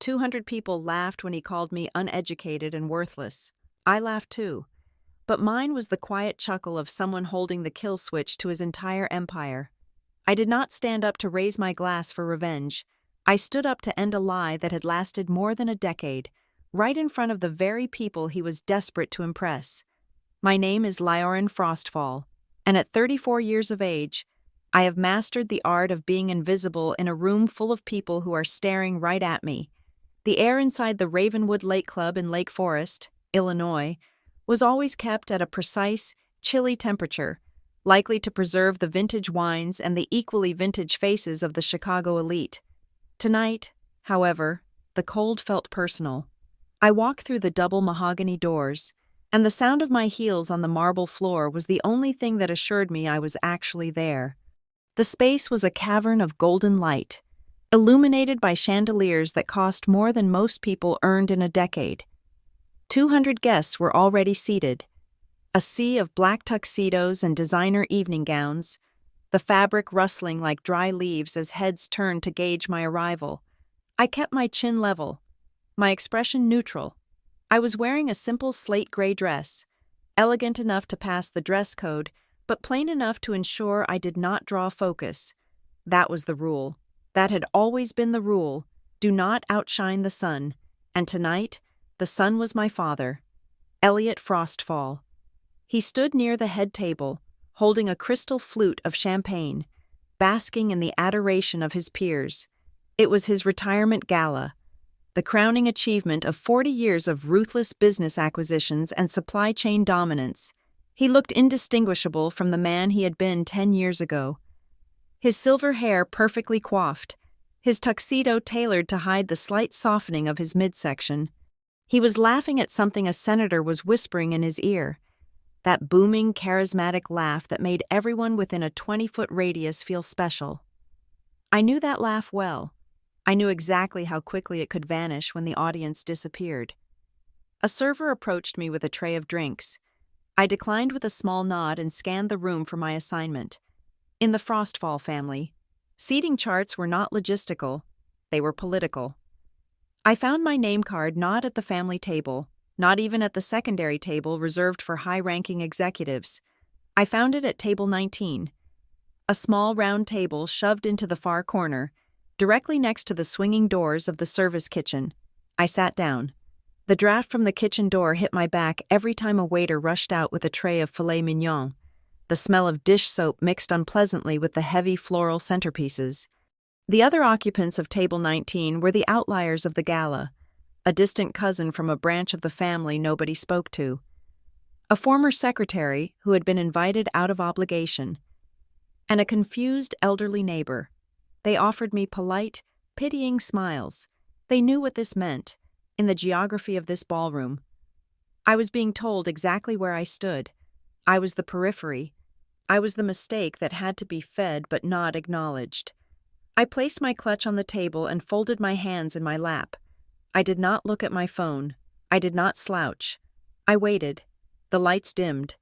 200 people laughed when he called me uneducated and worthless. I laughed too. But mine was the quiet chuckle of someone holding the kill switch to his entire empire. I did not stand up to raise my glass for revenge. I stood up to end a lie that had lasted more than a decade, right in front of the very people he was desperate to impress. My name is Lioran Frostfall, and at 34 years of age, I have mastered the art of being invisible in a room full of people who are staring right at me. The air inside the Ravenwood Lake Club in Lake Forest, Illinois, was always kept at a precise, chilly temperature, likely to preserve the vintage wines and the equally vintage faces of the Chicago elite. Tonight, however, the cold felt personal. I walked through the double mahogany doors, and the sound of my heels on the marble floor was the only thing that assured me I was actually there. The space was a cavern of golden light, illuminated by chandeliers that cost more than most people earned in a decade. 200 guests were already seated. A sea of black tuxedos and designer evening gowns, the fabric rustling like dry leaves as heads turned to gauge my arrival. I kept my chin level, my expression neutral. I was wearing a simple slate gray dress, elegant enough to pass the dress code, but plain enough to ensure I did not draw focus. That was the rule. That had always been the rule. Do not outshine the sun. And tonight, the sun was my father, Elliot Frostfall. He stood near the head table, holding a crystal flute of champagne, basking in the adoration of his peers. It was his retirement gala, the crowning achievement of 40 years of ruthless business acquisitions and supply chain dominance. He looked indistinguishable from the man he had been 10 years ago. His silver hair perfectly coiffed, his tuxedo tailored to hide the slight softening of his midsection. He was laughing at something a senator was whispering in his ear, that booming, charismatic laugh that made everyone within a 20-foot radius feel special. I knew that laugh well. I knew exactly how quickly it could vanish when the audience disappeared. A server approached me with a tray of drinks. I declined with a small nod and scanned the room for my assignment. In the Frostfall family, seating charts were not logistical, they were political. I found my name card not at the family table, not even at the secondary table reserved for high-ranking executives. I found it at table 19, a small round table shoved into the far corner, directly next to the swinging doors of the service kitchen. I sat down. The draft from the kitchen door hit my back every time a waiter rushed out with a tray of filet mignon. The smell of dish soap mixed unpleasantly with the heavy floral centerpieces. The other occupants of table 19 were the outliers of the gala, a distant cousin from a branch of the family nobody spoke to, a former secretary who had been invited out of obligation, and a confused elderly neighbor. They offered me polite, pitying smiles. They knew what this meant, in the geography of this ballroom. I was being told exactly where I stood. I was the periphery. I was the mistake that had to be fed but not acknowledged. I placed my clutch on the table and folded my hands in my lap. I did not look at my phone. I did not slouch. I waited. The lights dimmed,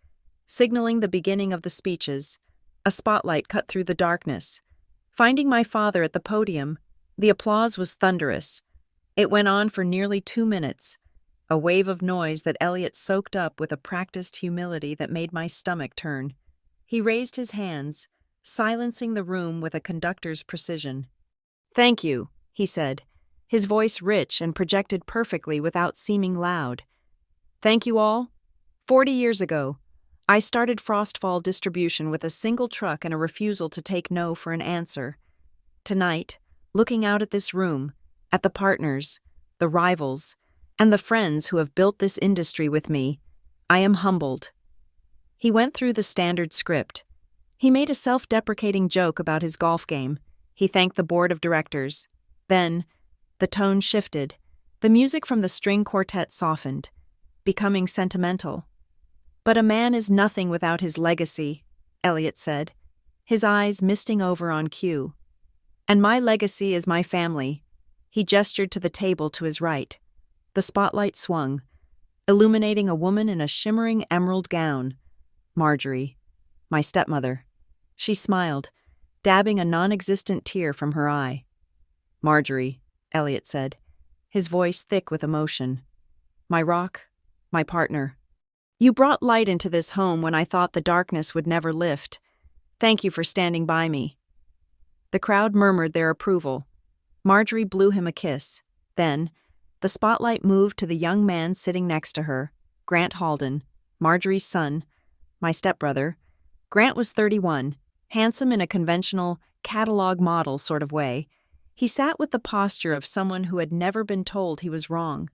signaling the beginning of the speeches. A spotlight cut through the darkness. Finding my father at the podium, the applause was thunderous. It went on for nearly 2 minutes, a wave of noise that Elliot soaked up with a practiced humility that made my stomach turn. He raised his hands, silencing the room with a conductor's precision. "Thank you," he said, his voice rich and projected perfectly without seeming loud. "Thank you all. 40 years ago, I started Frostfall Distribution with a single truck and a refusal to take no for an answer. Tonight, looking out at this room, at the partners, the rivals, and the friends who have built this industry with me, I am humbled." He went through the standard script. He made a self-deprecating joke about his golf game. He thanked the board of directors. Then, the tone shifted. The music from the string quartet softened, becoming sentimental. "But a man is nothing without his legacy," Elliot said, his eyes misting over on cue. "And my legacy is my family." He gestured to the table to his right. The spotlight swung, illuminating a woman in a shimmering emerald gown. Marjorie, my stepmother. She smiled, dabbing a non-existent tear from her eye. "Marjorie," Elliot said, his voice thick with emotion. My rock, my partner. You brought light into this home when I thought the darkness would never lift. Thank you for standing by me. The crowd murmured their approval. Marjorie blew him a kiss. Then, the spotlight moved to the young man sitting next to her, Grant Halden, Marjorie's son, my stepbrother. Grant was 31, handsome in a conventional, catalog model sort of way. He sat with the posture of someone who had never been told he was wrong.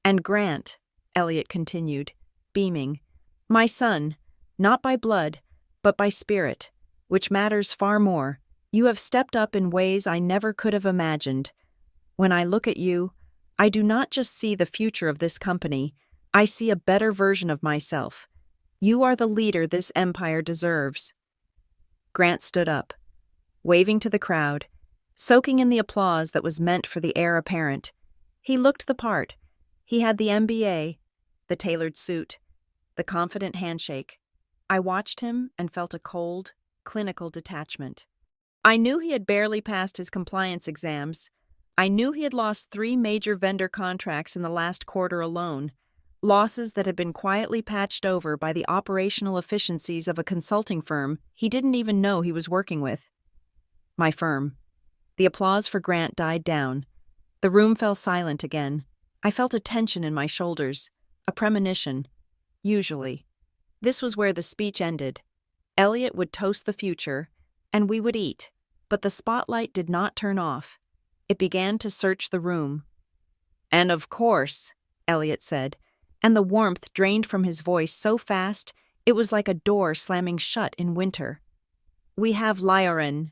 And Grant, Elliot continued, beaming, my son, not by blood, but by spirit, which matters far more. You have stepped up in ways I never could have imagined. When I look at you, I do not just see the future of this company, I see a better version of myself. You are the leader this empire deserves. Grant stood up, waving to the crowd, soaking in the applause that was meant for the heir apparent. He looked the part. He had the MBA, the tailored suit, the confident handshake. I watched him and felt a cold, clinical detachment. I knew he had barely passed his compliance exams. I knew he had lost 3 major vendor contracts in the last quarter alone, losses that had been quietly patched over by the operational efficiencies of a consulting firm he didn't even know he was working with. My firm. The applause for Grant died down. The room fell silent again. I felt a tension in my shoulders, a premonition. Usually. This was where the speech ended. Elliot would toast the future, and we would eat, but the spotlight did not turn off. It began to search the room. And of course, Elliot said, and the warmth drained from his voice so fast it was like a door slamming shut in winter. We have Lioren.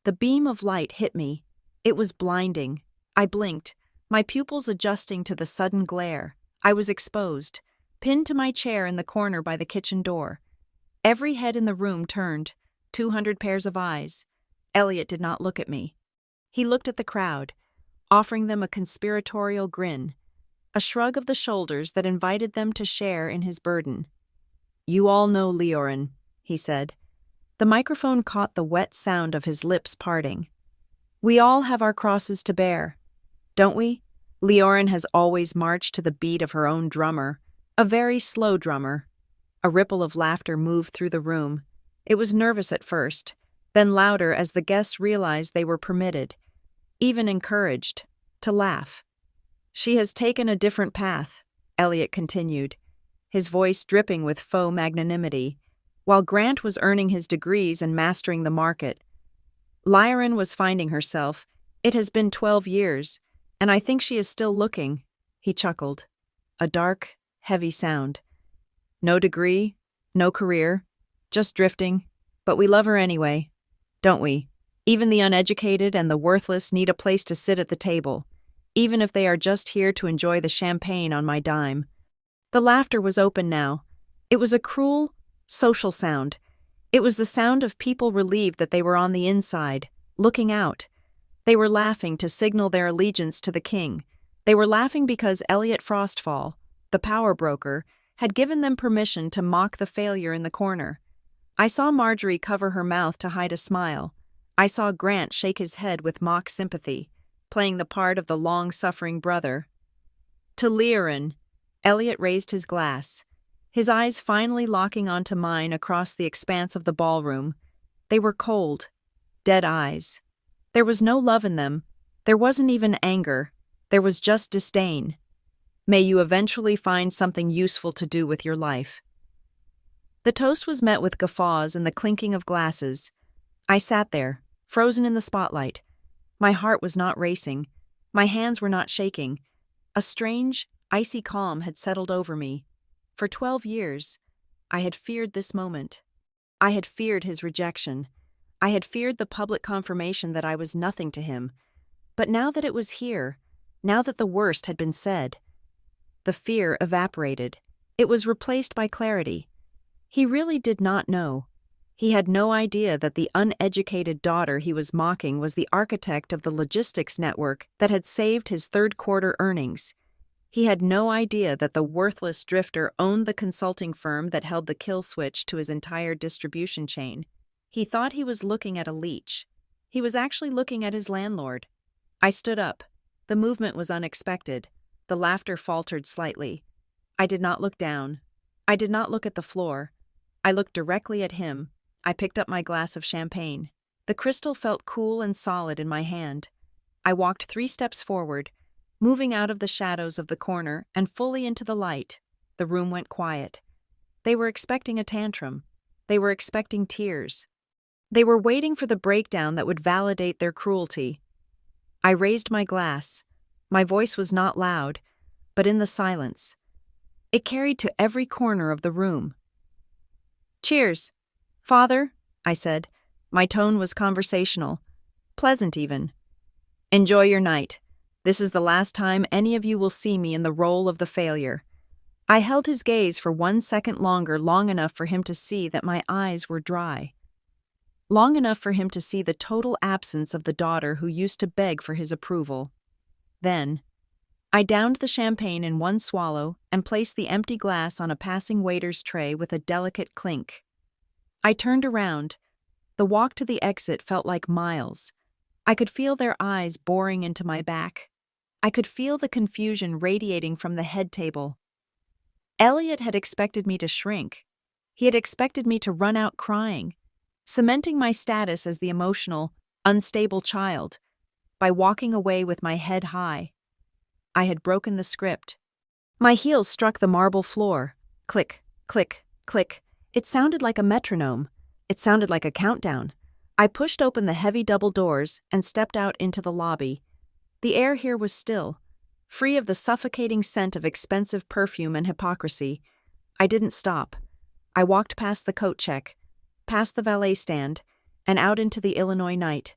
The beam of light hit me. It was blinding. I blinked, my pupils adjusting to the sudden glare. I was exposed, pinned to my chair in the corner by the kitchen door. Every head in the room turned, 200 pairs of eyes. Elliot did not look at me. He looked at the crowd, offering them a conspiratorial grin, a shrug of the shoulders that invited them to share in his burden. You all know Lioren, he said. The microphone caught the wet sound of his lips parting. We all have our crosses to bear, don't we? Lioren has always marched to the beat of her own drummer, a very slow drummer. A ripple of laughter moved through the room. It was nervous at first, then louder as the guests realized they were permitted, even encouraged, to laugh. She has taken a different path, Elliot continued, his voice dripping with faux magnanimity, while Grant was earning his degrees and mastering the market. Lioren was finding herself. It has been 12 years, and I think she is still looking, he chuckled. A dark, heavy sound. No degree, no career, just drifting, but we love her anyway, don't we? Even the uneducated and the worthless need a place to sit at the table, even if they are just here to enjoy the champagne on my dime. The laughter was open now. It was a cruel, social sound. It was the sound of people relieved that they were on the inside, looking out. They were laughing to signal their allegiance to the king. They were laughing because Elliot Frostfall, the power broker, had given them permission to mock the failure in the corner. I saw Marjorie cover her mouth to hide a smile. I saw Grant shake his head with mock sympathy, playing the part of the long-suffering brother. To Lioren, Elliot raised his glass, his eyes finally locking onto mine across the expanse of the ballroom. They were cold, dead eyes. There was no love in them. There wasn't even anger. There was just disdain. May you eventually find something useful to do with your life. The toast was met with guffaws and the clinking of glasses. I sat there, frozen in the spotlight. My heart was not racing. My hands were not shaking. A strange, icy calm had settled over me. For 12 years, I had feared this moment. I had feared his rejection. I had feared the public confirmation that I was nothing to him. But now that it was here, now that the worst had been said, the fear evaporated. It was replaced by clarity. He really did not know. He had no idea that the uneducated daughter he was mocking was the architect of the logistics network that had saved his third-quarter earnings. He had no idea that the worthless drifter owned the consulting firm that held the kill switch to his entire distribution chain. He thought he was looking at a leech. He was actually looking at his landlord. I stood up. The movement was unexpected. The laughter faltered slightly. I did not look down. I did not look at the floor. I looked directly at him. I picked up my glass of champagne. The crystal felt cool and solid in my hand. I walked 3 steps forward, moving out of the shadows of the corner and fully into the light. The room went quiet. They were expecting a tantrum. They were expecting tears. They were waiting for the breakdown that would validate their cruelty. I raised my glass. My voice was not loud, but in the silence. It carried to every corner of the room. "Cheers, Father," I said. My tone was conversational, pleasant even. "Enjoy your night. This is the last time any of you will see me in the role of the failure." I held his gaze for 1 second longer, long enough for him to see that my eyes were dry. Long enough for him to see the total absence of the daughter who used to beg for his approval. Then, I downed the champagne in 1 swallow and placed the empty glass on a passing waiter's tray with a delicate clink. I turned around. The walk to the exit felt like miles. I could feel their eyes boring into my back. I could feel the confusion radiating from the head table. Elliot had expected me to shrink. He had expected me to run out crying, cementing my status as the emotional, unstable child, by walking away with my head high. I had broken the script. My heels struck the marble floor. Click, click, click. It sounded like a metronome. It sounded like a countdown. I pushed open the heavy double doors and stepped out into the lobby. The air here was still, free of the suffocating scent of expensive perfume and hypocrisy. I didn't stop. I walked past the coat check, past the valet stand, and out into the Illinois night.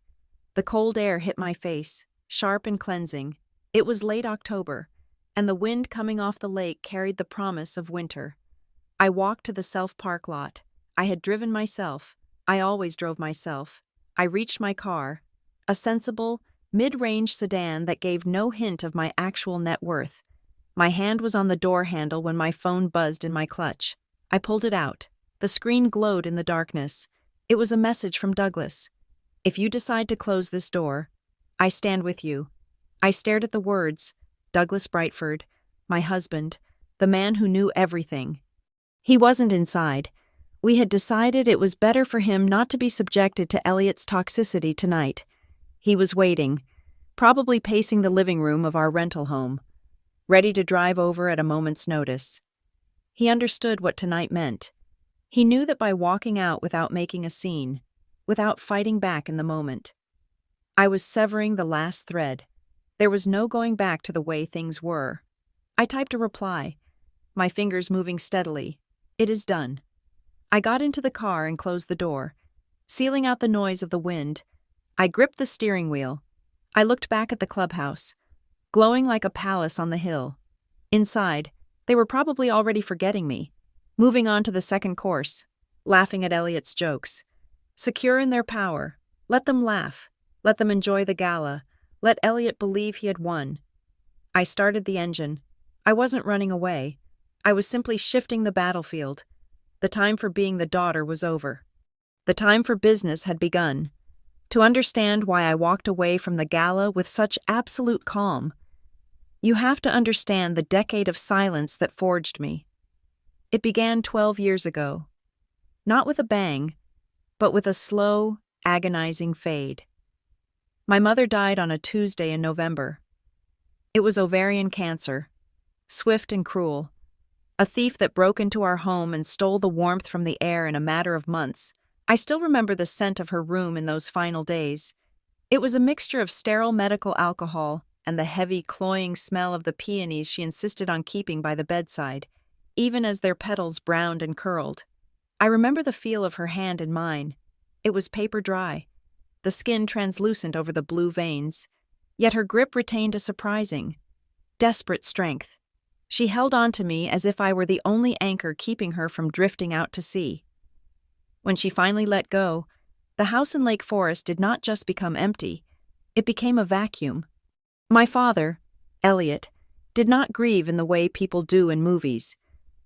The cold air hit my face, sharp and cleansing. It was late October, and the wind coming off the lake carried the promise of winter. I walked to the self-park lot. I had driven myself. I always drove myself. I reached my car, a sensible, mid-range sedan that gave no hint of my actual net worth. My hand was on the door handle when my phone buzzed in my clutch. I pulled it out. The screen glowed in the darkness. It was a message from Douglas. "If you decide to close this door, I stand with you." I stared at the words. Douglas Brightford, my husband, the man who knew everything. He wasn't inside. We had decided it was better for him not to be subjected to Elliot's toxicity tonight. He was waiting, probably pacing the living room of our rental home, ready to drive over at a moment's notice. He understood what tonight meant. He knew that by walking out without making a scene, without fighting back in the moment, I was severing the last thread. There was no going back to the way things were. I typed a reply, my fingers moving steadily. "It is done." I got into the car and closed the door, sealing out the noise of the wind. I gripped the steering wheel. I looked back at the clubhouse, glowing like a palace on the hill. Inside, they were probably already forgetting me, moving on to the second course, laughing at Elliot's jokes. Secure in their power, let them laugh, let them enjoy the gala, let Elliot believe he had won. I started the engine. I wasn't running away. I was simply shifting the battlefield. The time for being the daughter was over. The time for business had begun. To understand why I walked away from the gala with such absolute calm, you have to understand the decade of silence that forged me. It began 12 years ago. Not with a bang, but with a slow, agonizing fade. My mother died on a Tuesday in November. It was ovarian cancer, swift and cruel. A thief that broke into our home and stole the warmth from the air in a matter of months. I still remember the scent of her room in those final days. It was a mixture of sterile medical alcohol and the heavy, cloying smell of the peonies she insisted on keeping by the bedside, even as their petals browned and curled. I remember the feel of her hand in mine. It was paper dry, the skin translucent over the blue veins, yet her grip retained a surprising, desperate strength. She held on to me as if I were the only anchor keeping her from drifting out to sea. When she finally let go, the house in Lake Forest did not just become empty, it became a vacuum. My father, Elliot, did not grieve in the way people do in movies.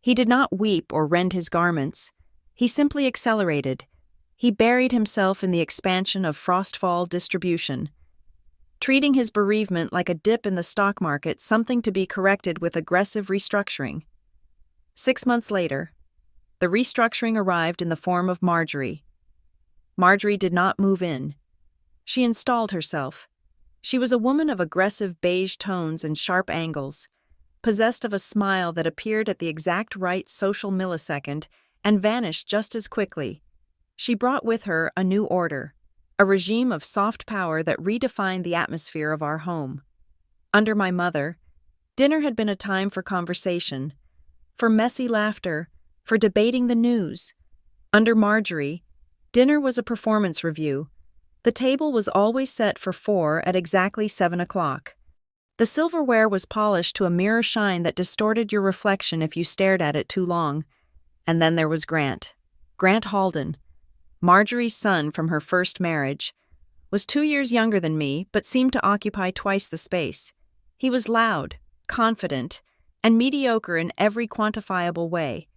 He did not weep or rend his garments. He simply accelerated. He buried himself in the expansion of Frostfall distribution. treating his bereavement like a dip in the stock market, something to be corrected with aggressive restructuring. 6 months later, the restructuring arrived in the form of Marjorie. Marjorie did not move in. She installed herself. She was a woman of aggressive beige tones and sharp angles, possessed of a smile that appeared at the exact right social millisecond and vanished just as quickly. She brought with her a new order, a regime of soft power that redefined the atmosphere of our home. Under my mother, dinner had been a time for conversation, for messy laughter, for debating the news. Under Marjorie, dinner was a performance review. The table was always set for 4 at exactly 7 o'clock. The silverware was polished to a mirror shine that distorted your reflection if you stared at it too long. And then there was Grant. Grant Halden, Marjorie's son from her first marriage, was 2 years younger than me but seemed to occupy twice the space. He was loud, confident, and mediocre in every quantifiable way.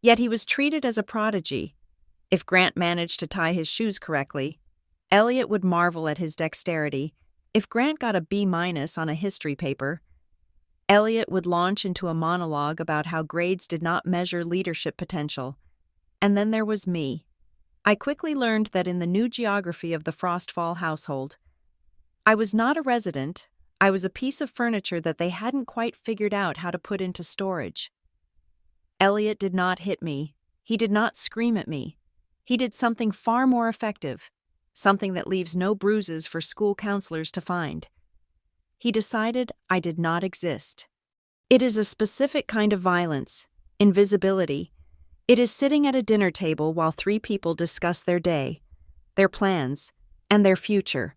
Yet he was treated as a prodigy. If Grant managed to tie his shoes correctly, Elliot would marvel at his dexterity. If Grant got a B- on a history paper, Elliot would launch into a monologue about how grades did not measure leadership potential. And then there was me. I quickly learned that in the new geography of the Frostfall household, I was not a resident, I was a piece of furniture that they hadn't quite figured out how to put into storage. Elliot did not hit me. He did not scream at me. He did something far more effective, something that leaves no bruises for school counselors to find. He decided I did not exist. It is a specific kind of violence, invisibility. It is sitting at a dinner table while 3 people discuss their day, their plans, and their future,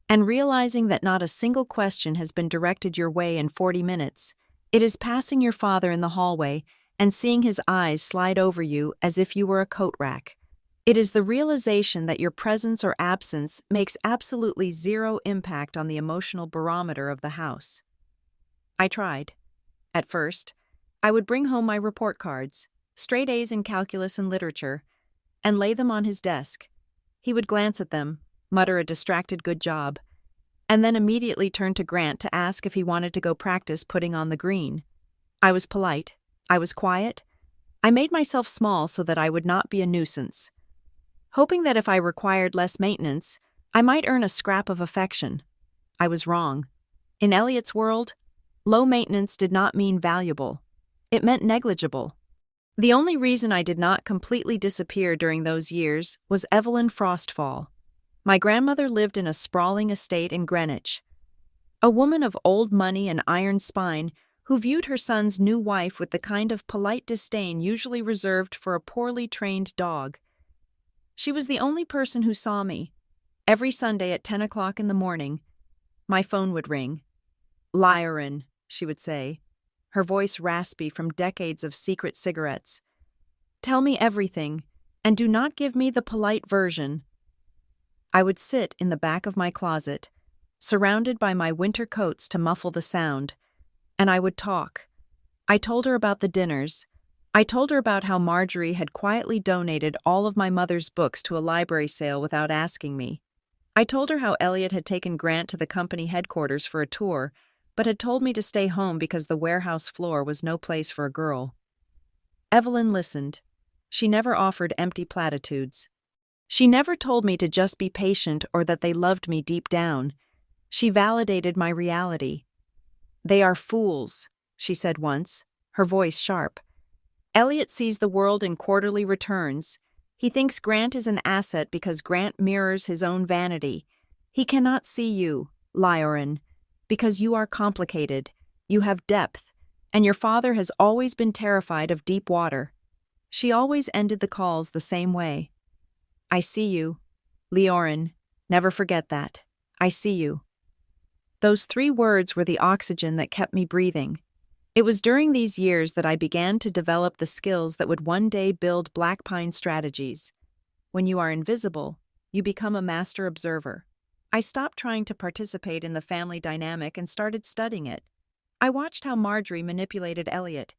and realizing that not a single question has been directed your way in 40 minutes. It is passing your father in the hallway and seeing his eyes slide over you as if you were a coat rack. It is the realization that your presence or absence makes absolutely zero impact on the emotional barometer of the house. I tried. At first, I would bring home my report cards, straight A's in calculus and literature, and lay them on his desk. He would glance at them, mutter a distracted good job, and then immediately turn to Grant to ask if he wanted to go practice putting on the green. I was polite. I was quiet. I made myself small so that I would not be a nuisance, hoping that if I required less maintenance, I might earn a scrap of affection. I was wrong. In Elliot's world, low maintenance did not mean valuable. It meant negligible. The only reason I did not completely disappear during those years was Evelyn Frostfall. My grandmother lived in a sprawling estate in Greenwich. A woman of old money and iron spine who viewed her son's new wife with the kind of polite disdain usually reserved for a poorly trained dog. She was the only person who saw me. Every Sunday at 10 o'clock in the morning, my phone would ring. "Lyrin," she would say, her voice raspy from decades of secret cigarettes. "Tell me everything, and do not give me the polite version." I would sit in the back of my closet, surrounded by my winter coats to muffle the sound, and I would talk. I told her about the dinners. I told her about how Marjorie had quietly donated all of my mother's books to a library sale without asking me. I told her how Elliot had taken Grant to the company headquarters for a tour, but had told me to stay home because the warehouse floor was no place for a girl. Evelyn listened. She never offered empty platitudes. She never told me to just be patient or that they loved me deep down. She validated my reality. "They are fools," she said once, her voice sharp. "Elliot sees the world in quarterly returns. He thinks Grant is an asset because Grant mirrors his own vanity. He cannot see you, Lyrin, because you are complicated, you have depth, and your father has always been terrified of deep water." She always ended the calls the same way. "I see you, Leorin. Never forget that. I see you." Those 3 words were the oxygen that kept me breathing. It was during these years that I began to develop the skills that would one day build Black Pine strategies. When you are invisible, you become a master observer. I stopped trying to participate in the family dynamic and started studying it. I watched how Marjorie manipulated Elliot,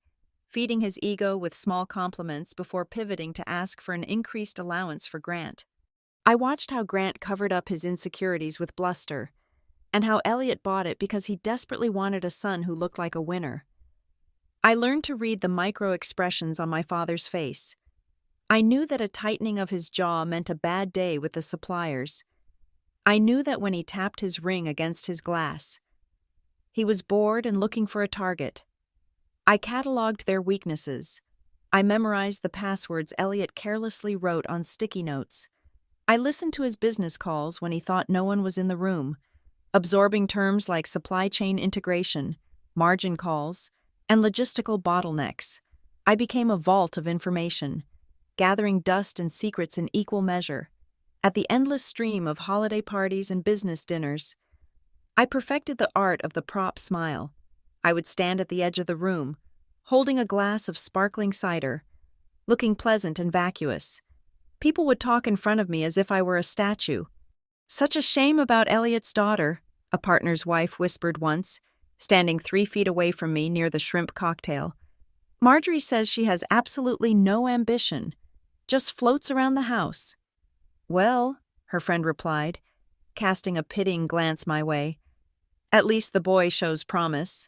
feeding his ego with small compliments before pivoting to ask for an increased allowance for Grant. I watched how Grant covered up his insecurities with bluster, and how Elliot bought it because he desperately wanted a son who looked like a winner. I learned to read the micro expressions on my father's face. I knew that a tightening of his jaw meant a bad day with the suppliers. I knew that when he tapped his ring against his glass, he was bored and looking for a target. I cataloged their weaknesses. I memorized the passwords Elliot carelessly wrote on sticky notes. I listened to his business calls when he thought no one was in the room, absorbing terms like supply chain integration, margin calls, and logistical bottlenecks. I became a vault of information, gathering dust and secrets in equal measure. At the endless stream of holiday parties and business dinners, I perfected the art of the prop smile. I would stand at the edge of the room, holding a glass of sparkling cider, looking pleasant and vacuous. People would talk in front of me as if I were a statue. "Such a shame about Elliot's daughter," a partner's wife whispered once, standing 3 feet away from me near the shrimp cocktail. "Marjorie says she has absolutely no ambition, just floats around the house." "Well," her friend replied, casting a pitying glance my way, "at least the boy shows promise."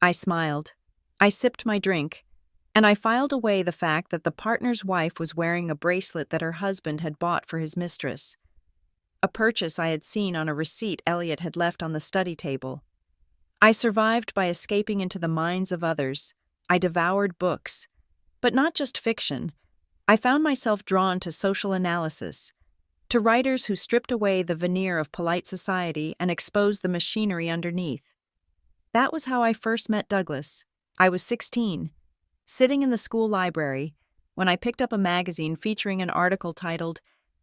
I smiled. I sipped my drink, and I filed away the fact that the partner's wife was wearing a bracelet that her husband had bought for his mistress, a purchase I had seen on a receipt Elliot had left on the study table. I survived by escaping into the minds of others. I devoured books, but not just fiction. I found myself drawn to social analysis, to writers who stripped away the veneer of polite society and exposed the machinery underneath. That was how I first met Douglas. I was 16, sitting in the school library, when I picked up a magazine featuring an article titled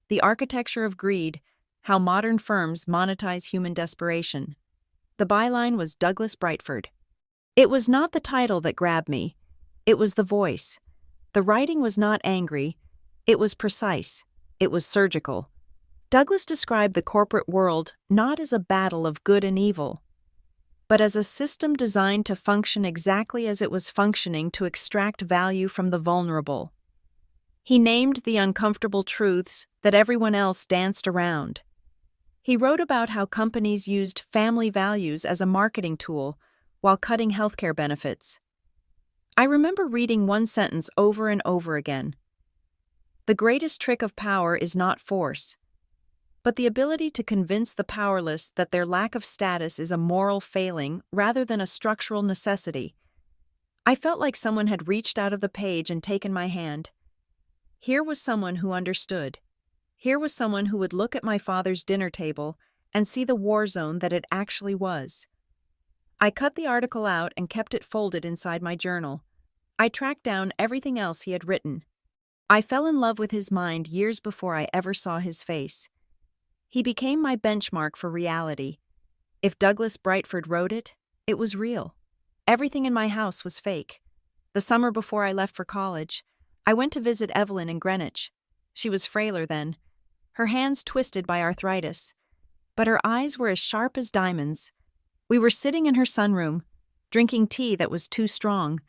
"The Architecture of Greed: How Modern Firms Monetize Human Desperation." The byline was Douglas Brightford. It was not the title that grabbed me. It was the voice. The writing was not angry. It was precise. It was surgical. Douglas described the corporate world not as a battle of good and evil, but as a system designed to function exactly as it was functioning to extract value from the vulnerable. He named the uncomfortable truths that everyone else danced around. He wrote about how companies used family values as a marketing tool while cutting healthcare benefits. I remember reading one sentence over and over again. "The greatest trick of power is not force, but the ability to convince the powerless that their lack of status is a moral failing rather than a structural necessity." I felt like someone had reached out of the page and taken my hand. Here was someone who understood. Here was someone who would look at my father's dinner table and see the war zone that it actually was. I cut the article out and kept it folded inside my journal. I tracked down everything else he had written. I fell in love with his mind years before I ever saw his face. He became my benchmark for reality. If Douglas Brightford wrote it, it was real. Everything in my house was fake. The summer before I left for college, I went to visit Evelyn in Greenwich. She was frailer then, her hands twisted by arthritis, but her eyes were as sharp as diamonds. We were sitting in her sunroom, drinking tea that was too strong,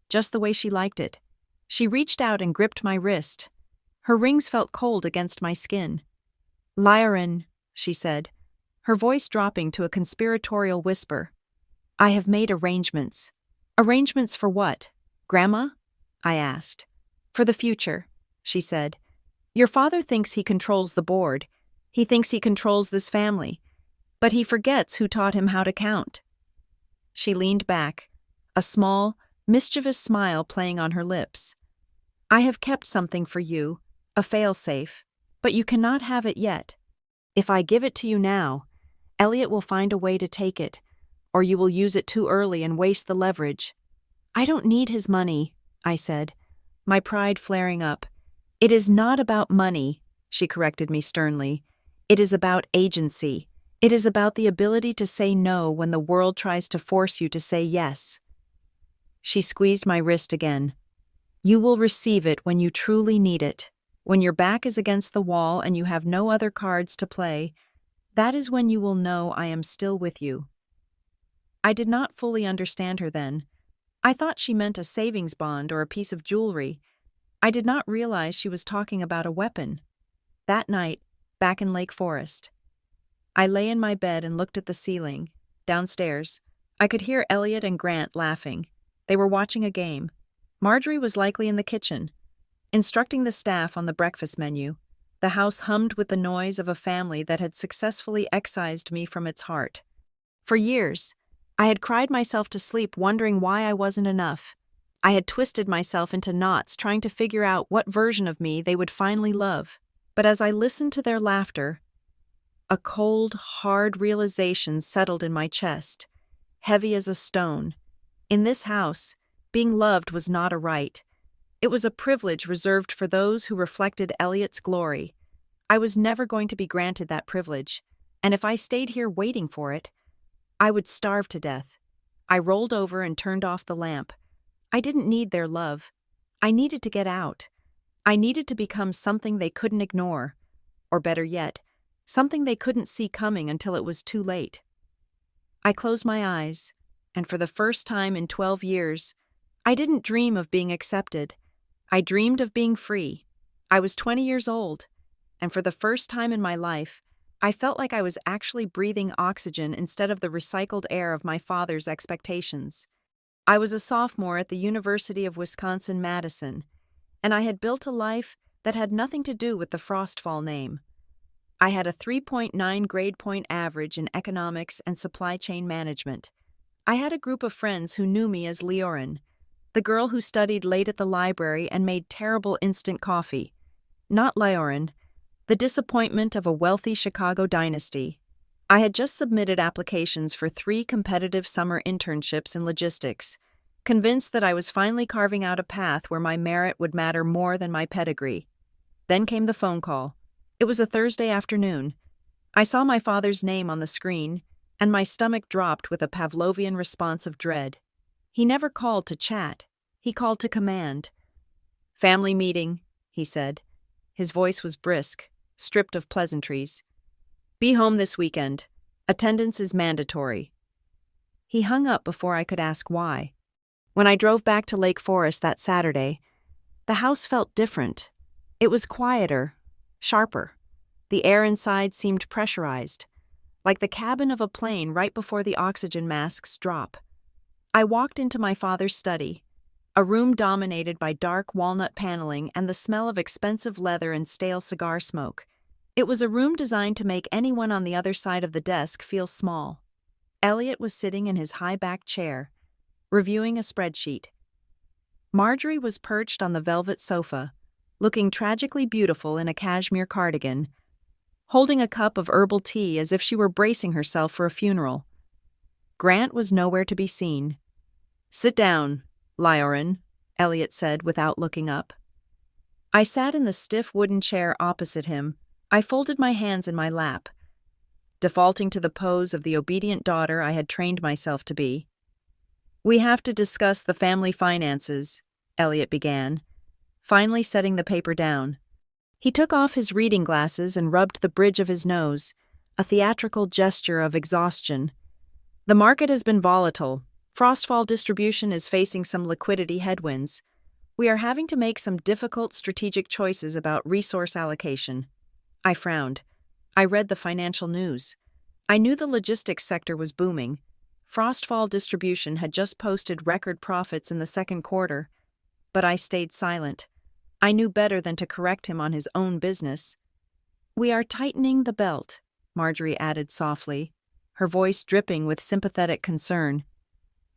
just the way she liked it. She reached out and gripped my wrist. Her rings felt cold against my skin. "Lyran," she said, her voice dropping to a conspiratorial whisper. "I have made arrangements." "Arrangements for what? Grandma?" I asked. "For the future," she said. "Your father thinks he controls the board. He thinks he controls this family. But he forgets who taught him how to count." She leaned back, a small, mischievous smile playing on her lips. "I have kept something for you, a failsafe, but you cannot have it yet. If I give it to you now, Elliot will find a way to take it, or you will use it too early and waste the leverage." "I don't need his money," I said, my pride flaring up. "It is not about money," she corrected me sternly. "It is about agency. It is about the ability to say no when the world tries to force you to say yes." She squeezed my wrist again. "You will receive it when you truly need it. When your back is against the wall and you have no other cards to play, that is when you will know I am still with you." I did not fully understand her then. I thought she meant a savings bond or a piece of jewelry. I did not realize she was talking about a weapon. That night, back in Lake Forest, I lay in my bed and looked at the ceiling. Downstairs, I could hear Elliot and Grant laughing. They were watching a game. Marjorie was likely in the kitchen, instructing the staff on the breakfast menu. The house hummed with the noise of a family that had successfully excised me from its heart. For years, I had cried myself to sleep wondering why I wasn't enough. I had twisted myself into knots trying to figure out what version of me they would finally love. But as I listened to their laughter, a cold, hard realization settled in my chest, heavy as a stone. In this house, being loved was not a right. It was a privilege reserved for those who reflected Elliot's glory. I was never going to be granted that privilege, and if I stayed here waiting for it, I would starve to death. I rolled over and turned off the lamp. I didn't need their love. I needed to get out. I needed to become something they couldn't ignore, or better yet, something they couldn't see coming until it was too late. I closed my eyes, and for the first time in 12 years, I didn't dream of being accepted. I dreamed of being free. I was 20 years old, and for the first time in my life, I felt like I was actually breathing oxygen instead of the recycled air of my father's expectations. I was a sophomore at the University of Wisconsin-Madison, and I had built a life that had nothing to do with the Frostfall name. I had a 3.9 grade point average in economics and supply chain management. I had a group of friends who knew me as Leorin, the girl who studied late at the library and made terrible instant coffee. Not Leorin, the disappointment of a wealthy Chicago dynasty. I had just submitted applications for 3 competitive summer internships in logistics, convinced that I was finally carving out a path where my merit would matter more than my pedigree. Then came the phone call. It was a Thursday afternoon. I saw my father's name on the screen, and my stomach dropped with a Pavlovian response of dread. He never called to chat. He called to command. "Family meeting," he said. His voice was brisk, stripped of pleasantries. "Be home this weekend. Attendance is mandatory." He hung up before I could ask why. When I drove back to Lake Forest that Saturday, the house felt different. It was quieter, sharper. The air inside seemed pressurized, like the cabin of a plane right before the oxygen masks drop. I walked into my father's study, a room dominated by dark walnut paneling and the smell of expensive leather and stale cigar smoke. It was a room designed to make anyone on the other side of the desk feel small. Elliot was sitting in his high-backed chair, reviewing a spreadsheet. Marjorie was perched on the velvet sofa, looking tragically beautiful in a cashmere cardigan, holding a cup of herbal tea as if she were bracing herself for a funeral. Grant was nowhere to be seen. "Sit down, Leorin," Elliot said without looking up. I sat in the stiff wooden chair opposite him. I folded my hands in my lap, defaulting to the pose of the obedient daughter I had trained myself to be. "We have to discuss the family finances," Elliot began, finally setting the paper down. He took off his reading glasses and rubbed the bridge of his nose, a theatrical gesture of exhaustion. "The market has been volatile. Frostfall distribution is facing some liquidity headwinds. We are having to make some difficult strategic choices about resource allocation." I frowned. I read the financial news. I knew the logistics sector was booming. Frostfall distribution had just posted record profits in the second quarter, but I stayed silent. I knew better than to correct him on his own business. "We are tightening the belt," Marjorie added softly, her voice dripping with sympathetic concern.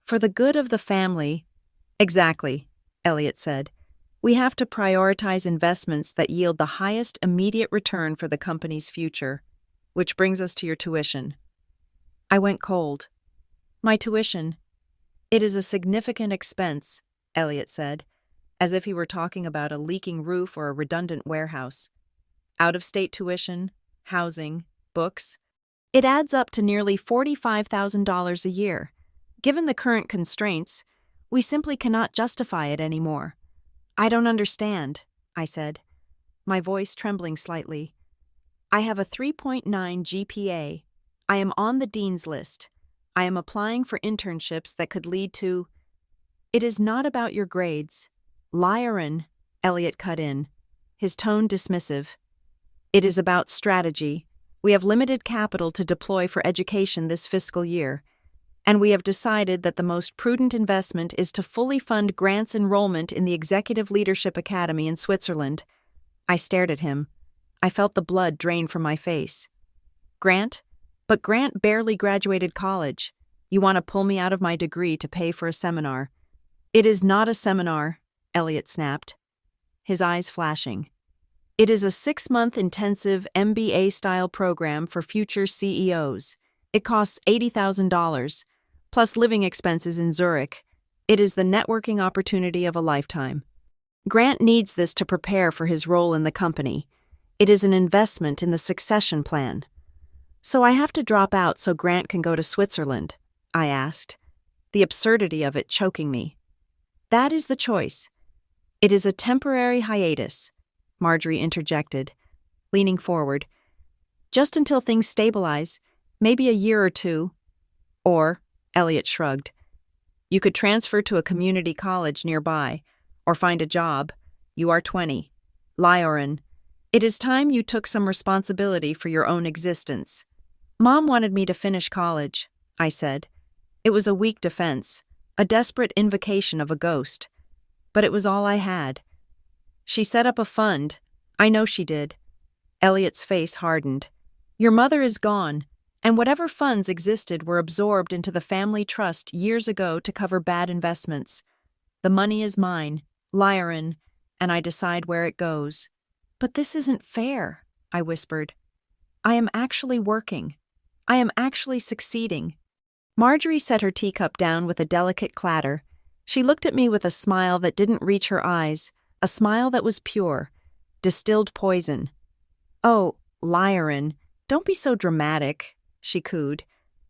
"For the good of the family." "Exactly," Elliot said. "We have to prioritize investments that yield the highest immediate return for the company's future, which brings us to your tuition." I went cold. "My tuition. It is a significant expense," Elliot said, as if he were talking about a leaking roof or a redundant warehouse. "Out-of-state tuition, housing, books. It adds up to nearly $45,000 a year. Given the current constraints, we simply cannot justify it anymore." "I don't understand," I said, my voice trembling slightly. "I have a 3.9 GPA. I am on the dean's list. I am applying for internships that could lead to—" "It is not about your grades." "Leorin," Elliot cut in, his tone dismissive. "It is about strategy. We have limited capital to deploy for education this fiscal year, and we have decided that the most prudent investment is to fully fund Grant's enrollment in the Executive Leadership Academy in Switzerland. I stared at him. I felt the blood drain from my face. Grant? But Grant barely graduated college. You want to pull me out of my degree to pay for a seminar. It is not a seminar, Elliot snapped, his eyes flashing. It is a 6-month intensive MBA-style program for future CEOs. It costs $80,000, plus living expenses in Zurich. It is the networking opportunity of a lifetime. Grant needs this to prepare for his role in the company. It is an investment in the succession plan. So I have to drop out so Grant can go to Switzerland, I asked, the absurdity of it choking me. That is the choice. It is a temporary hiatus, Marjorie interjected, leaning forward. Just until things stabilize, maybe a year or two. Or, Elliot shrugged, you could transfer to a community college nearby, or find a job. You are 20. Lyoran, it is time you took some responsibility for your own existence. Mom wanted me to finish college, I said. It was a weak defense, a desperate invocation of a ghost. But it was all I had. She set up a fund. I know she did. Elliot's face hardened. Your mother is gone, and whatever funds existed were absorbed into the family trust years ago to cover bad investments. The money is mine, Lyoran, and I decide where it goes. But this isn't fair, I whispered. I am actually working. I am actually succeeding. Marjorie set her teacup down with a delicate clatter. She looked at me with a smile that didn't reach her eyes, a smile that was pure, distilled poison. Oh, Lyoran, don't be so dramatic, she cooed.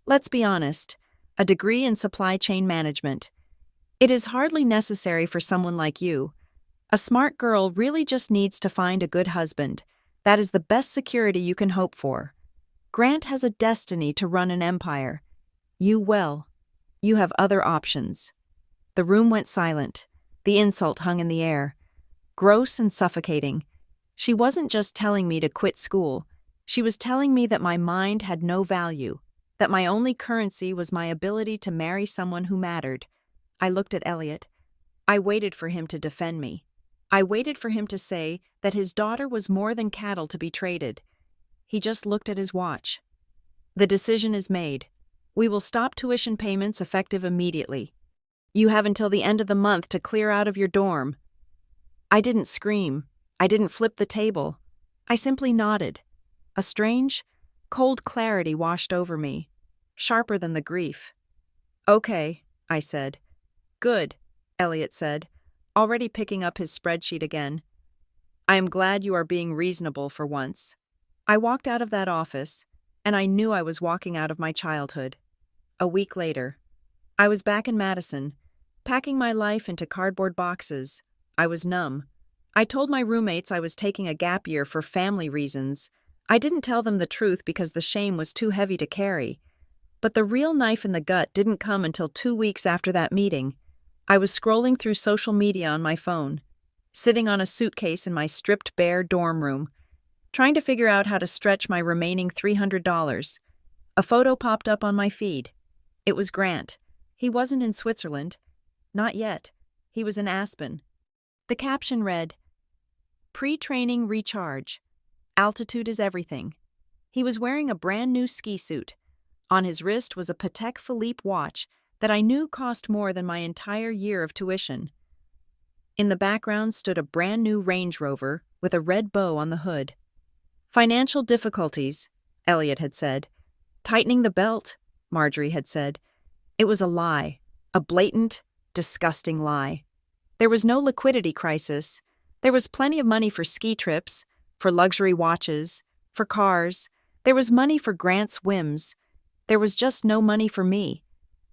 Let's be honest, a degree in supply chain management. It is hardly necessary for someone like you. A smart girl really just needs to find a good husband. That is the best security you can hope for. Grant has a destiny to run an empire. You will. You have other options. The room went silent. The insult hung in the air. Gross and suffocating. She wasn't just telling me to quit school. She was telling me that my mind had no value, that my only currency was my ability to marry someone who mattered. I looked at Elliot. I waited for him to defend me. I waited for him to say that his daughter was more than cattle to be traded. He just looked at his watch. The decision is made. We will stop tuition payments effective immediately. You have until the end of the month to clear out of your dorm. I didn't scream. I didn't flip the table. I simply nodded. A strange, cold clarity washed over me, sharper than the grief. Okay, I said. Good, Elliot said, already picking up his spreadsheet again. I am glad you are being reasonable for once. I walked out of that office, and I knew I was walking out of my childhood. A week later, I was back in Madison, packing my life into cardboard boxes. I was numb. I told my roommates I was taking a gap year for family reasons. I didn't tell them the truth because the shame was too heavy to carry. But the real knife in the gut didn't come until 2 weeks after that meeting. I was scrolling through social media on my phone, sitting on a suitcase in my stripped bare dorm room, trying to figure out how to stretch my remaining $300. A photo popped up on my feed. It was Grant. He wasn't in Switzerland. Not yet. He was in Aspen. The caption read, Pre-training recharge. Altitude is everything. He was wearing a brand new ski suit. On his wrist was a Patek Philippe watch that I knew cost more than my entire year of tuition. In the background stood a brand new Range Rover with a red bow on the hood. Financial difficulties, Elliot had said. Tightening the belt, Marjorie had said. It was a lie, a blatant, disgusting lie. There was no liquidity crisis. There was plenty of money for ski trips, for luxury watches, for cars. There was money for Grant's whims. There was just no money for me.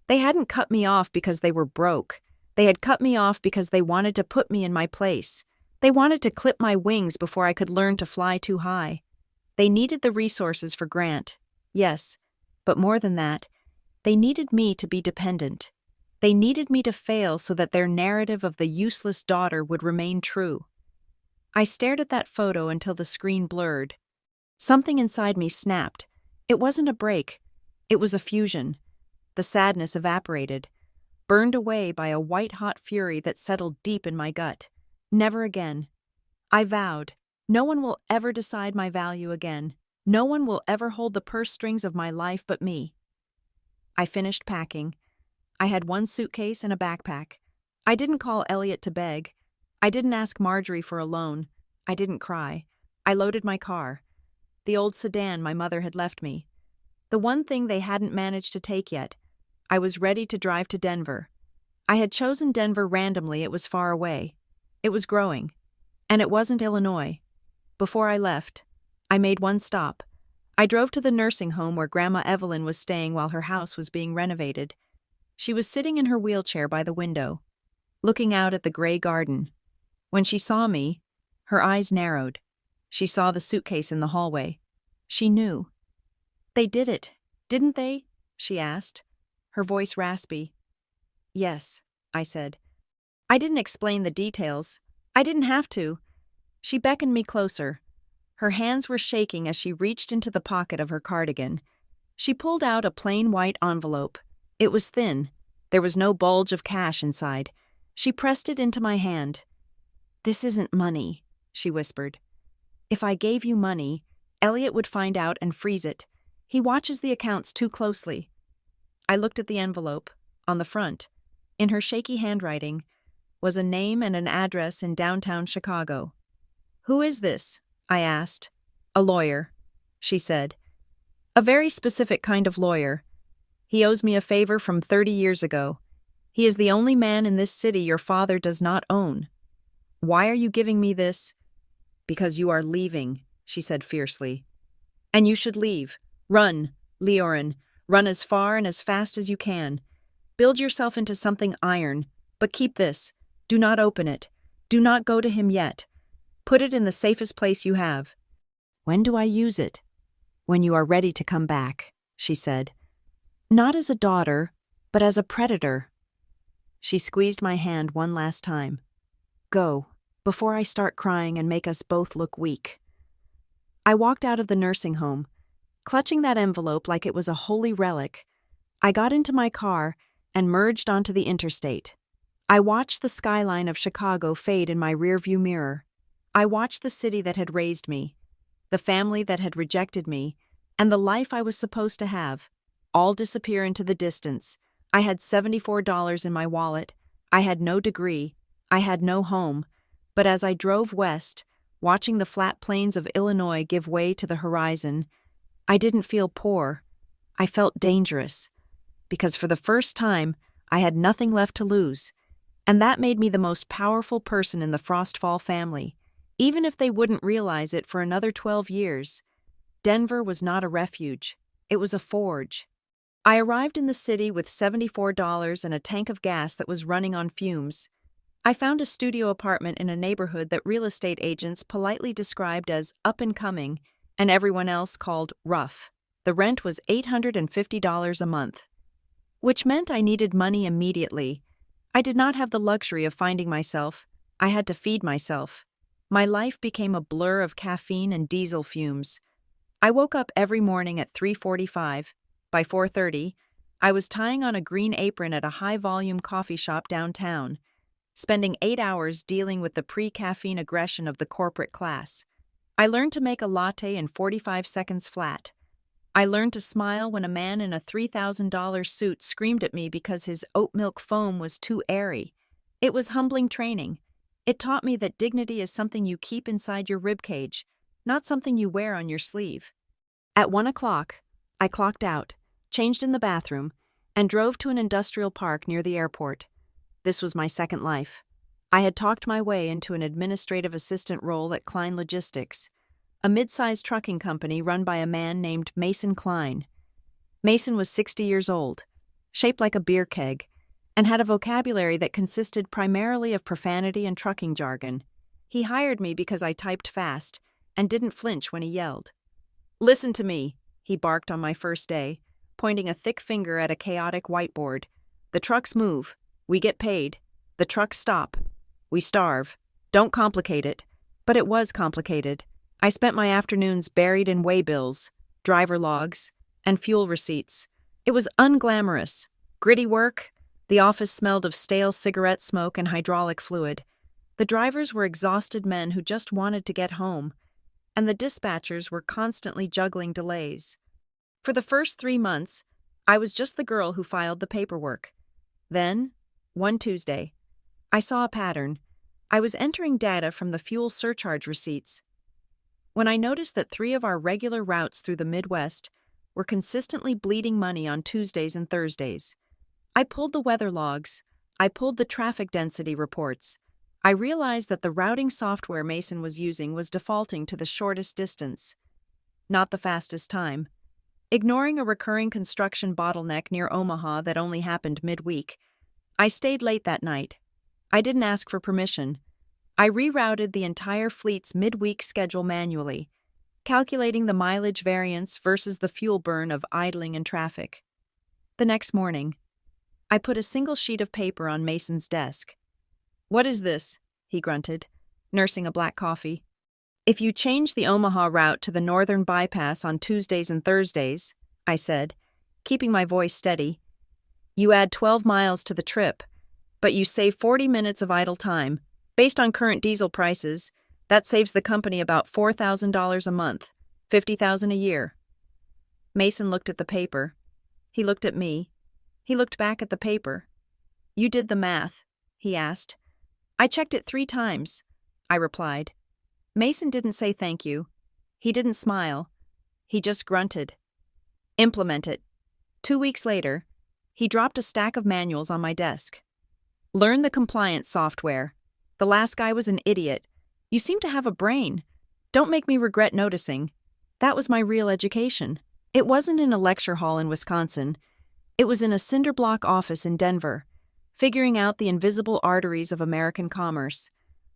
They hadn't cut me off because they were broke. They had cut me off because they wanted to put me in my place. They wanted to clip my wings before I could learn to fly too high. They needed the resources for Grant, yes, but more than that, they needed me to be dependent. They needed me to fail so that their narrative of the useless daughter would remain true. I stared at that photo until the screen blurred. Something inside me snapped. It wasn't a break. It was a fusion. The sadness evaporated, burned away by a white-hot fury that settled deep in my gut. Never again. I vowed. No one will ever decide my value again. No one will ever hold the purse strings of my life but me. I finished packing. I had one suitcase and a backpack. I didn't call Elliot to beg. I didn't ask Marjorie for a loan. I didn't cry. I loaded my car. The old sedan my mother had left me. The one thing they hadn't managed to take yet. I was ready to drive to Denver. I had chosen Denver randomly. It was far away. It was growing. And it wasn't Illinois. Before I left, I made one stop. I drove to the nursing home where Grandma Evelyn was staying while her house was being renovated. She was sitting in her wheelchair by the window, looking out at the gray garden. When she saw me, her eyes narrowed. She saw the suitcase in the hallway. She knew. "They did it, didn't they?" she asked, her voice raspy. "Yes," I said. I didn't explain the details. I didn't have to. She beckoned me closer. Her hands were shaking as she reached into the pocket of her cardigan. She pulled out a plain white envelope. It was thin. There was no bulge of cash inside. She pressed it into my hand. "This isn't money," she whispered. "If I gave you money, Elliot would find out and freeze it. He watches the accounts too closely." I looked at the envelope. On the front, in her shaky handwriting, was a name and an address in downtown Chicago. "Who is this?" I asked. "A lawyer," she said. "A very specific kind of lawyer. He owes me a favor from 30 years ago. He is the only man in this city your father does not own. Why are you giving me this?" "Because you are leaving," she said fiercely. "And you should leave. Run, Leorin. Run as far and as fast as you can. Build yourself into something iron. But keep this. Do not open it. Do not go to him yet. Put it in the safest place you have." "When do I use it?" "When you are ready to come back," she said. "Not as a daughter, but as a predator." She squeezed my hand one last time. "Go, before I start crying and make us both look weak." I walked out of the nursing home, clutching that envelope like it was a holy relic. I got into my car and merged onto the interstate. I watched the skyline of Chicago fade in my rearview mirror. I watched the city that had raised me, the family that had rejected me, and the life I was supposed to have, all disappear into the distance. I had $74 in my wallet. I had no degree. I had no home. But as I drove west, watching the flat plains of Illinois give way to the horizon, I didn't feel poor. I felt dangerous. Because for the first time, I had nothing left to lose. And that made me the most powerful person in the Frostfall family, even if they wouldn't realize it for another 12 years. Denver was not a refuge. It was a forge. I arrived in the city with $74 and a tank of gas that was running on fumes. I found a studio apartment in a neighborhood that real estate agents politely described as up and coming, and everyone else called rough. The rent was $850 a month, which meant I needed money immediately. I did not have the luxury of finding myself. I had to feed myself. My life became a blur of caffeine and diesel fumes. I woke up every morning at 3:45. By 4:30, I was tying on a green apron at a high-volume coffee shop downtown, spending 8 hours dealing with the pre-caffeine aggression of the corporate class. I learned to make a latte in 45 seconds flat. I learned to smile when a man in a $3,000 suit screamed at me because his oat milk foam was too airy. It was humbling training. It taught me that dignity is something you keep inside your ribcage, not something you wear on your sleeve. At 1 o'clock, I clocked out, changed in the bathroom, and drove to an industrial park near the airport. This was my second life. I had talked my way into an administrative assistant role at Klein Logistics, a mid-sized trucking company run by a man named Mason Klein. Mason was 60 years old, shaped like a beer keg, and had a vocabulary that consisted primarily of profanity and trucking jargon. He hired me because I typed fast and didn't flinch when he yelled. "Listen to me," he barked on my first day, pointing a thick finger at a chaotic whiteboard. "The trucks move. We get paid. The trucks stop. We starve. Don't complicate it." But it was complicated. I spent my afternoons buried in waybills, driver logs, and fuel receipts. It was unglamorous, gritty work. The office smelled of stale cigarette smoke and hydraulic fluid. The drivers were exhausted men who just wanted to get home, and the dispatchers were constantly juggling delays. For the first 3 months, I was just the girl who filed the paperwork. Then, one Tuesday, I saw a pattern. I was entering data from the fuel surcharge receipts. When I noticed that 3 of our regular routes through the Midwest were consistently bleeding money on Tuesdays and Thursdays, I pulled the weather logs. I pulled the traffic density reports. I realized that the routing software Mason was using was defaulting to the shortest distance, not the fastest time. Ignoring a recurring construction bottleneck near Omaha that only happened midweek, I stayed late that night. I didn't ask for permission. I rerouted the entire fleet's midweek schedule manually, calculating the mileage variance versus the fuel burn of idling in traffic. The next morning, I put a single sheet of paper on Mason's desk. "What is this?" he grunted, nursing a black coffee. "If you change the Omaha route to the northern bypass on Tuesdays and Thursdays," I said, keeping my voice steady, "you add 12 miles to the trip, but you save 40 minutes of idle time. Based on current diesel prices, that saves the company about $4,000 a month, $50,000 a year." Mason looked at the paper. He looked at me. He looked back at the paper. "You did the math?" he asked. "I checked it 3 times, I replied. Mason didn't say thank you. He didn't smile. He just grunted. "Implement it." 2 weeks later, he dropped a stack of manuals on my desk. "Learn the compliance software. The last guy was an idiot. You seem to have a brain. Don't make me regret noticing." That was my real education. It wasn't in a lecture hall in Wisconsin. It was in a cinder block office in Denver, figuring out the invisible arteries of American commerce.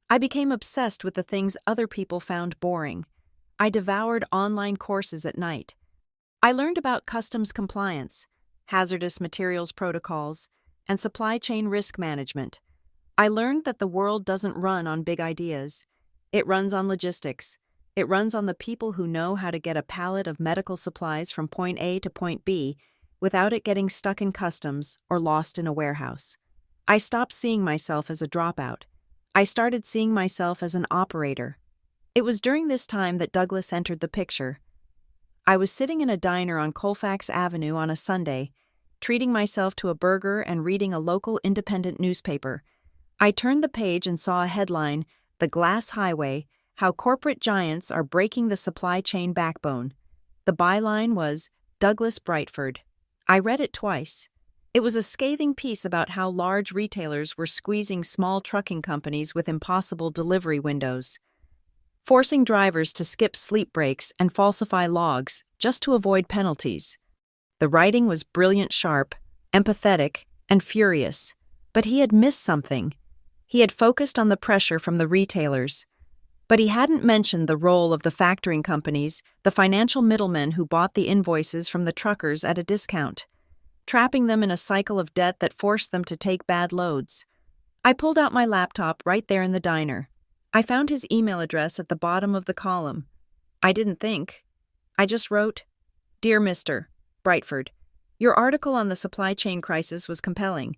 I became obsessed with the things other people found boring. I devoured online courses at night. I learned about customs compliance, hazardous materials protocols, and supply chain risk management. I learned that the world doesn't run on big ideas. It runs on logistics. It runs on the people who know how to get a pallet of medical supplies from point A to point B without it getting stuck in customs or lost in a warehouse. I stopped seeing myself as a dropout. I started seeing myself as an operator. It was during this time that Douglas entered the picture. I was sitting in a diner on Colfax Avenue on a Sunday, treating myself to a burger and reading a local independent newspaper. I turned the page and saw a headline, "The Glass Highway, How Corporate Giants Are Breaking the Supply Chain Backbone." The byline was, "Douglas Brightford." I read it twice. It was a scathing piece about how large retailers were squeezing small trucking companies with impossible delivery windows, forcing drivers to skip sleep breaks and falsify logs just to avoid penalties. The writing was brilliant, sharp, empathetic, and furious, but he had missed something. He had focused on the pressure from the retailers, but he hadn't mentioned the role of the factoring companies, the financial middlemen who bought the invoices from the truckers at a discount, trapping them in a cycle of debt that forced them to take bad loads. I pulled out my laptop right there in the diner. I found his email address at the bottom of the column. I didn't think. I just wrote, "Dear Mr. Brightford, your article on the supply chain crisis was compelling,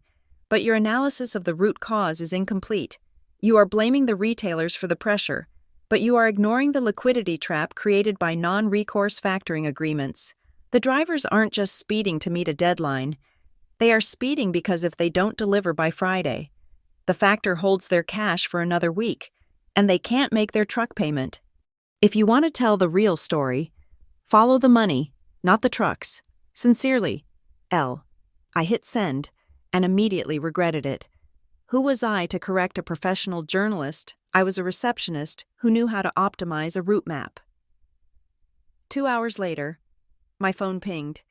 but your analysis of the root cause is incomplete. You are blaming the retailers for the pressure, but you are ignoring the liquidity trap created by non-recourse factoring agreements. The drivers aren't just speeding to meet a deadline. They are speeding because if they don't deliver by Friday, the factor holds their cash for another week, and they can't make their truck payment. If you want to tell the real story, follow the money, not the trucks. Sincerely, L." I hit send and immediately regretted it. Who was I to correct a professional journalist? I was a receptionist who knew how to optimize a route map. 2 hours later, my phone pinged.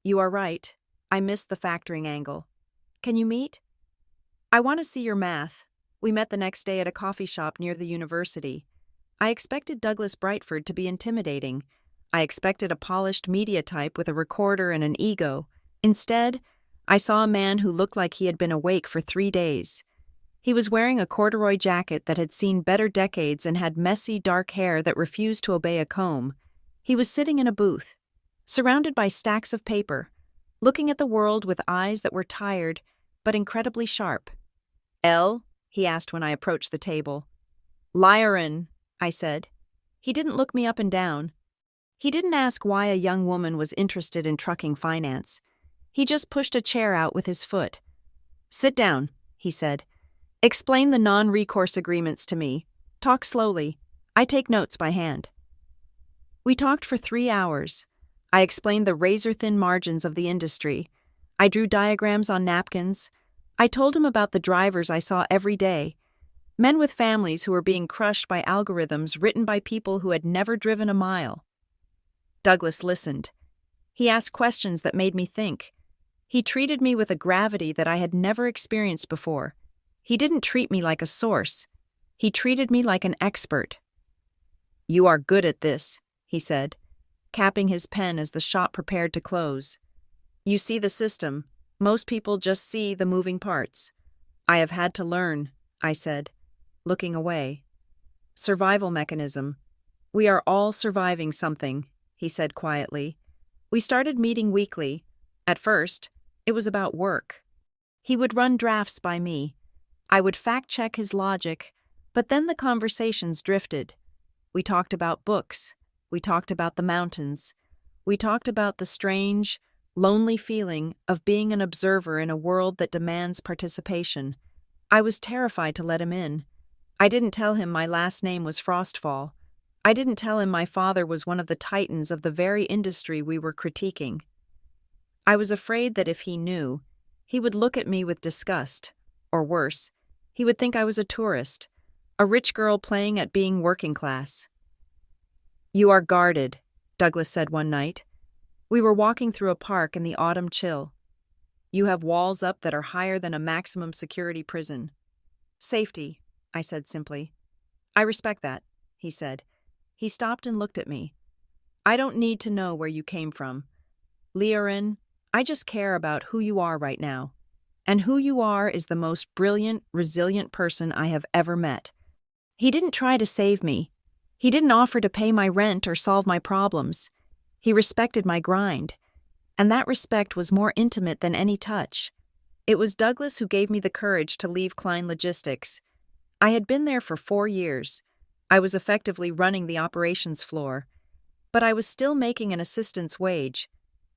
"You are right. I missed the factoring angle. Can you meet?" "I want to see your math." We met the next day at a coffee shop near the university. I expected Douglas Brightford to be intimidating. I expected a polished media type with a recorder and an ego. Instead, I saw a man who looked like he had been awake for 3 days. He was wearing a corduroy jacket that had seen better decades and had messy, dark hair that refused to obey a comb. He was sitting in a booth, surrounded by stacks of paper, looking at the world with eyes that were tired but incredibly sharp. "L?" he asked when I approached the table. "Lyran," I said. He didn't look me up and down. He didn't ask why a young woman was interested in trucking finance. He just pushed a chair out with his foot. "Sit down," he said. "Explain the non-recourse agreements to me. Talk slowly. I take notes by hand." We talked for 3 hours. I explained the razor-thin margins of the industry. I drew diagrams on napkins. I told him about the drivers I saw every day, men with families who were being crushed by algorithms written by people who had never driven a mile. Douglas listened. He asked questions that made me think. He treated me with a gravity that I had never experienced before. He didn't treat me like a source. He treated me like an expert. "You are good at this," he said, capping his pen as the shop prepared to close. "You see the system. Most people just see the moving parts." "I have had to learn," I said, looking away. "Survival mechanism. We are all surviving something," he said quietly. We started meeting weekly. At first, it was about work. He would run drafts by me. I would fact-check his logic, but then the conversations drifted. We talked about books. We talked about the mountains. We talked about the strange, lonely feeling of being an observer in a world that demands participation. I was terrified to let him in. I didn't tell him my last name was Frostfall. I didn't tell him my father was one of the titans of the very industry we were critiquing. I was afraid that if he knew, he would look at me with disgust, or worse, he would think I was a tourist, a rich girl playing at being working class. "You are guarded," Douglas said one night. We were walking through a park in the autumn chill. "You have walls up that are higher than a maximum security prison." "Safety," I said simply. "I respect that," he said. He stopped and looked at me. "I don't need to know where you came from. Lyran, I just care about who you are right now. And who you are is the most brilliant, resilient person I have ever met." He didn't try to save me. He didn't offer to pay my rent or solve my problems. He respected my grind. And that respect was more intimate than any touch. It was Douglas who gave me the courage to leave Klein Logistics. I had been there for 4 years. I was effectively running the operations floor. But I was still making an assistant's wage.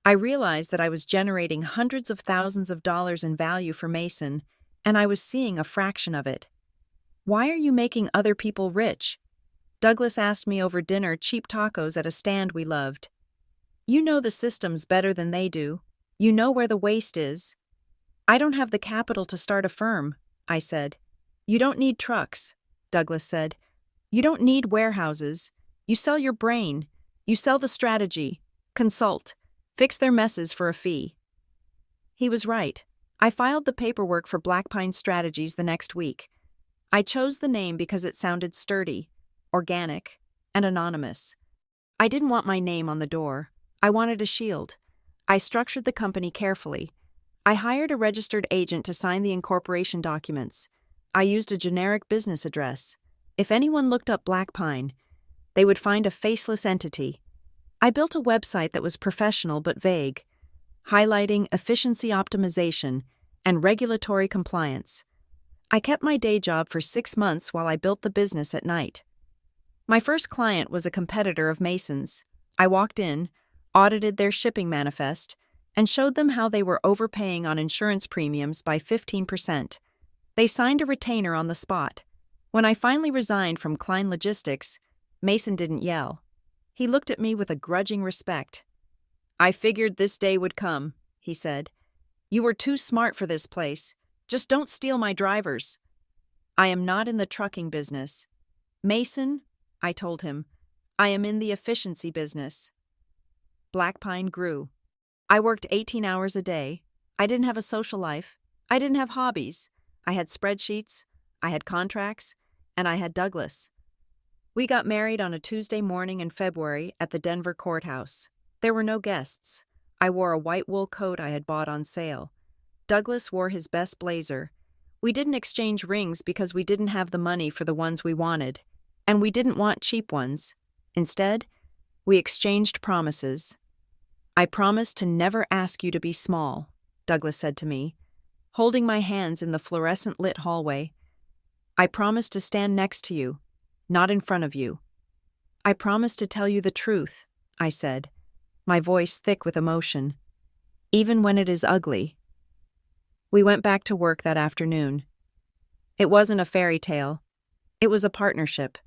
I realized that I was generating hundreds of thousands of dollars in value for Mason, and I was seeing a fraction of it. "Why are you making other people rich?" Douglas asked me over dinner cheap tacos at a stand we loved. "You know the systems better than they do. You know where the waste is." "I don't have the capital to start a firm," I said. "You don't need trucks," Douglas said. "You don't need warehouses. You sell your brain. You sell the strategy. Consult. Fix their messes for a fee." He was right. I filed the paperwork for Black Pine Strategies the next week. I chose the name because it sounded sturdy, organic, and anonymous. I didn't want my name on the door. I wanted a shield. I structured the company carefully. I hired a registered agent to sign the incorporation documents. I used a generic business address. If anyone looked up Black Pine, they would find a faceless entity. I built a website that was professional but vague, highlighting efficiency optimization and regulatory compliance. I kept my day job for 6 months while I built the business at night. My first client was a competitor of Mason's. I walked in, audited their shipping manifest, and showed them how they were overpaying on insurance premiums by 15%. They signed a retainer on the spot. When I finally resigned from Klein Logistics, Mason didn't yell. He looked at me with a grudging respect. "I figured this day would come," he said. "You were too smart for this place. Just don't steal my drivers." "I am not in the trucking business." "Mason," I told him, "I am in the efficiency business." Black Pine grew. I worked 18 hours a day. I didn't have a social life. I didn't have hobbies. I had spreadsheets, I had contracts, and I had Douglas. We got married on a Tuesday morning in February at the Denver courthouse. There were no guests. I wore a white wool coat I had bought on sale. Douglas wore his best blazer. We didn't exchange rings because we didn't have the money for the ones we wanted, and we didn't want cheap ones. Instead, we exchanged promises. "I promise to never ask you to be small," Douglas said to me, holding my hands in the fluorescent-lit hallway. "I promise to stand next to you, not in front of you." "I promise to tell you the truth," I said, my voice thick with emotion, "even when it is ugly." We went back to work that afternoon. It wasn't a fairy tale. It was a partnership.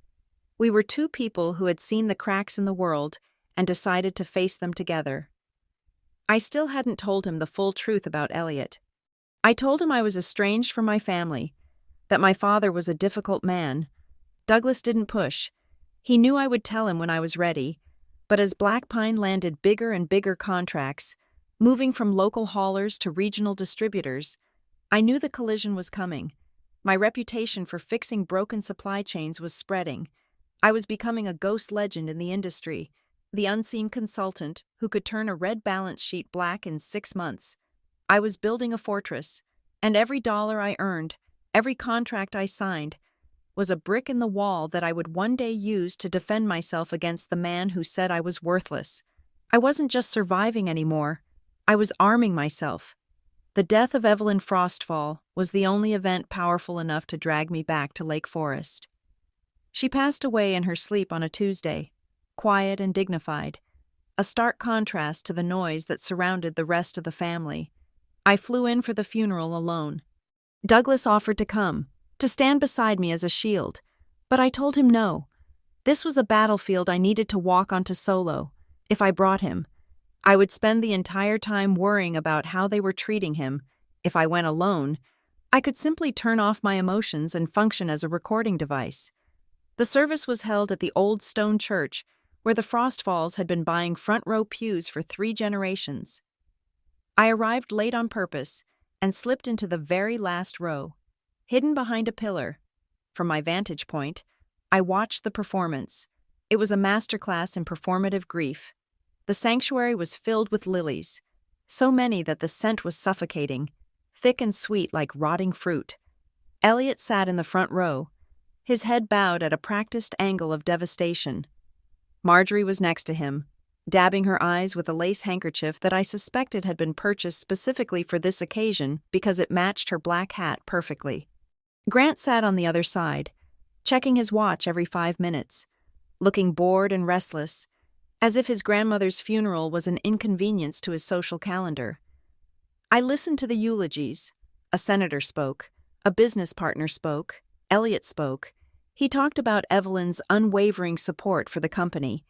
We were two people who had seen the cracks in the world and decided to face them together. I still hadn't told him the full truth about Elliot. I told him I was estranged from my family, that my father was a difficult man. Douglas didn't push. He knew I would tell him when I was ready, but as Black Pine landed bigger and bigger contracts, moving from local haulers to regional distributors, I knew the collision was coming. My reputation for fixing broken supply chains was spreading. I was becoming a ghost legend in the industry, the unseen consultant who could turn a red balance sheet black in 6 months. I was building a fortress, and every dollar I earned, every contract I signed, was a brick in the wall that I would one day use to defend myself against the man who said I was worthless. I wasn't just surviving anymore. I was arming myself. The death of Evelyn Frostfall was the only event powerful enough to drag me back to Lake Forest. She passed away in her sleep on a Tuesday, quiet and dignified, a stark contrast to the noise that surrounded the rest of the family. I flew in for the funeral alone. Douglas offered to come, to stand beside me as a shield, but I told him no. This was a battlefield I needed to walk onto solo. If I brought him, I would spend the entire time worrying about how they were treating him. If I went alone, I could simply turn off my emotions and function as a recording device. The service was held at the old stone church, where the Frostfalls had been buying front-row pews for 3 generations. I arrived late on purpose and slipped into the very last row, hidden behind a pillar. From my vantage point, I watched the performance. It was a masterclass in performative grief. The sanctuary was filled with lilies, so many that the scent was suffocating, thick and sweet like rotting fruit. Elliot sat in the front row, his head bowed at a practiced angle of devastation. Marjorie was next to him, dabbing her eyes with a lace handkerchief that I suspected had been purchased specifically for this occasion because it matched her black hat perfectly. Grant sat on the other side, checking his watch every 5 minutes, looking bored and restless, as if his grandmother's funeral was an inconvenience to his social calendar. I listened to the eulogies. A senator spoke, a business partner spoke, Elliot spoke. He talked about Evelyn's unwavering support for the company.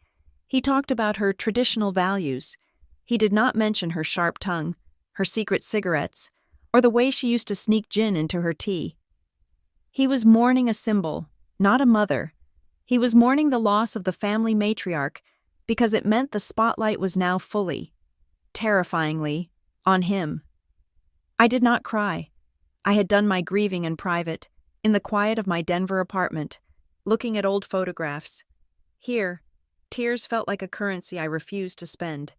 He talked about her traditional values. He did not mention her sharp tongue, her secret cigarettes, or the way she used to sneak gin into her tea. He was mourning a symbol, not a mother. He was mourning the loss of the family matriarch because it meant the spotlight was now fully, terrifyingly, on him. I did not cry. I had done my grieving in private, in the quiet of my Denver apartment, looking at old photographs. Here, tears felt like a currency I refused to spend.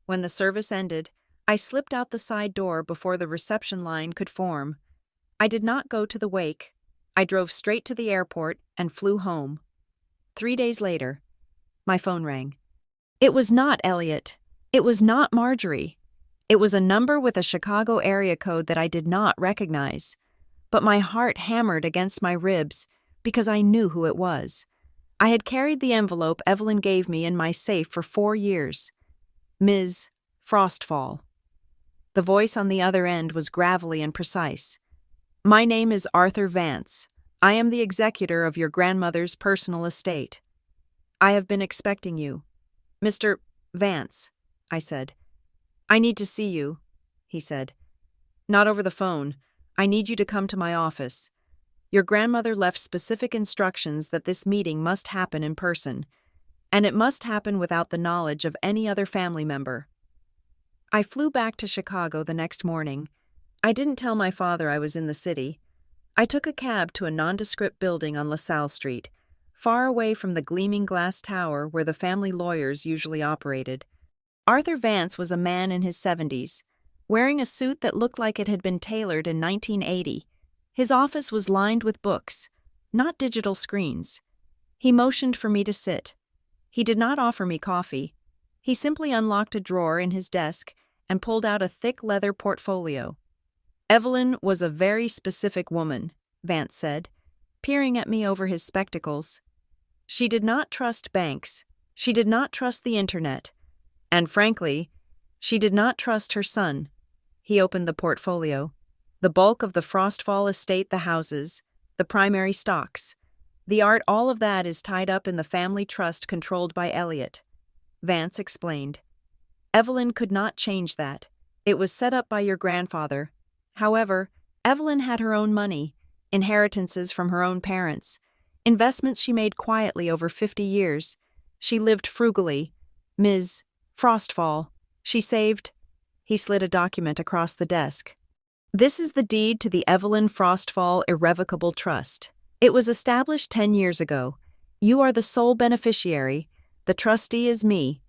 When the service ended, I slipped out the side door before the reception line could form. I did not go to the wake. I drove straight to the airport and flew home. 3 days later, my phone rang. It was not Elliot. It was not Marjorie. It was a number with a Chicago area code that I did not recognize. But my heart hammered against my ribs because I knew who it was. I had carried the envelope Evelyn gave me in my safe for 4 years. Ms. Frostfall. The voice on the other end was gravelly and precise. "My name is Arthur Vance. I am the executor of your grandmother's personal estate. I have been expecting you." "Mr. Vance," I said. "I need to see you," he said. "Not over the phone. I need you to come to my office. Your grandmother left specific instructions that this meeting must happen in person, and it must happen without the knowledge of any other family member." I flew back to Chicago the next morning. I didn't tell my father I was in the city. I took a cab to a nondescript building on LaSalle Street, far away from the gleaming glass tower where the family lawyers usually operated. Arthur Vance was a man in his 70s, wearing a suit that looked like it had been tailored in 1980. His office was lined with books, not digital screens. He motioned for me to sit. He did not offer me coffee. He simply unlocked a drawer in his desk and pulled out a thick leather portfolio. Evelyn was a very specific woman, Vance said, peering at me over his spectacles. She did not trust banks. She did not trust the internet. And frankly, she did not trust her son. He opened the portfolio. The bulk of the Frostfall estate, the houses, the primary stocks, the art, all of that is tied up in the family trust controlled by Elliot. Vance explained. Evelyn could not change that. It was set up by your grandfather. However, Evelyn had her own money, inheritances from her own parents, investments she made quietly over 50 years. She lived frugally. Ms. Frostfall. She saved. He slid a document across the desk. This is the deed to the Evelyn Frostfall Irrevocable Trust. It was established 10 years ago. You are the sole beneficiary. The trustee is me.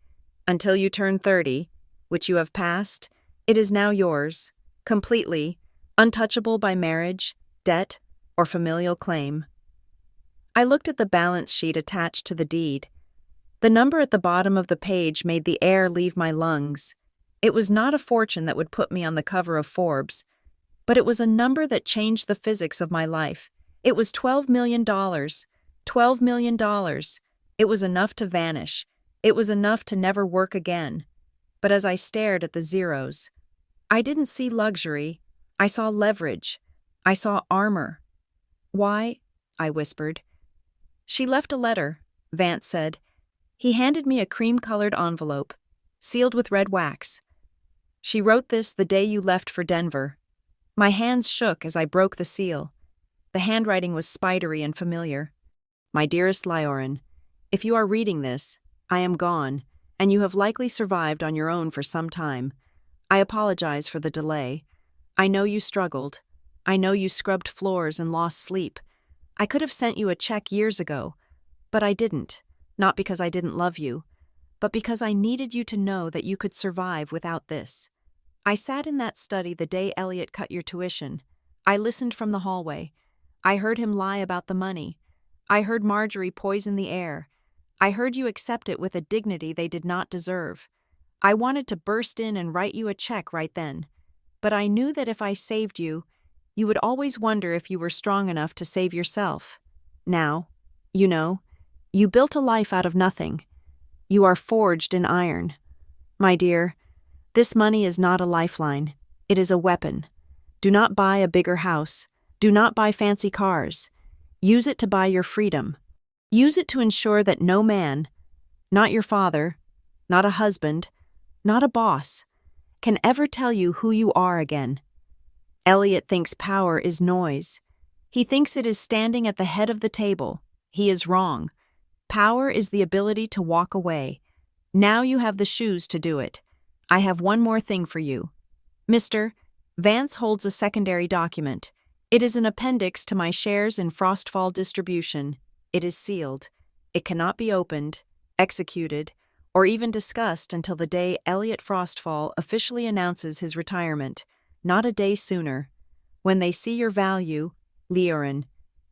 Until you turn 30, which you have passed, it is now yours, completely, untouchable by marriage, debt, or familial claim. I looked at the balance sheet attached to the deed. The number at the bottom of the page made the air leave my lungs. It was not a fortune that would put me on the cover of Forbes, but it was a number that changed the physics of my life. It was $12 million. $12 million. It was enough to vanish. It was enough to never work again. But as I stared at the zeros, I didn't see luxury. I saw leverage. I saw armor. Why? I whispered. She left a letter, Vance said. He handed me a cream-colored envelope, sealed with red wax. She wrote this the day you left for Denver. My hands shook as I broke the seal. The handwriting was spidery and familiar. My dearest Lioran, if you are reading this, I am gone, and you have likely survived on your own for some time. I apologize for the delay. I know you struggled. I know you scrubbed floors and lost sleep. I could have sent you a check years ago, but I didn't, not because I didn't love you, but because I needed you to know that you could survive without this. I sat in that study the day Elliot cut your tuition. I listened from the hallway. I heard him lie about the money. I heard Marjorie poison the air. I heard you accept it with a dignity they did not deserve. I wanted to burst in and write you a check right then, but I knew that if I saved you, you would always wonder if you were strong enough to save yourself. Now, you built a life out of nothing. You are forged in iron. My dear, this money is not a lifeline. It is a weapon. Do not buy a bigger house. Do not buy fancy cars. Use it to buy your freedom. Use it to ensure that no man, not your father, not a husband, not a boss, can ever tell you who you are again. Elliot thinks power is noise. He thinks it is standing at the head of the table. He is wrong. Power is the ability to walk away. Now you have the shoes to do it. I have one more thing for you. Mr. Vance holds a secondary document. It is an appendix to my shares in Frostfall Distribution. It is sealed. It cannot be opened, executed, or even discussed until the day Elliot Frostfall officially announces his retirement, not a day sooner. When they see your value, Lioran,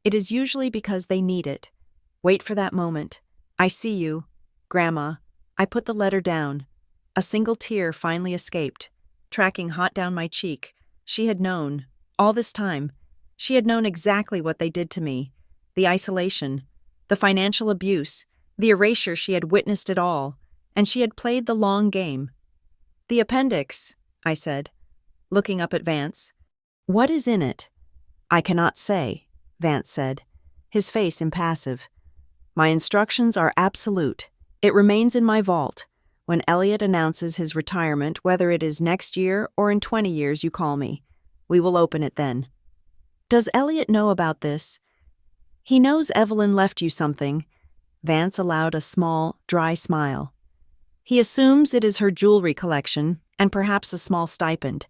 it is usually because they need it. Wait for that moment. I see you, Grandma. I put the letter down. A single tear finally escaped, tracking hot down my cheek. She had known, all this time. She had known exactly what they did to me. The isolation, the financial abuse, the erasure. She had witnessed it all, and she had played the long game. The appendix, I said, looking up at Vance. What is in it? I cannot say, Vance said, his face impassive. My instructions are absolute. It remains in my vault. When Elliot announces his retirement, whether it is next year or in 20 years, you call me. We will open it then. Does Elliot know about this? He knows Evelyn left you something. Vance allowed a small, dry smile. He assumes it is her jewelry collection and perhaps a small stipend.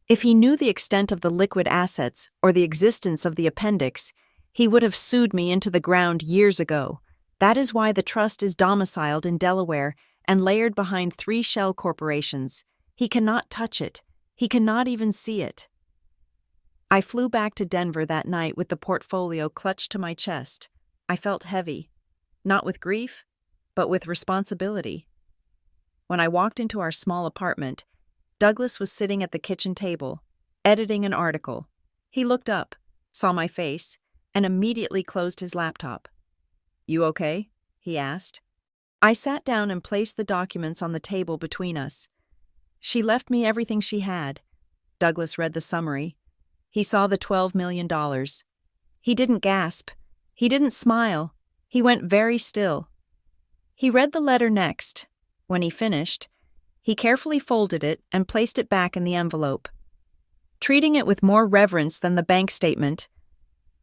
If he knew the extent of the liquid assets or the existence of the appendix, he would have sued me into the ground years ago. That is why the trust is domiciled in Delaware and layered behind 3 shell corporations. He cannot touch it. He cannot even see it. I flew back to Denver that night with the portfolio clutched to my chest. I felt heavy, not with grief, but with responsibility. When I walked into our small apartment, Douglas was sitting at the kitchen table, editing an article. He looked up, saw my face, and immediately closed his laptop. "You okay?" he asked. I sat down and placed the documents on the table between us. "She left me everything she had." Douglas read the summary. He saw the $12 million. He didn't gasp. He didn't smile. He went very still. He read the letter next. When he finished, he carefully folded it and placed it back in the envelope, treating it with more reverence than the bank statement.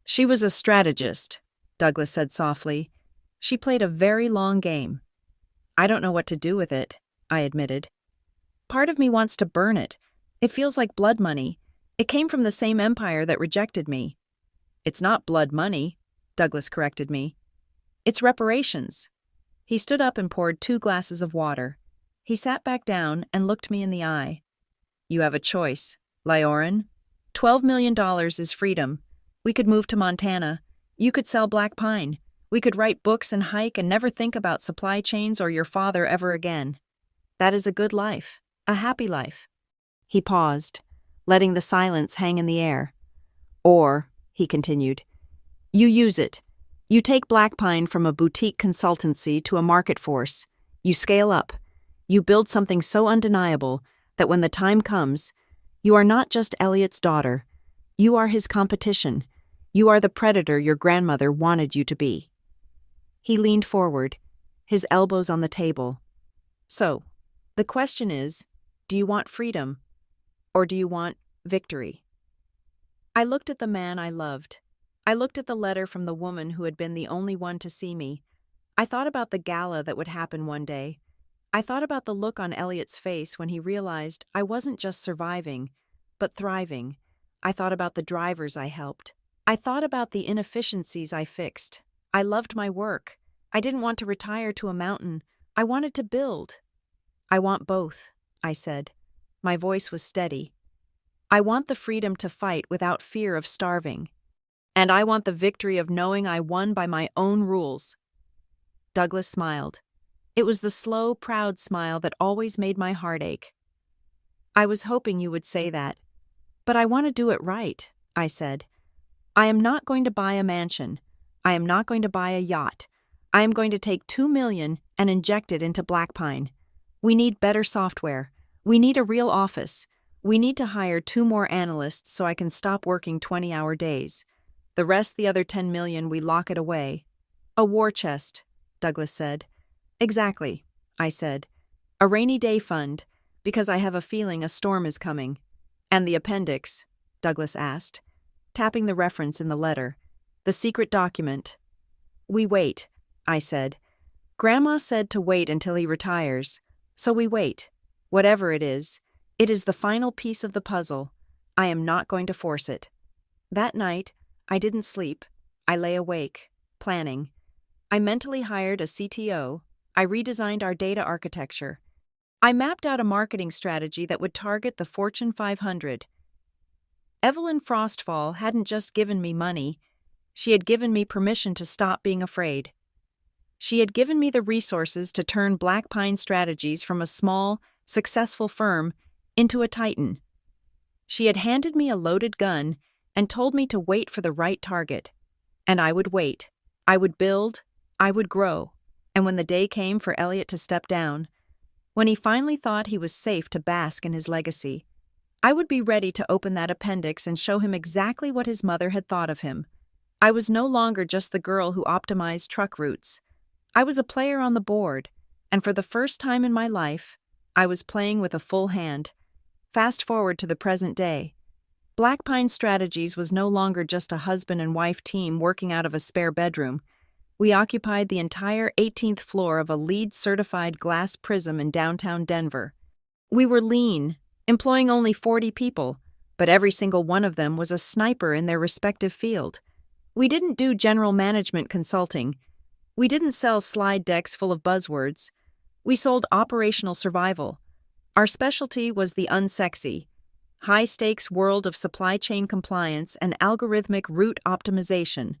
"She was a strategist," Douglas said softly. "She played a very long game." "I don't know what to do with it," I admitted. "Part of me wants to burn it. It feels like blood money. It came from the same empire that rejected me." "It's not blood money," Douglas corrected me. "It's reparations." He stood up and poured 2 glasses of water. He sat back down and looked me in the eye. "You have a choice, Lyoran. $12 million is freedom. We could move to Montana. You could sell black pine. We could write books and hike and never think about supply chains or your father ever again. That is a good life, a happy life." He paused, letting the silence hang in the air. "Or," he continued, "you use it. You take black pine from a boutique consultancy to a market force. You scale up. You build something so undeniable that when the time comes, you are not just Elliot's daughter. You are his competition. You are the predator your grandmother wanted you to be." He leaned forward, his elbows on the table. "So, the question is, do you want freedom, or do you want victory?" I looked at the man I loved. I looked at the letter from the woman who had been the only one to see me. I thought about the gala that would happen one day. I thought about the look on Elliot's face when he realized I wasn't just surviving, but thriving. I thought about the drivers I helped. I thought about the inefficiencies I fixed. I loved my work. I didn't want to retire to a mountain. I wanted to build. "I want both," I said. My voice was steady. "I want the freedom to fight without fear of starving. And I want the victory of knowing I won by my own rules." Douglas smiled. It was the slow, proud smile that always made my heart ache. "I was hoping you would say that. But I want to do it right," I said. "I am not going to buy a mansion. I am not going to buy a yacht. I am going to take $2 million and inject it into Black Pine. We need better software. We need a real office. We need to hire 2 more analysts so I can stop working 20-hour days. The rest, the other $10 million, we lock it away." "A war chest," Douglas said. "Exactly," I said. "A rainy day fund, because I have a feeling a storm is coming." "And the appendix?" Douglas asked, tapping the reference in the letter. "The secret document." "We wait," I said. "Grandma said to wait until he retires. So we wait. Whatever it is the final piece of the puzzle. I am not going to force it." That night, I didn't sleep. I lay awake, planning. I mentally hired a CTO. I redesigned our data architecture. I mapped out a marketing strategy that would target the Fortune 500. Evelyn Frostfall hadn't just given me money. She had given me permission to stop being afraid. She had given me the resources to turn Black Pine Strategies from a small, successful firm into a titan. She had handed me a loaded gun and told me to wait for the right target. And I would wait. I would build. I would grow. And when the day came for Elliot to step down, when he finally thought he was safe to bask in his legacy, I would be ready to open that appendix and show him exactly what his mother had thought of him. I was no longer just the girl who optimized truck routes. I was a player on the board, and for the first time in my life, I was playing with a full hand. Fast forward to the present day. Black Pine Strategies was no longer just a husband and wife team working out of a spare bedroom. We occupied the entire 18th floor of a LEED-certified glass prism in downtown Denver. We were lean, employing only 40 people, but every single one of them was a sniper in their respective field. We didn't do general management consulting. We didn't sell slide decks full of buzzwords. We sold operational survival. Our specialty was the unsexy. high-stakes world of supply chain compliance and algorithmic route optimization.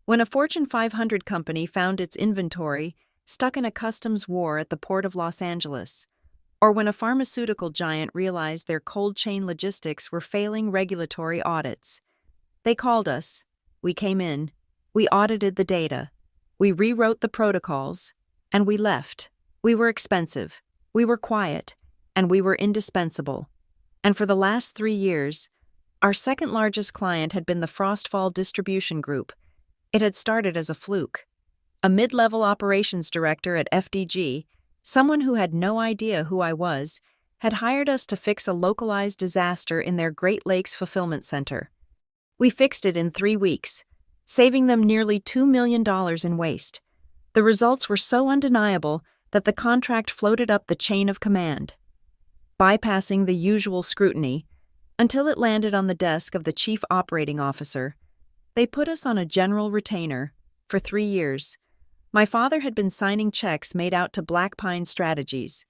When a Fortune 500 company found its inventory stuck in a customs war at the port of Los Angeles, or when a pharmaceutical giant realized their cold chain logistics were failing regulatory audits. They called us. We came in. We audited the data. We rewrote the protocols. And we left. We were expensive. We were quiet. And we were indispensable. And for the last 3 years, our second largest client had been the Frostfall Distribution Group. It had started as a fluke. A mid-level operations director at FDG, someone who had no idea who I was, had hired us to fix a localized disaster in their Great Lakes fulfillment center. We fixed it in 3 weeks, saving them nearly $2 million in waste. The results were so undeniable that the contract floated up the chain of command, bypassing the usual scrutiny, until it landed on the desk of the chief operating officer. They put us on a general retainer for 3 years. My father had been signing checks made out to Black Pine Strategies.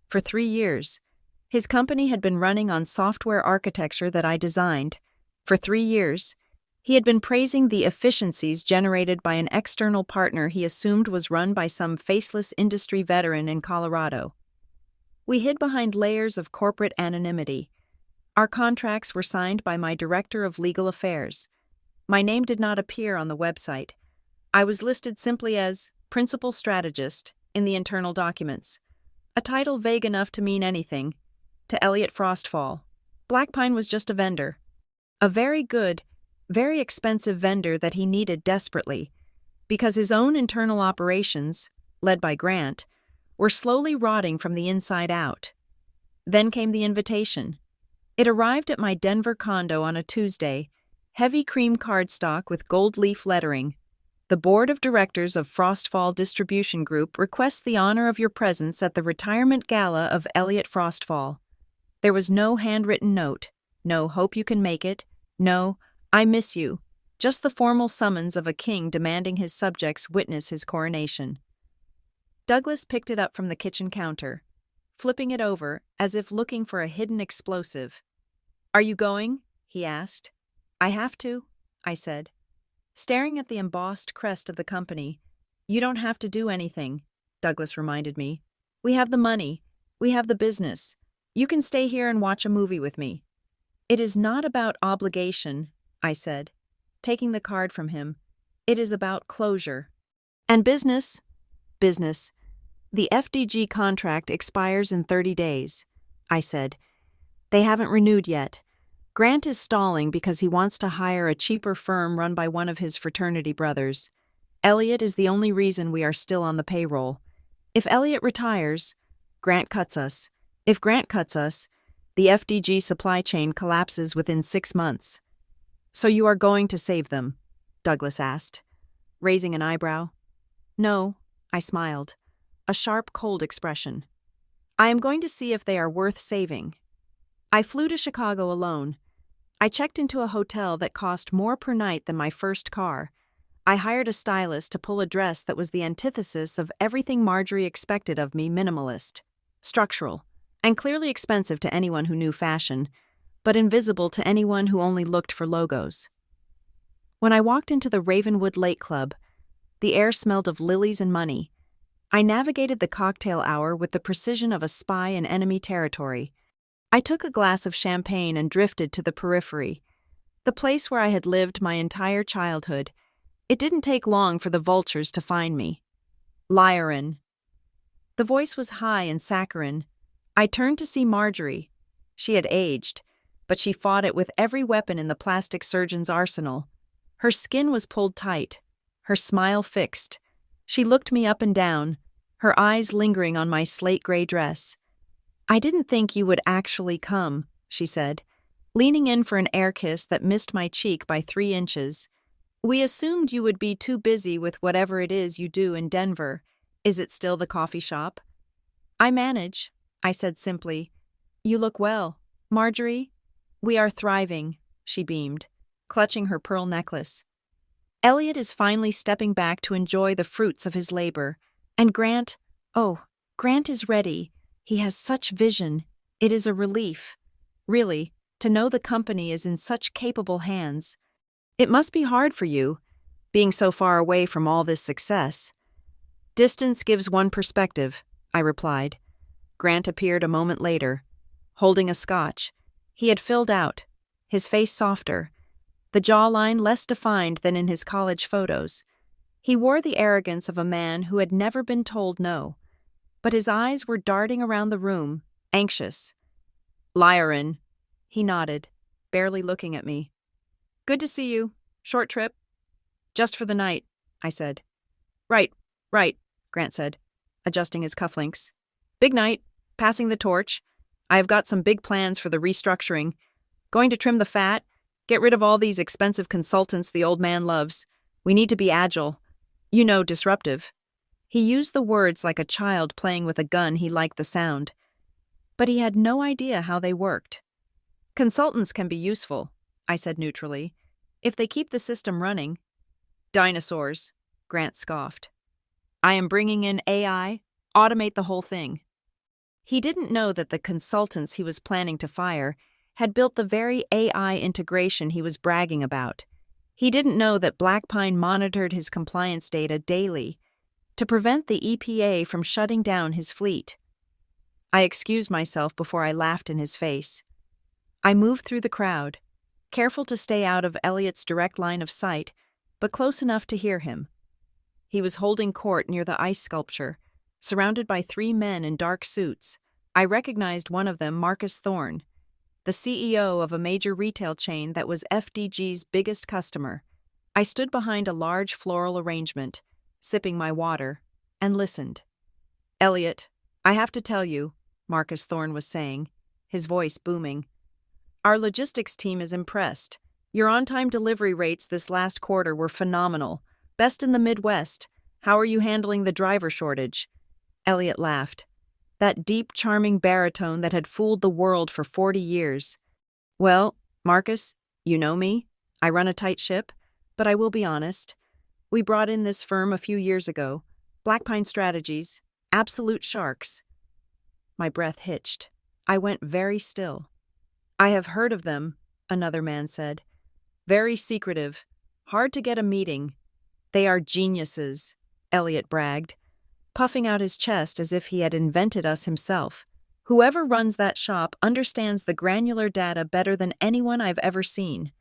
For 3 years. His company had been running on software architecture that I designed. For 3 years. He had been praising the efficiencies generated by an external partner he assumed was run by some faceless industry veteran in Colorado. We hid behind layers of corporate anonymity. Our contracts were signed by my director of legal affairs. My name did not appear on the website. I was listed simply as Principal Strategist in the internal documents, a title vague enough to mean anything. To Elliot Frostfall, Blackpine was just a vendor. A very good, very expensive vendor that he needed desperately, because his own internal operations, led by Grant, were slowly rotting from the inside out. Then came the invitation. It arrived at my Denver condo on a Tuesday, heavy cream cardstock with gold leaf lettering. The board of directors of Frostfall Distribution Group requests the honor of your presence at the retirement gala of Elliot Frostfall. There was no handwritten note, no hope you can make it, no, I miss you, just the formal summons of a king demanding his subjects witness his coronation. Douglas picked it up from the kitchen counter, flipping it over as if looking for a hidden explosive. Are you going? He asked. I have to, I said. Staring at the embossed crest of the company. You don't have to do anything, Douglas reminded me. We have the money. We have the business. You can stay here and watch a movie with me. It is not about obligation, I said, taking the card from him. It is about closure. And business? Business. The FDG contract expires in 30 days, I said. They haven't renewed yet. Grant is stalling because he wants to hire a cheaper firm run by one of his fraternity brothers. Elliot is the only reason we are still on the payroll. If Elliot retires, Grant cuts us. If Grant cuts us, the FDG supply chain collapses within 6 months. So you are going to save them? Douglas asked, raising an eyebrow. No, I smiled, a sharp, cold expression. I am going to see if they are worth saving. I flew to Chicago alone. I checked into a hotel that cost more per night than my first car. I hired a stylist to pull a dress that was the antithesis of everything Marjorie expected of me: minimalist, structural, and clearly expensive to anyone who knew fashion, but invisible to anyone who only looked for logos. When I walked into the Ravenwood Lake Club, the air smelled of lilies and money. I navigated the cocktail hour with the precision of a spy in enemy territory. I took a glass of champagne and drifted to the periphery, the place where I had lived my entire childhood. It didn't take long for the vultures to find me. Lyrin. The voice was high and saccharine. I turned to see Marjorie. She had aged, but she fought it with every weapon in the plastic surgeon's arsenal. Her skin was pulled tight, her smile fixed. She looked me up and down, her eyes lingering on my slate-gray dress. I didn't think you would actually come, she said, leaning in for an air kiss that missed my cheek by 3 inches. We assumed you would be too busy with whatever it is you do in Denver. Is it still the coffee shop? I manage, I said simply. You look well, Marjorie. We are thriving, she beamed, clutching her pearl necklace. Elliot is finally stepping back to enjoy the fruits of his labor. And Grant, Grant is ready. He has such vision. It is a relief. Really, to know the company is in such capable hands. It must be hard for you, being so far away from all this success. Distance gives one perspective, I replied. Grant appeared a moment later, holding a scotch. He had filled out, his face softer, the jawline less defined than in his college photos. He wore the arrogance of a man who had never been told no, but his eyes were darting around the room, anxious. "Lyrin," he nodded, barely looking at me. "Good to see you. Short trip?" "Just for the night," I said. Right, Grant said, adjusting his cufflinks. "Big night, passing the torch. I have got some big plans for the restructuring. Going to trim the fat, get rid of all these expensive consultants the old man loves. We need to be agile. You know, disruptive." He used the words like a child playing with a gun he liked the sound. But he had no idea how they worked. "Consultants can be useful," I said neutrally, "if they keep the system running." "Dinosaurs," Grant scoffed. "I am bringing in AI, automate the whole thing." He didn't know that the consultants he was planning to fire had built the very AI integration he was bragging about. He didn't know that Blackpine monitored his compliance data daily to prevent the EPA from shutting down his fleet. I excused myself before I laughed in his face. I moved through the crowd, careful to stay out of Elliot's direct line of sight, but close enough to hear him. He was holding court near the ice sculpture, surrounded by 3 men in dark suits. I recognized one of them, Marcus Thorne, the CEO of a major retail chain that was FDG's biggest customer. I stood behind a large floral arrangement, sipping my water, and listened. "Elliot, I have to tell you," Marcus Thorne was saying, his voice booming. "Our logistics team is impressed. Your on-time delivery rates this last quarter were phenomenal. Best in the Midwest. How are you handling the driver shortage?" Elliot laughed. That deep, charming baritone that had fooled the world for 40 years. "Well, Marcus, you know me. I run a tight ship, but I will be honest. We brought in this firm a few years ago. Blackpine Strategies. Absolute sharks." My breath hitched. I went very still. "I have heard of them," another man said. "Very secretive. Hard to get a meeting. They are geniuses," Elliot bragged, puffing out his chest as if he had invented us himself. "Whoever runs that shop understands the granular data better than anyone I've ever seen.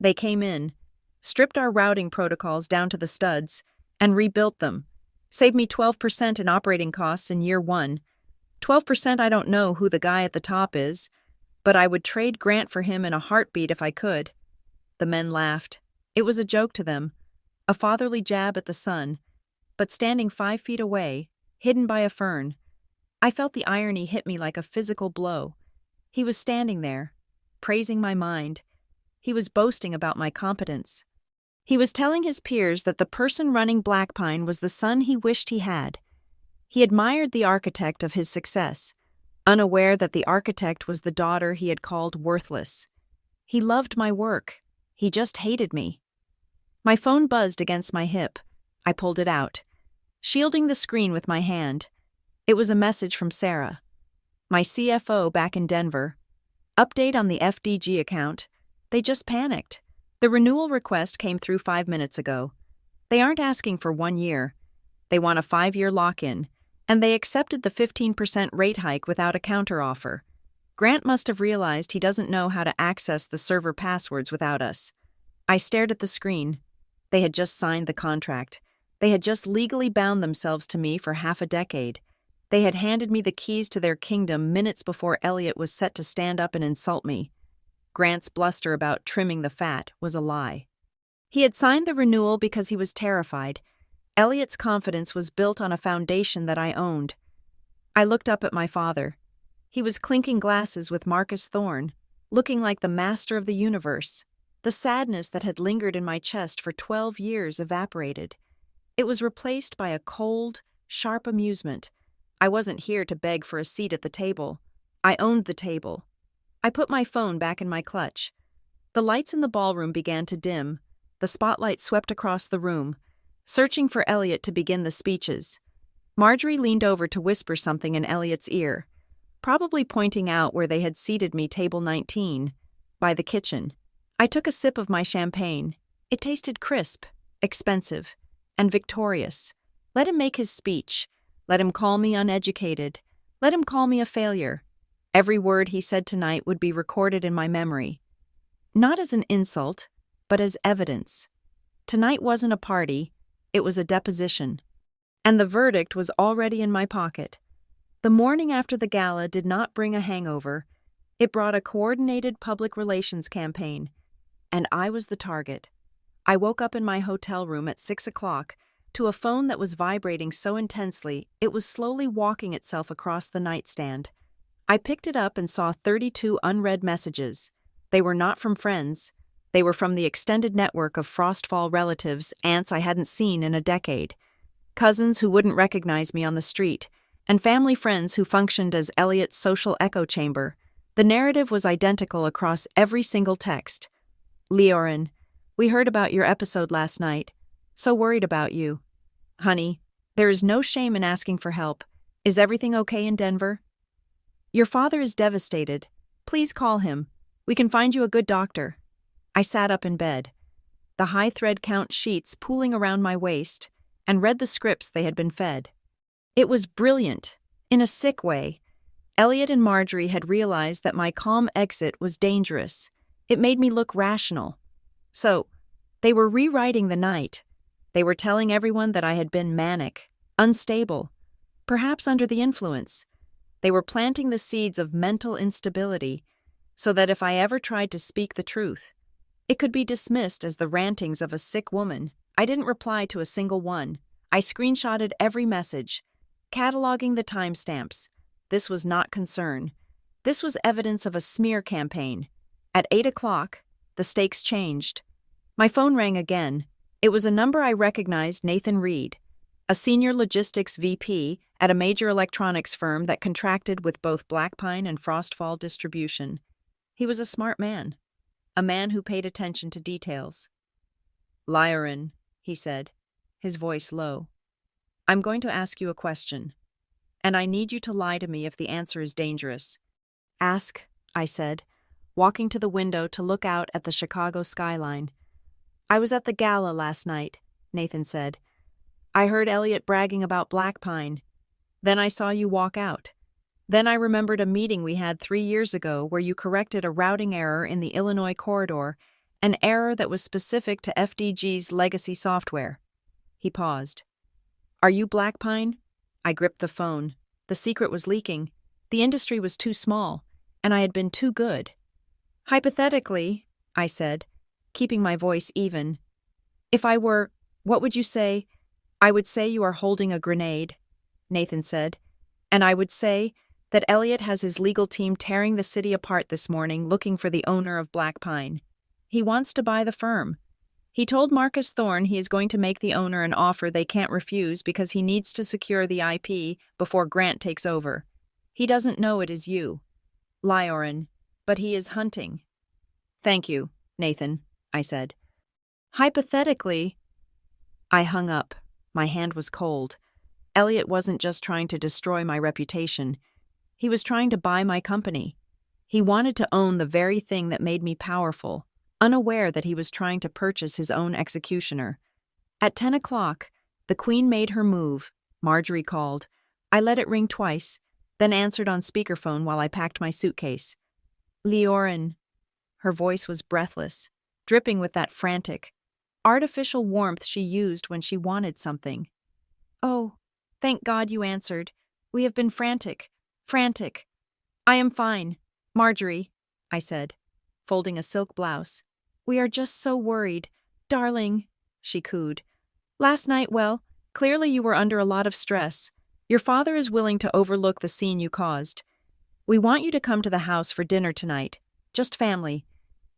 They came in, stripped our routing protocols down to the studs, and rebuilt them. Saved me 12% in operating costs in year 1. 12% I don't know who the guy at the top is, but I would trade Grant for him in a heartbeat if I could." The men laughed. It was a joke to them, a fatherly jab at the sun. But standing 5 feet away, hidden by a fern, I felt the irony hit me like a physical blow. He was standing there, praising my mind. He was boasting about my competence. He was telling his peers that the person running Blackpine was the son he wished he had. He admired the architect of his success, unaware that the architect was the daughter he had called worthless. He loved my work. He just hated me. My phone buzzed against my hip. I pulled it out, shielding the screen with my hand. It was a message from Sarah, my CFO back in Denver. "Update on the FDG account. They just panicked. The renewal request came through 5 minutes ago. They aren't asking for 1 year. They want a 5-year lock-in, and they accepted the 15% rate hike without a counteroffer. Grant must have realized he doesn't know how to access the server passwords without us." I stared at the screen. They had just signed the contract. They had just legally bound themselves to me for half a decade. They had handed me the keys to their kingdom minutes before Elliot was set to stand up and insult me. Grant's bluster about trimming the fat was a lie. He had signed the renewal because he was terrified. Elliot's confidence was built on a foundation that I owned. I looked up at my father. He was clinking glasses with Marcus Thorne, looking like the master of the universe. The sadness that had lingered in my chest for 12 years evaporated. It was replaced by a cold, sharp amusement. I wasn't here to beg for a seat at the table. I owned the table. I put my phone back in my clutch. The lights in the ballroom began to dim. The spotlight swept across the room, searching for Elliot to begin the speeches. Marjorie leaned over to whisper something in Elliot's ear, probably pointing out where they had seated me, table 19. by the kitchen. I took a sip of my champagne. It tasted crisp, expensive, and victorious. Let him make his speech. Let him call me uneducated. Let him call me a failure. Every word he said tonight would be recorded in my memory. Not as an insult, but as evidence. Tonight wasn't a party, it was a deposition. And the verdict was already in my pocket. The morning after the gala did not bring a hangover. It brought a coordinated public relations campaign. And I was the target. I woke up in my hotel room at 6 o'clock to a phone that was vibrating so intensely it was slowly walking itself across the nightstand. I picked it up and saw 32 unread messages. They were not from friends. They were from the extended network of Frostfall relatives, aunts I hadn't seen in a decade, cousins who wouldn't recognize me on the street, and family friends who functioned as Elliot's social echo chamber. The narrative was identical across every single text. Leorin, we heard about your episode last night. So worried about you. Honey, there is no shame in asking for help. Is everything okay in Denver? Your father is devastated. Please call him. We can find you a good doctor. I sat up in bed, the high thread count sheets pooling around my waist, and read the scripts they had been fed. It was brilliant, in a sick way. Elliot and Marjorie had realized that my calm exit was dangerous. It made me look rational. So, they were rewriting the night. They were telling everyone that I had been manic, unstable, perhaps under the influence. They were planting the seeds of mental instability, so that if I ever tried to speak the truth, it could be dismissed as the rantings of a sick woman. I didn't reply to a single one. I screenshotted every message, cataloging the timestamps. This was not concern. This was evidence of a smear campaign. At 8 o'clock, the stakes changed. My phone rang again. It was a number I recognized, Nathan Reed, a senior logistics VP at a major electronics firm that contracted with both Blackpine and Frostfall distribution. He was a smart man, a man who paid attention to details. Lyrin, he said, his voice low. I'm going to ask you a question, and I need you to lie to me if the answer is dangerous. Ask, I said, walking to the window to look out at the Chicago skyline. I was at the gala last night, Nathan said. I heard Elliot bragging about Blackpine. Then I saw you walk out. Then I remembered a meeting we had 3 years ago where you corrected a routing error in the Illinois corridor, an error that was specific to FDG's legacy software. He paused. Are you Blackpine? I gripped the phone. The secret was leaking. The industry was too small, and I had been too good. Hypothetically, I said, keeping my voice even, if I were, what would you say? I would say you are holding a grenade, Nathan said, and I would say that Elliot has his legal team tearing the city apart this morning looking for the owner of Blackpine. He wants to buy the firm. He told Marcus Thorne he is going to make the owner an offer they can't refuse because he needs to secure the IP before Grant takes over. He doesn't know it is you, Lyorin, but he is hunting. Thank you, Nathan, I said. Hypothetically, I hung up. My hand was cold. Elliot wasn't just trying to destroy my reputation. He was trying to buy my company. He wanted to own the very thing that made me powerful, unaware that he was trying to purchase his own executioner. At 10 o'clock, the Queen made her move. Marjorie called. I let it ring twice, then answered on speakerphone while I packed my suitcase. Leorin. Her voice was breathless, dripping with that frantic, artificial warmth she used when she wanted something. Oh, thank God you answered. We have been frantic. I am fine, Marjorie, I said, folding a silk blouse. We are just so worried. Darling, she cooed. Last night, well, clearly you were under a lot of stress. Your father is willing to overlook the scene you caused. We want you to come to the house for dinner tonight. Just family.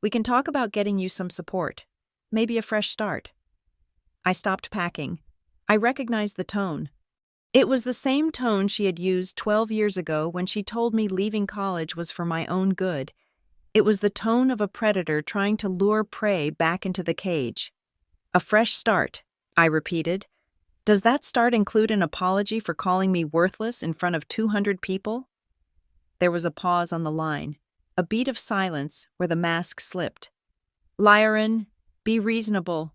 We can talk about getting you some support. Maybe a fresh start. I stopped packing. I recognized the tone. It was the same tone she had used 12 years ago when she told me leaving college was for my own good. It was the tone of a predator trying to lure prey back into the cage. A fresh start, I repeated. Does that start include an apology for calling me worthless in front of 200 people? There was a pause on the line, a beat of silence where the mask slipped. "Lyran, be reasonable."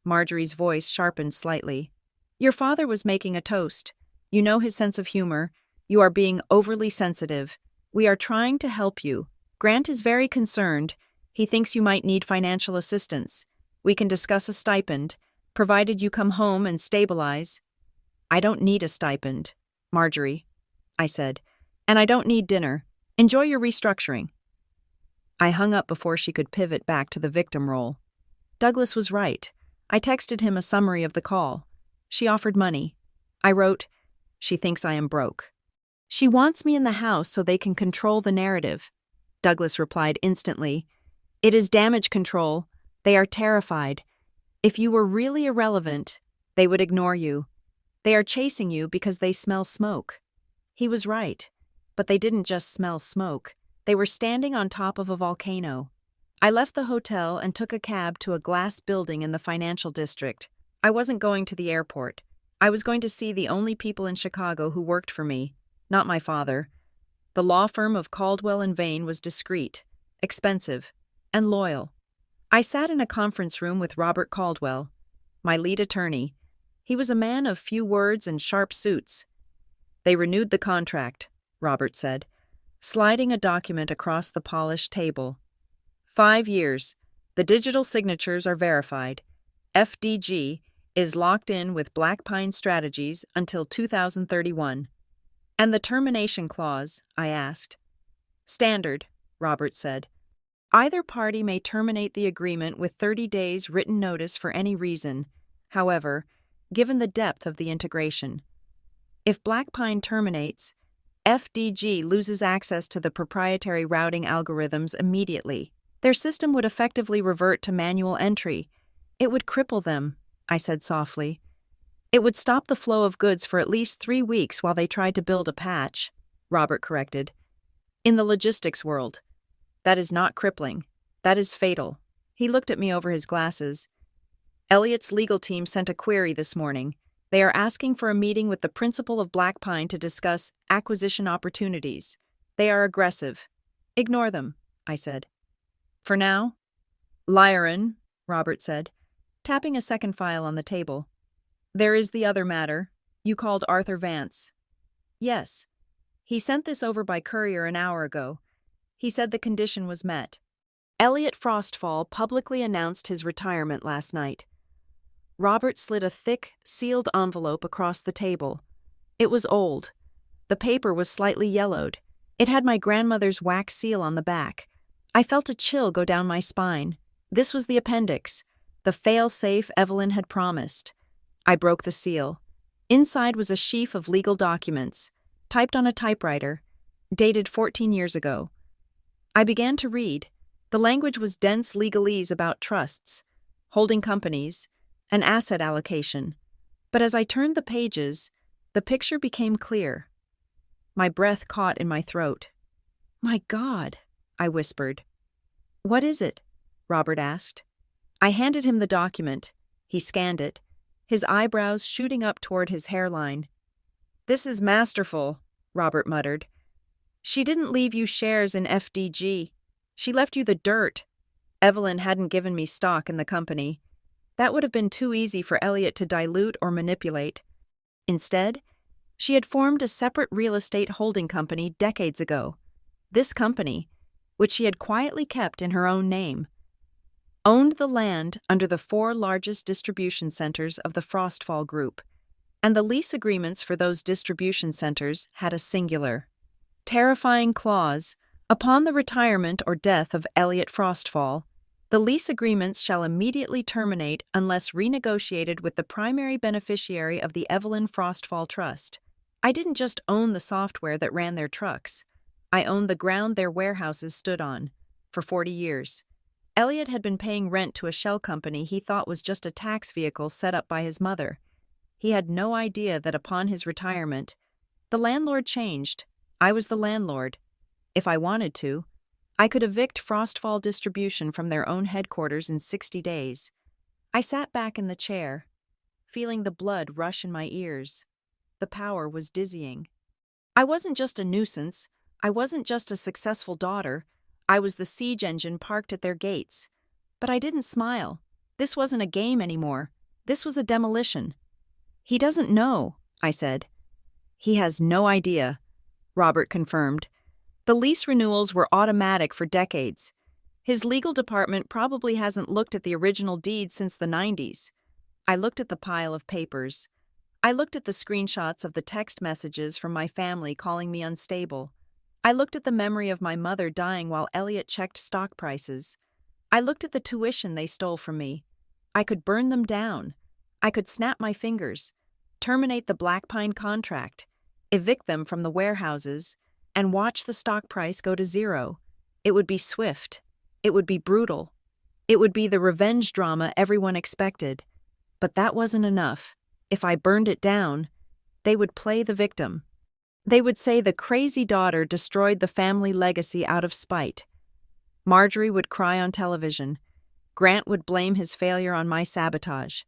Marjorie's voice sharpened slightly. "Your father was making a toast. You know his sense of humor. You are being overly sensitive. We are trying to help you. Grant is very concerned. He thinks you might need financial assistance. We can discuss a stipend, provided you come home and stabilize." "I don't need a stipend, Marjorie," I said, "and I don't need dinner. Enjoy your restructuring." I hung up before she could pivot back to the victim role. Douglas was right. I texted him a summary of the call. She offered money. I wrote, "She thinks I am broke. She wants me in the house so they can control the narrative." Douglas replied instantly, "It is damage control. They are terrified. If you were really irrelevant, they would ignore you. They are chasing you because they smell smoke." He was right, but they didn't just smell smoke. They were standing on top of a volcano. I left the hotel and took a cab to a glass building in the financial district. I wasn't going to the airport. I was going to see the only people in Chicago who worked for me, not my father. The law firm of Caldwell and Vane was discreet, expensive, and loyal. I sat in a conference room with Robert Caldwell, my lead attorney. He was a man of few words and sharp suits. "They renewed the contract," Robert said, sliding a document across the polished table. 5 years. The digital signatures are verified. FDG is locked in with Black Pine Strategies until 2031. "And the termination clause?" I asked. "Standard," Robert said. "Either party may terminate the agreement with 30 days written notice for any reason, however, given the depth of the integration. If Black Pine terminates, FDG loses access to the proprietary routing algorithms immediately. Their system would effectively revert to manual entry. It would cripple them," I said softly. "It would stop the flow of goods for at least 3 weeks while they tried to build a patch," Robert corrected. "In the logistics world. That is not crippling. That is fatal." He looked at me over his glasses. "Elliot's legal team sent a query this morning. They are asking for a meeting with the principal of Black Pine to discuss acquisition opportunities. They are aggressive. Ignore them," I said. "For now?" "Lyran," Robert said, tapping a second file on the table. "There is the other matter. You called Arthur Vance." "Yes. He sent this over by courier an hour ago. He said the condition was met. Elliot Frostfall publicly announced his retirement last night." Robert slid a thick, sealed envelope across the table. It was old. The paper was slightly yellowed. It had my grandmother's wax seal on the back. I felt a chill go down my spine. This was the appendix, the fail-safe Evelyn had promised. I broke the seal. Inside was a sheaf of legal documents, typed on a typewriter, dated 14 years ago. I began to read. The language was dense legalese about trusts, holding companies, and asset allocation. But as I turned the pages, the picture became clear. My breath caught in my throat. "My God," I whispered. "What is it?" Robert asked. I handed him the document. He scanned it, his eyebrows shooting up toward his hairline. "This is masterful," Robert muttered. "She didn't leave you shares in FDG. She left you the dirt. Evelyn hadn't given me stock in the company. That would have been too easy for Elliot to dilute or manipulate. Instead, she had formed a separate real estate holding company decades ago. This company, which she had quietly kept in her own name, owned the land under the 4 largest distribution centers of the Frostfall Group, and the lease agreements for those distribution centers had a singular, terrifying clause: upon the retirement or death of Elliot Frostfall, the lease agreements shall immediately terminate unless renegotiated with the primary beneficiary of the Evelyn Frostfall Trust. I didn't just own the software that ran their trucks. I owned the ground their warehouses stood on, for 40 years. Elliot had been paying rent to a shell company he thought was just a tax vehicle set up by his mother. He had no idea that upon his retirement, the landlord changed. I was the landlord. If I wanted to, I could evict Frostfall Distribution from their own headquarters in 60 days. I sat back in the chair, feeling the blood rush in my ears. The power was dizzying. I wasn't just a nuisance. I wasn't just a successful daughter. I was the siege engine parked at their gates. But I didn't smile. This wasn't a game anymore. This was a demolition. "He doesn't know," I said. "He has no idea," Robert confirmed. "The lease renewals were automatic for decades. His legal department probably hasn't looked at the original deed since the 90s. I looked at the pile of papers. I looked at the screenshots of the text messages from my family calling me unstable. I looked at the memory of my mother dying while Elliot checked stock prices. I looked at the tuition they stole from me. I could burn them down. I could snap my fingers, terminate the Black Pine contract, evict them from the warehouses, and watch the stock price go to zero. It would be swift. It would be brutal. It would be the revenge drama everyone expected. But that wasn't enough. If I burned it down, they would play the victim. They would say the crazy daughter destroyed the family legacy out of spite. Marjorie would cry on television. Grant would blame his failure on my sabotage.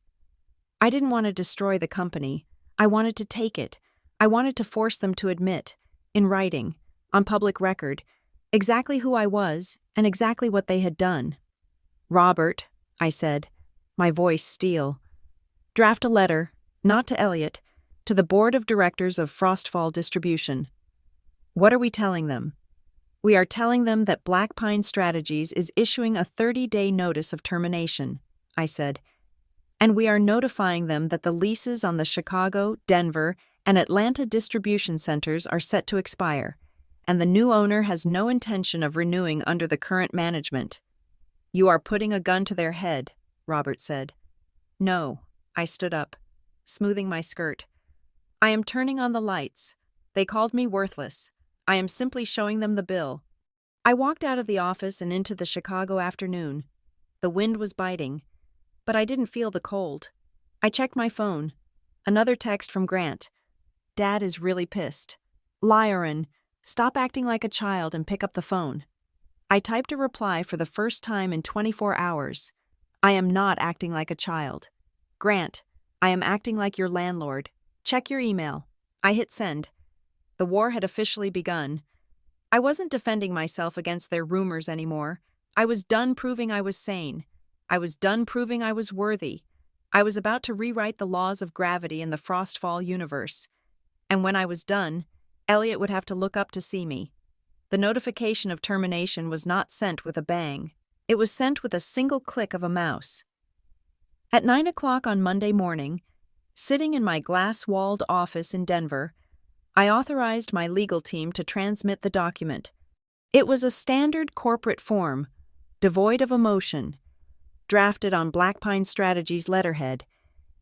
I didn't want to destroy the company. I wanted to take it. I wanted to force them to admit, in writing, on public record, exactly who I was and exactly what they had done. "Robert," I said, my voice steel, "draft a letter, not to Elliot, to the board of directors of Frostfall Distribution. What are we telling them? We are telling them that Black Pine Strategies is issuing a 30-day notice of termination," I said, "and we are notifying them that the leases on the Chicago, Denver, and Atlanta distribution centers are set to expire, and the new owner has no intention of renewing under the current management." "You are putting a gun to their head," Robert said. "No," I stood up, smoothing my skirt. "I am turning on the lights. They called me worthless. I am simply showing them the bill." I walked out of the office and into the Chicago afternoon. The wind was biting, but I didn't feel the cold. I checked my phone. Another text from Grant. "Dad is really pissed. Lyoran, stop acting like a child and pick up the phone." I typed a reply for the first time in 24 hours. "I am not acting like a child. Grant, I am acting like your landlord. Check your email." I hit send. The war had officially begun. I wasn't defending myself against their rumors anymore. I was done proving I was sane. I was done proving I was worthy. I was about to rewrite the laws of gravity in the Frostfall universe. And when I was done, Elliot would have to look up to see me. The notification of termination was not sent with a bang. It was sent with a single click of a mouse. At 9 o'clock on Monday morning, sitting in my glass-walled office in Denver, I authorized my legal team to transmit the document. It was a standard corporate form, devoid of emotion, drafted on Black Pine Strategies letterhead.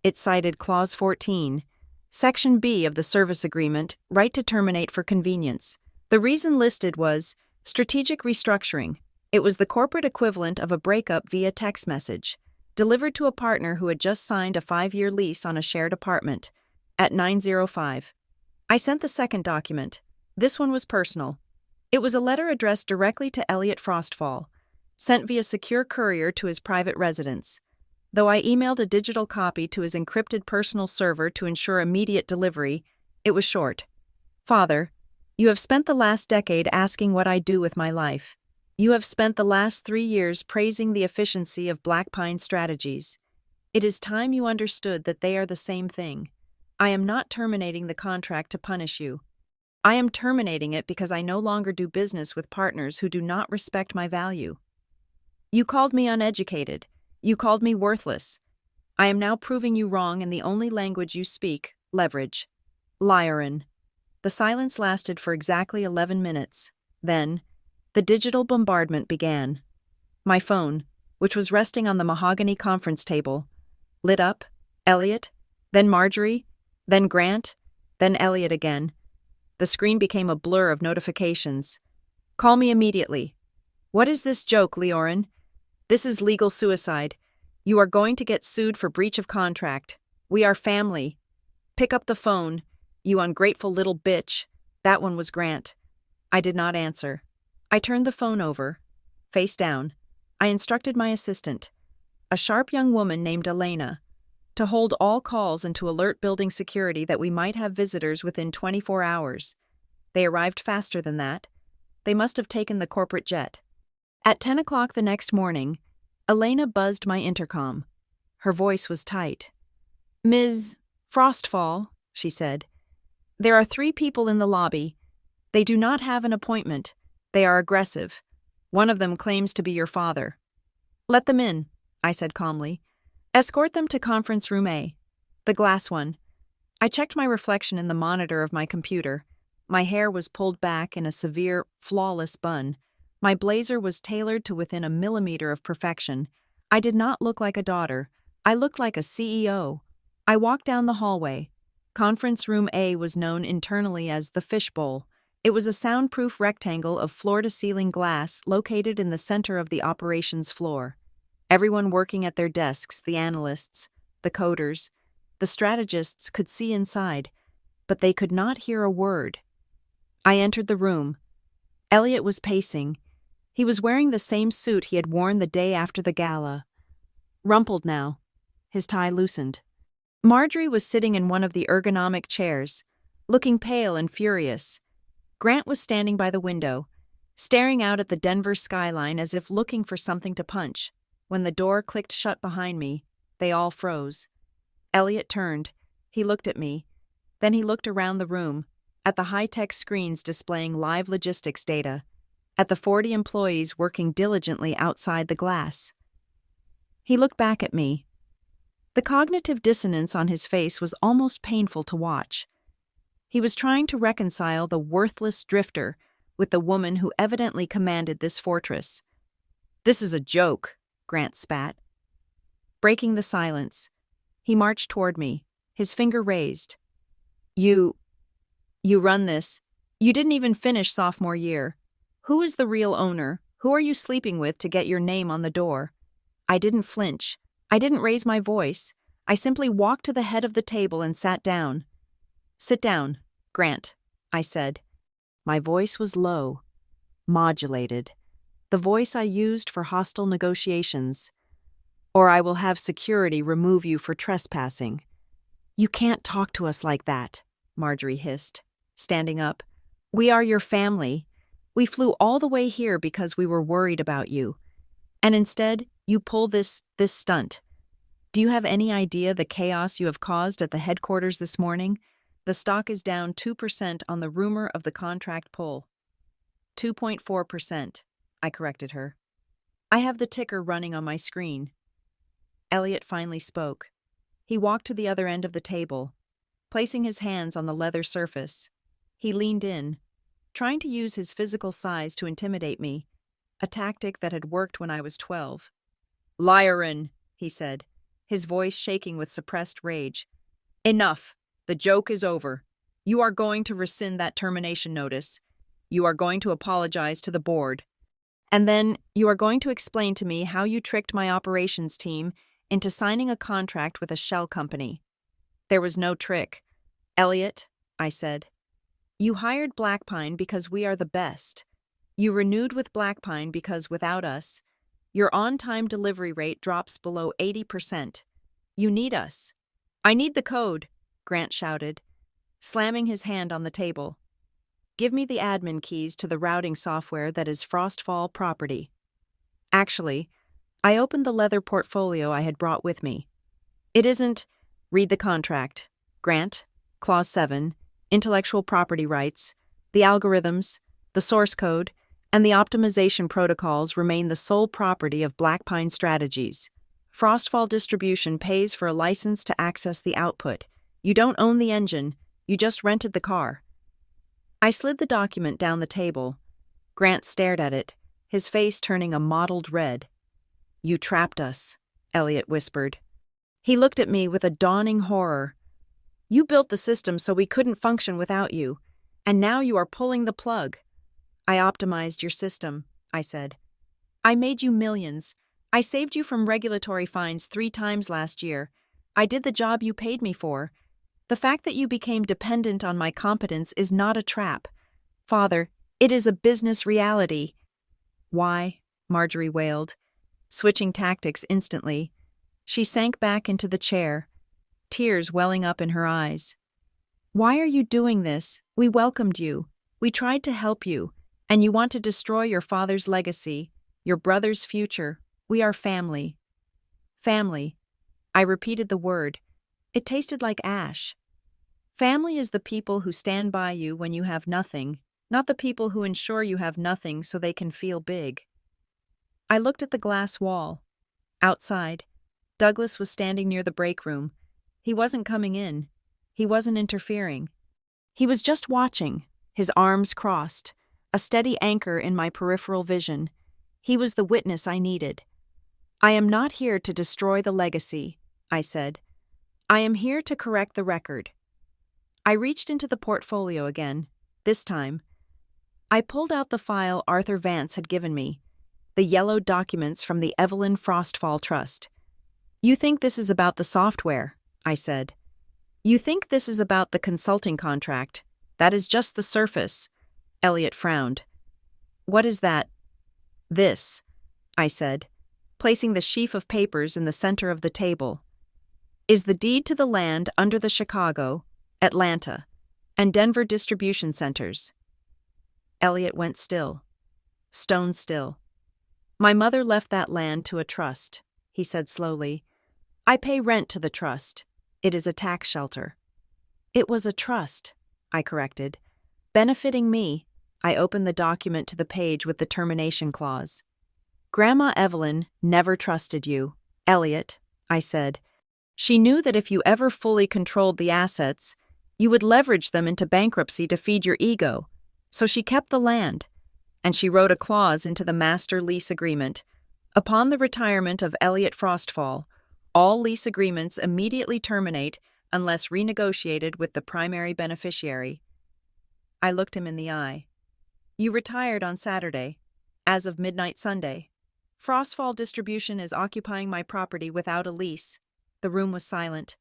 It cited Clause 14, Section B of the service agreement, right to terminate for convenience. The reason listed was strategic restructuring. It was the corporate equivalent of a breakup via text message, delivered to a partner who had just signed a 5-year lease on a shared apartment. At 9:05. I sent the second document. This one was personal. It was a letter addressed directly to Elliot Frostfall, sent via secure courier to his private residence, though I emailed a digital copy to his encrypted personal server to ensure immediate delivery. It was short. "Father, you have spent the last decade asking what I do with my life. You have spent the last 3 years praising the efficiency of Black Pine Strategies. It is time you understood that they are the same thing. I am not terminating the contract to punish you. I am terminating it because I no longer do business with partners who do not respect my value. You called me uneducated. You called me worthless. I am now proving you wrong in the only language you speak, leverage. Lyoran." The silence lasted for exactly 11 minutes. Then, the digital bombardment began. My phone, which was resting on the mahogany conference table, lit up. Elliot, then Marjorie, then Grant, then Elliot again. The screen became a blur of notifications. "Call me immediately. What is this joke, Lyoran? This is legal suicide. You are going to get sued for breach of contract. We are family. Pick up the phone, you ungrateful little bitch." That one was Grant. I did not answer. I turned the phone over. Face down. I instructed my assistant, a sharp young woman named Elena, to hold all calls and to alert building security that we might have visitors within 24 hours. They arrived faster than that. They must have taken the corporate jet. At 10 o'clock the next morning, Elena buzzed my intercom. Her voice was tight. "Ms. Frostfall," she said, "there are 3 people in the lobby. They do not have an appointment. They are aggressive. One of them claims to be your father." "Let them in," I said calmly. "Escort them to conference room A, the glass one." I checked my reflection in the monitor of my computer. My hair was pulled back in a severe, flawless bun. My blazer was tailored to within a millimeter of perfection. I did not look like a daughter. I looked like a CEO. I walked down the hallway. Conference room A was known internally as the fishbowl. It was a soundproof rectangle of floor-to-ceiling glass located in the center of the operations floor. Everyone working at their desks, the analysts, the coders, the strategists could see inside, but they could not hear a word. I entered the room. Elliot was pacing. He was wearing the same suit he had worn the day after the gala. Rumpled now. His tie loosened. Marjorie was sitting in one of the ergonomic chairs, looking pale and furious. Grant was standing by the window, staring out at the Denver skyline as if looking for something to punch. When the door clicked shut behind me, they all froze. Elliot turned. He looked at me. Then he looked around the room, at the high-tech screens displaying live logistics data, at the 40 employees working diligently outside the glass. He looked back at me. The cognitive dissonance on his face was almost painful to watch. He was trying to reconcile the worthless drifter with the woman who evidently commanded this fortress. "This is a joke," Grant spat. Breaking the silence, he marched toward me, his finger raised. You run this. You didn't even finish sophomore year. Who is the real owner? Who are you sleeping with to get your name on the door?" I didn't flinch. I didn't raise my voice. I simply walked to the head of the table and sat down. "Sit down, Grant," I said. My voice was low, modulated, the voice I used for hostile negotiations. "Or I will have security remove you for trespassing." "You can't talk to us like that," Marjorie hissed, standing up. "We are your family. We flew all the way here because we were worried about you. And instead, you pull this stunt. Do you have any idea the chaos you have caused at the headquarters this morning? The stock is down 2% on the rumor of the contract pull." 2.4%, I corrected her. "I have the ticker running on my screen." Elliot finally spoke. He walked to the other end of the table, placing his hands on the leather surface. He leaned in, trying to use his physical size to intimidate me, a tactic that had worked when I was 12. "Liarin," he said, his voice shaking with suppressed rage. "Enough. The joke is over. You are going to rescind that termination notice. You are going to apologize to the board. And then you are going to explain to me how you tricked my operations team into signing a contract with a shell company." "There was no trick. Elliot," I said, "you hired Blackpine because we are the best. You renewed with Blackpine because without us, your on-time delivery rate drops below 80%. You need us." "I need the code," Grant shouted, slamming his hand on the table. "Give me the admin keys to the routing software that is Frostfall property." Actually, I opened the leather portfolio I had brought with me. It isn't, "Read the contract. Grant, Clause 7, intellectual property rights, the algorithms, the source code, and the optimization protocols remain the sole property of Blackpine Strategies. Frostfall Distribution pays for a license to access the output. You don't own the engine, you just rented the car." I slid the document down the table. Grant stared at it, his face turning a mottled red. "You trapped us," Elliot whispered. He looked at me with a dawning horror. "You built the system so we couldn't function without you, and now you are pulling the plug." "I optimized your system," I said. "I made you millions. I saved you from regulatory fines 3 times last year. I did the job you paid me for. The fact that you became dependent on my competence is not a trap. Father, it is a business reality." "Why?" Marjorie wailed, switching tactics instantly. She sank back into the chair, tears welling up in her eyes. "Why are you doing this? We welcomed you. We tried to help you. And you want to destroy your father's legacy. your brother's future. We are family. Family. I repeated the word. It tasted like ash. Family is the people who stand by you when you have nothing, not the people who ensure you have nothing so they can feel big. I looked at the glass wall. Outside, Douglas was standing near the break room. He wasn't coming in. He wasn't interfering. He was just watching, his arms crossed, a steady anchor in my peripheral vision. He was the witness I needed. I am not here to destroy the legacy, I said. I am here to correct the record. I reached into the portfolio again, this time. I pulled out the file Arthur Vance had given me, the yellowed documents from the Evelyn Frostfall Trust. You think this is about the software, I said. You think this is about the consulting contract. That is just the surface. Elliot frowned. What is that? This, I said, placing the sheaf of papers in the center of the table, is the deed to the land under the Chicago, Atlanta, and Denver distribution centers. Elliot went still, stone still. My mother left that land to a trust, he said slowly. I pay rent to the trust. It is a tax shelter. It was a trust, I corrected. Benefiting me, I opened the document to the page with the termination clause. Grandma Evelyn never trusted you, Elliot, I said. She knew that if you ever fully controlled the assets, you would leverage them into bankruptcy to feed your ego. So she kept the land, and she wrote a clause into the master lease agreement. Upon the retirement of Elliot Frostfall, all lease agreements immediately terminate unless renegotiated with the primary beneficiary. I looked him in the eye. You retired on Saturday, as of midnight Sunday. Frostfall Distribution is occupying my property without a lease. The room was silent.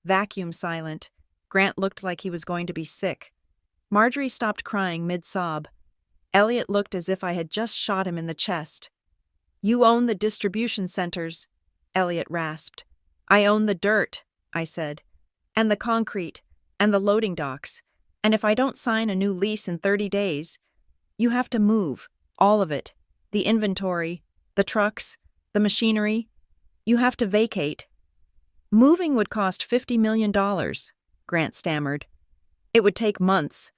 Vacuum silent. Grant looked like he was going to be sick. Marjorie stopped crying mid-sob. Elliot looked as if I had just shot him in the chest. You own the distribution centers, Elliot rasped. I own the dirt, I said, and the concrete, and the loading docks, and if I don't sign a new lease in 30 days, you have to move, all of it, the inventory, the trucks, the machinery. You have to vacate. Moving would cost $50 million, Grant stammered. It would take months.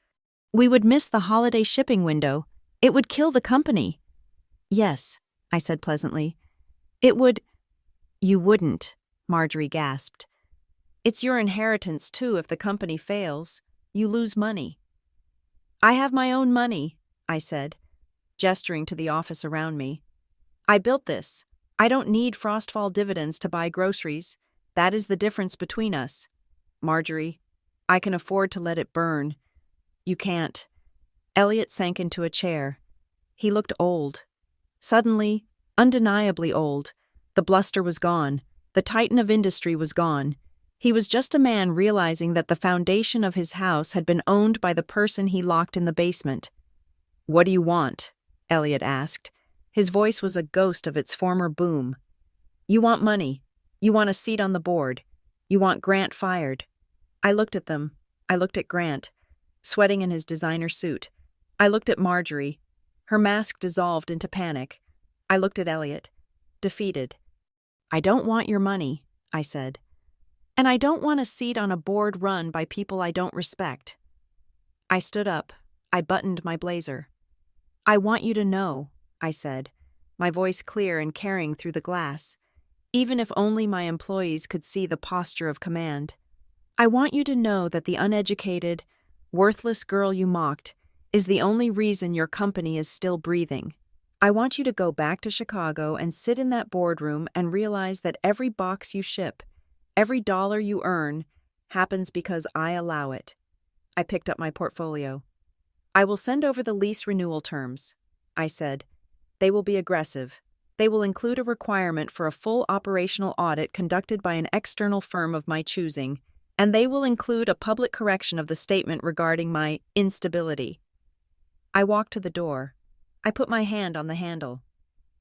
We would miss the holiday shipping window. It would kill the company. Yes, I said pleasantly. It would. You wouldn't, Marjorie gasped. It's your inheritance, too, if the company fails. You lose money. I have my own money, I said, gesturing to the office around me. I built this. I don't need Frostfall dividends to buy groceries. That is the difference between us. Marjorie, I can afford to let it burn. You can't. Elliot sank into a chair. He looked old. Suddenly, undeniably old. The bluster was gone. The titan of industry was gone. He was just a man realizing that the foundation of his house had been owned by the person he locked in the basement. What do you want? Elliot asked. His voice was a ghost of its former boom. You want money. You want a seat on the board. You want Grant fired. I looked at them. I looked at Grant, sweating in his designer suit. I looked at Marjorie. Her mask dissolved into panic. I looked at Elliot, defeated. I don't want your money, I said. And I don't want a seat on a board run by people I don't respect. I stood up. I buttoned my blazer. I want you to know, I said, my voice clear and carrying through the glass, even if only my employees could see the posture of command. I want you to know that the uneducated, worthless girl you mocked is the only reason your company is still breathing. I want you to go back to Chicago and sit in that boardroom and realize that every box you ship, every dollar you earn, happens because I allow it. I picked up my portfolio. I will send over the lease renewal terms, I said. They will be aggressive. They will include a requirement for a full operational audit conducted by an external firm of my choosing, and they will include a public correction of the statement regarding my instability. I walked to the door. I put my hand on the handle.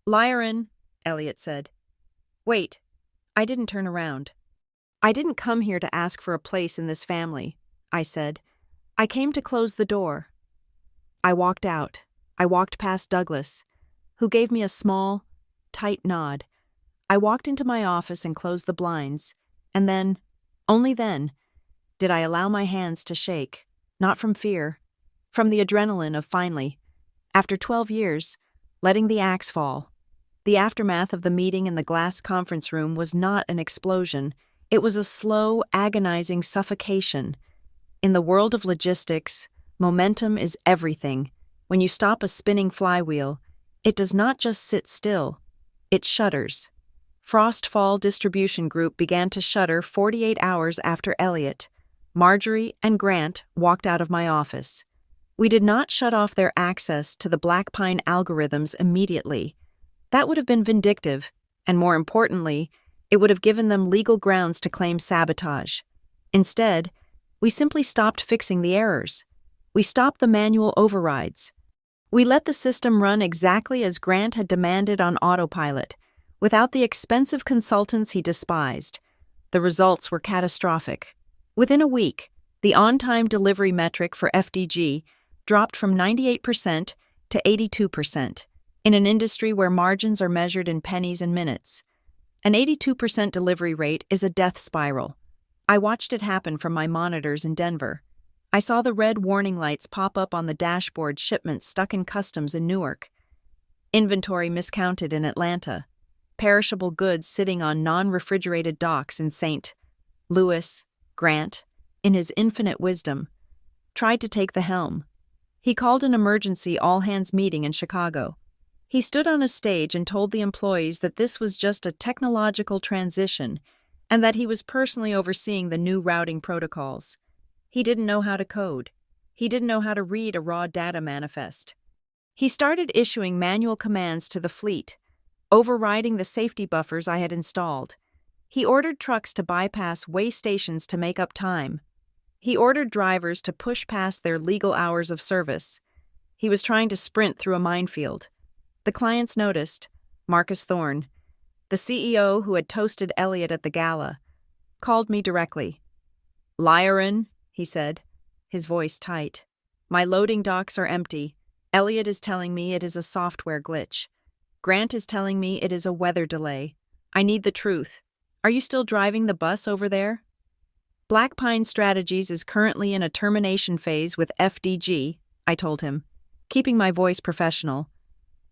Lyron, Elliot said. Wait. I didn't turn around. I didn't come here to ask for a place in this family, I said. I came to close the door. I walked out. I walked past Douglas, who gave me a small, tight nod. I walked into my office and closed the blinds, and then, only then, did I allow my hands to shake, not from fear, from the adrenaline of finally, after 12 years, letting the axe fall. The aftermath of the meeting in the glass conference room was not an explosion. It was a slow, agonizing suffocation. In the world of logistics, momentum is everything. When you stop a spinning flywheel, it does not just sit still, it shudders. Frostfall Distribution Group began to shudder 48 hours after Elliot, Marjorie, and Grant walked out of my office. We did not shut off their access to the Blackpine algorithms immediately. That would have been vindictive, and more importantly, it would have given them legal grounds to claim sabotage. Instead, we simply stopped fixing the errors. We stopped the manual overrides. We let the system run exactly as Grant had demanded on autopilot, without the expensive consultants he despised. The results were catastrophic. Within a week, the on-time delivery metric for FDG dropped from 98% to 82%, in an industry where margins are measured in pennies and minutes. An 82% delivery rate is a death spiral. I watched it happen from my monitors in Denver. I saw the red warning lights pop up on the dashboard, shipments stuck in customs in Newark, inventory miscounted in Atlanta, perishable goods sitting on non-refrigerated docks in St. Louis. Grant, in his infinite wisdom, tried to take the helm. He called an emergency all-hands meeting in Chicago. He stood on a stage and told the employees that this was just a technological transition and that he was personally overseeing the new routing protocols. He didn't know how to code. He didn't know how to read a raw data manifest. He started issuing manual commands to the fleet, overriding the safety buffers I had installed. He ordered trucks to bypass way stations to make up time. He ordered drivers to push past their legal hours of service. He was trying to sprint through a minefield. The clients noticed. Marcus Thorne, the CEO who had toasted Elliot at the gala, called me directly. "Lyron," he said, his voice tight. "My loading docks are empty. Elliot is telling me it is a software glitch. Grant is telling me it is a weather delay. I need the truth. Are you still driving the bus over there?" Blackpine Strategies is currently in a termination phase with FDG, I told him, keeping my voice professional.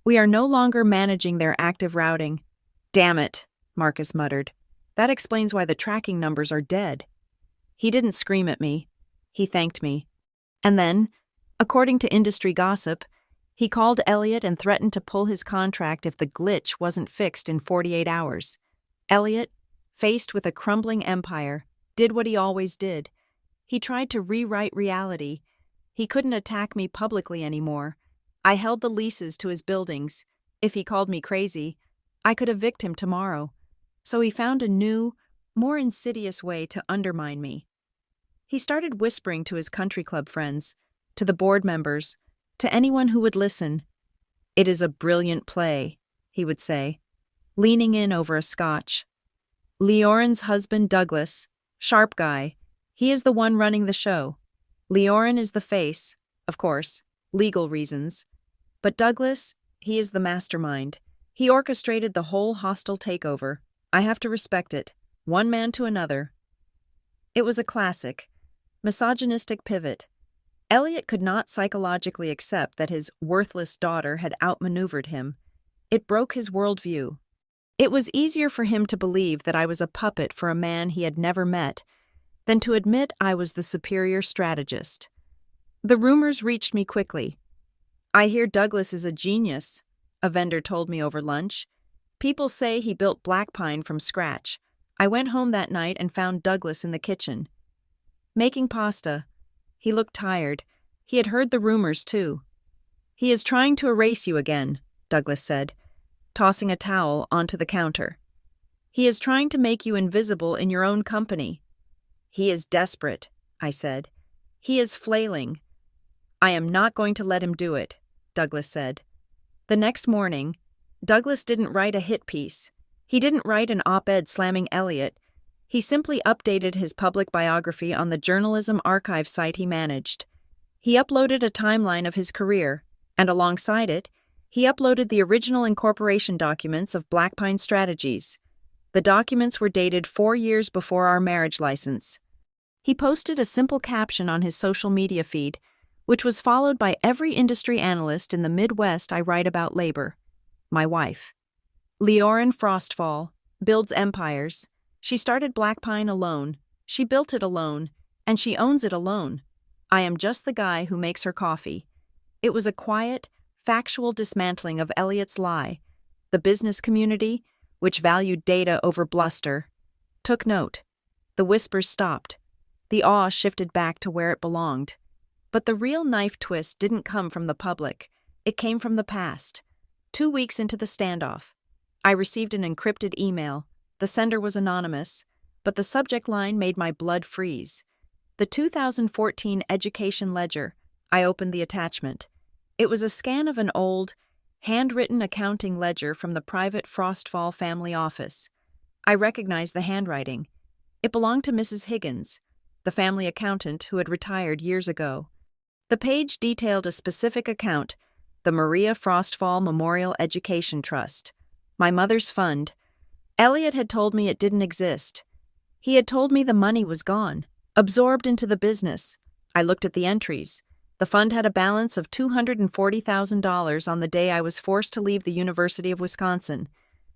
"We are no longer managing their active routing." "Damn it," Marcus muttered. "That explains why the tracking numbers are dead." He didn't scream at me. He thanked me. And then, according to industry gossip, he called Elliot and threatened to pull his contract if the glitch wasn't fixed in 48 hours. Elliot, faced with a crumbling empire, did what he always did. He tried to rewrite reality. He couldn't attack me publicly anymore. I held the leases to his buildings. If he called me crazy, I could evict him tomorrow. So he found a new, more insidious way to undermine me. He started whispering to his country club friends, to the board members, to anyone who would listen. "It is a brilliant play," he would say, leaning in over a scotch. "Leorin's husband Douglas, sharp guy, he is the one running the show. Leorin is the face, of course, legal reasons. But Douglas, he is the mastermind. He orchestrated the whole hostile takeover. I have to respect it, one man to another." It was a classic, misogynistic pivot. Elliot could not psychologically accept that his worthless daughter had outmaneuvered him. It broke his worldview. It was easier for him to believe that I was a puppet for a man he had never met than to admit I was the superior strategist. The rumors reached me quickly. "I hear Douglas is a genius," a vendor told me over lunch. "People say he built Blackpine from scratch." I went home that night and found Douglas in the kitchen, making pasta. He looked tired. He had heard the rumors, too. "He is trying to erase you again," Douglas said, tossing a towel onto the counter. "He is trying to make you invisible in your own company." "He is desperate," I said. "He is flailing." "I am not going to let him do it," Douglas said. The next morning, Douglas didn't write a hit piece. He didn't write an op-ed slamming Elliot. He simply updated his public biography on the journalism archive site he managed. He uploaded a timeline of his career, and alongside it, He uploaded the original incorporation documents of Black Pine Strategies. The documents were dated 4 years before our marriage license. He posted a simple caption on his social media feed, which was followed by every industry analyst in the Midwest I write about labor. My wife. Leorin Frostfall builds empires. She started Black Pine alone. She built it alone, and she owns it alone. I am just the guy who makes her coffee. It was a quiet, factual dismantling of Elliot's lie. The business community, which valued data over bluster, took note. The whispers stopped. The awe shifted back to where it belonged. But the real knife twist didn't come from the public. It came from the past. 2 weeks into the standoff, I received an encrypted email. The sender was anonymous, but the subject line made my blood freeze. The 2014 Education Ledger. I opened the attachment. It was a scan of an old, handwritten accounting ledger from the private Frostfall family office. I recognized the handwriting. It belonged to Mrs. Higgins, the family accountant who had retired years ago. The page detailed a specific account, the Maria Frostfall Memorial Education Trust, my mother's fund. Elliot had told me it didn't exist. He had told me the money was gone, absorbed into the business. I looked at the entries. The fund had a balance of $240,000 on the day I was forced to leave the University of Wisconsin.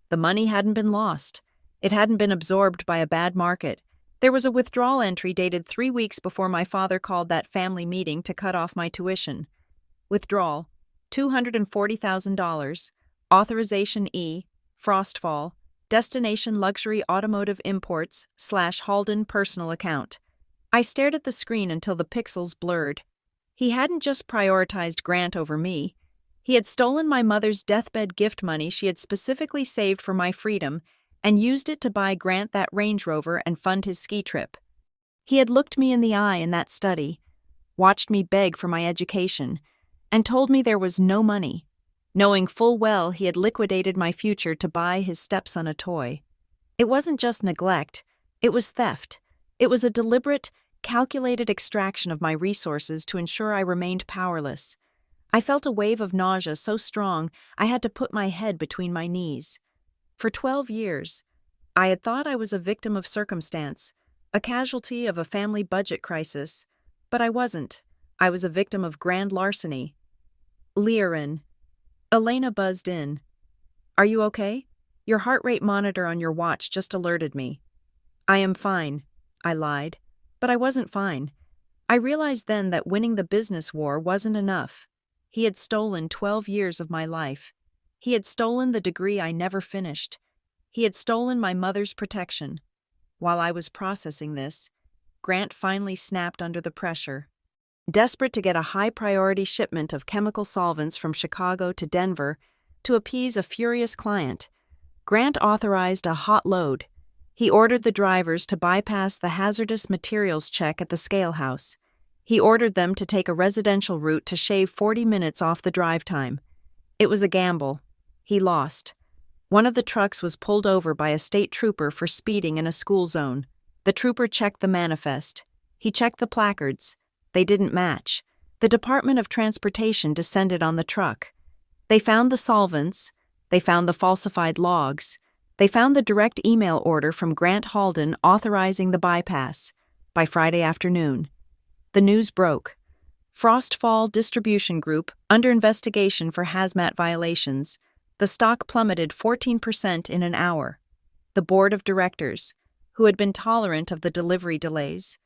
The money hadn't been lost. It hadn't been absorbed by a bad market. There was a withdrawal entry dated 3 weeks before my father called that family meeting to cut off my tuition. Withdrawal, $240,000, authorization E, Frostfall, destination luxury automotive imports / Halden personal account. I stared at the screen until the pixels blurred. He hadn't just prioritized Grant over me. He had stolen my mother's deathbed gift money she had specifically saved for my freedom and used it to buy Grant that Range Rover and fund his ski trip. He had looked me in the eye in that study, watched me beg for my education, and told me there was no money, knowing full well he had liquidated my future to buy his stepson a toy. It wasn't just neglect, it was theft. It was a deliberate, calculated extraction of my resources to ensure I remained powerless. I felt a wave of nausea so strong I had to put my head between my knees. For 12 years, I had thought I was a victim of circumstance, a casualty of a family budget crisis, but I wasn't. I was a victim of grand larceny. Leorin. Elena buzzed in. Are you okay? Your heart rate monitor on your watch just alerted me. I am fine, I lied. But I wasn't fine. I realized then that winning the business war wasn't enough. He had stolen 12 years of my life. He had stolen the degree I never finished. He had stolen my mother's protection. While I was processing this, Grant finally snapped under the pressure. Desperate to get a high-priority shipment of chemical solvents from Chicago to Denver to appease a furious client, Grant authorized a hot load. He ordered the drivers to bypass the hazardous materials check at the scale house. He ordered them to take a residential route to shave 40 minutes off the drive time. It was a gamble. He lost. One of the trucks was pulled over by a state trooper for speeding in a school zone. The trooper checked the manifest. He checked the placards. They didn't match. The Department of Transportation descended on the truck. They found the solvents. They found the falsified logs. They found the direct email order from Grant Halden authorizing the bypass. By Friday afternoon, the news broke. Frostfall Distribution Group under investigation for hazmat violations. The stock plummeted 14% in an hour. The board of directors, who had been tolerant of the delivery delays,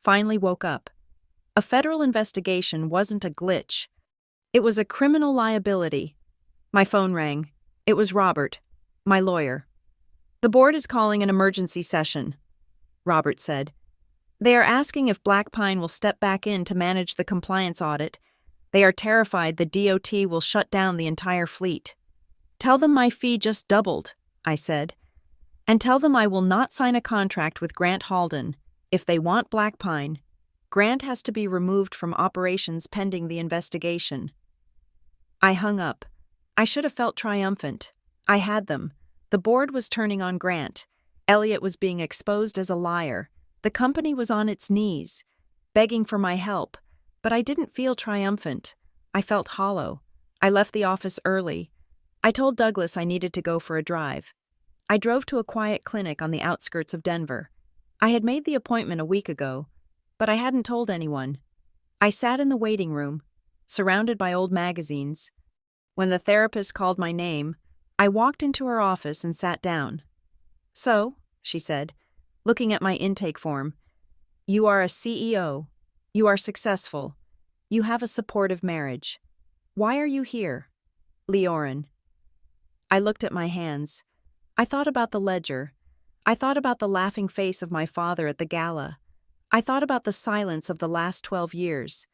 finally woke up. A federal investigation wasn't a glitch. It was a criminal liability. My phone rang. It was Robert, my lawyer. The board is calling an emergency session, Robert said. They are asking if Black Pine will step back in to manage the compliance audit. They are terrified the DOT will shut down the entire fleet. Tell them my fee just doubled, I said. And tell them I will not sign a contract with Grant Halden. If they want Black Pine, Grant has to be removed from operations pending the investigation. I hung up. I should have felt triumphant. I had them. The board was turning on Grant. Elliot was being exposed as a liar. The company was on its knees, begging for my help, but I didn't feel triumphant. I felt hollow. I left the office early. I told Douglas I needed to go for a drive. I drove to a quiet clinic on the outskirts of Denver. I had made the appointment a week ago, but I hadn't told anyone. I sat in the waiting room, surrounded by old magazines. When the therapist called my name, I walked into her office and sat down. "So," she said, looking at my intake form, "you are a CEO. You are successful. You have a supportive marriage. Why are you here?" Leorin. I looked at my hands. I thought about the ledger. I thought about the laughing face of my father at the gala. I thought about the silence of the last 12 years.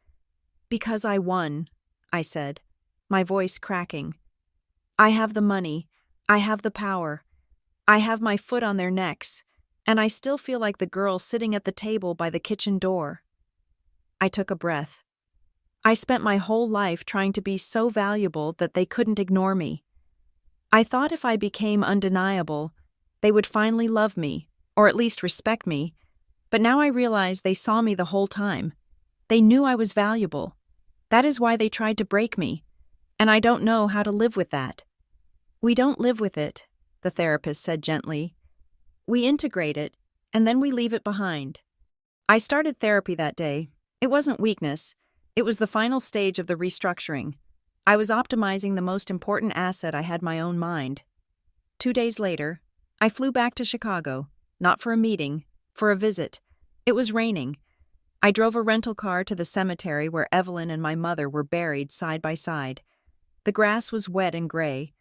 "Because I won," I said, my voice cracking. "I have the money. I have the power. I have my foot on their necks, and I still feel like the girl sitting at the table by the kitchen door." I took a breath. I spent my whole life trying to be so valuable that they couldn't ignore me. I thought if I became undeniable, they would finally love me, or at least respect me, but now I realize they saw me the whole time. They knew I was valuable. That is why they tried to break me, and I don't know how to live with that. "We don't live with it," the therapist said gently. "We integrate it, and then we leave it behind." I started therapy that day. It wasn't weakness. It was the final stage of the restructuring. I was optimizing the most important asset I had, my own mind. 2 days later, I flew back to Chicago, not for a meeting, for a visit. It was raining. I drove a rental car to the cemetery where Evelyn and my mother were buried side by side. The grass was wet and gray.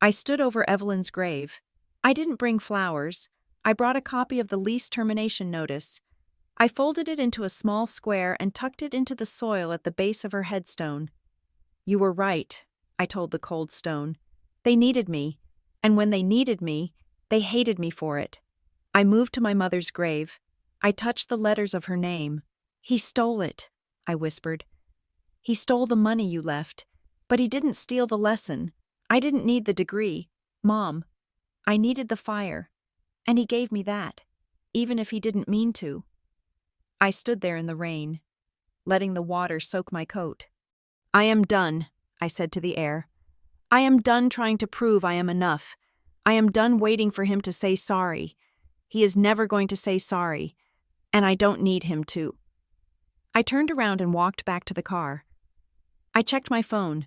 I stood over Evelyn's grave. I didn't bring flowers. I brought a copy of the lease termination notice. I folded it into a small square and tucked it into the soil at the base of her headstone. "You were right," I told the cold stone. "They needed me, and when they needed me, they hated me for it." I moved to my mother's grave. I touched the letters of her name. "He stole it," I whispered. "He stole the money you left, but he didn't steal the lesson. I didn't need the degree, Mom. I needed the fire, and he gave me that, even if he didn't mean to." I stood there in the rain, letting the water soak my coat. "I am done," I said to the air. "I am done trying to prove I am enough. I am done waiting for him to say sorry. He is never going to say sorry, and I don't need him to." I turned around and walked back to the car. I checked my phone.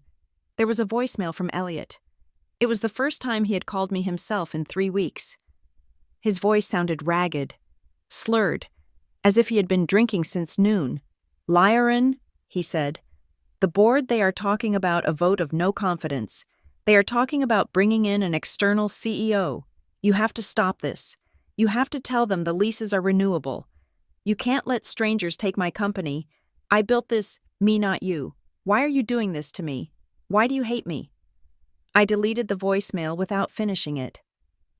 There was a voicemail from Elliot. It was the first time he had called me himself in 3 weeks. His voice sounded ragged, slurred, as if he had been drinking since noon. "Leorin," he said, "the board, they are talking about a vote of no confidence. They are talking about bringing in an external CEO. You have to stop this. You have to tell them the leases are renewable. You can't let strangers take my company. I built this, me not you. Why are you doing this to me? Why do you hate me?" I deleted the voicemail without finishing it.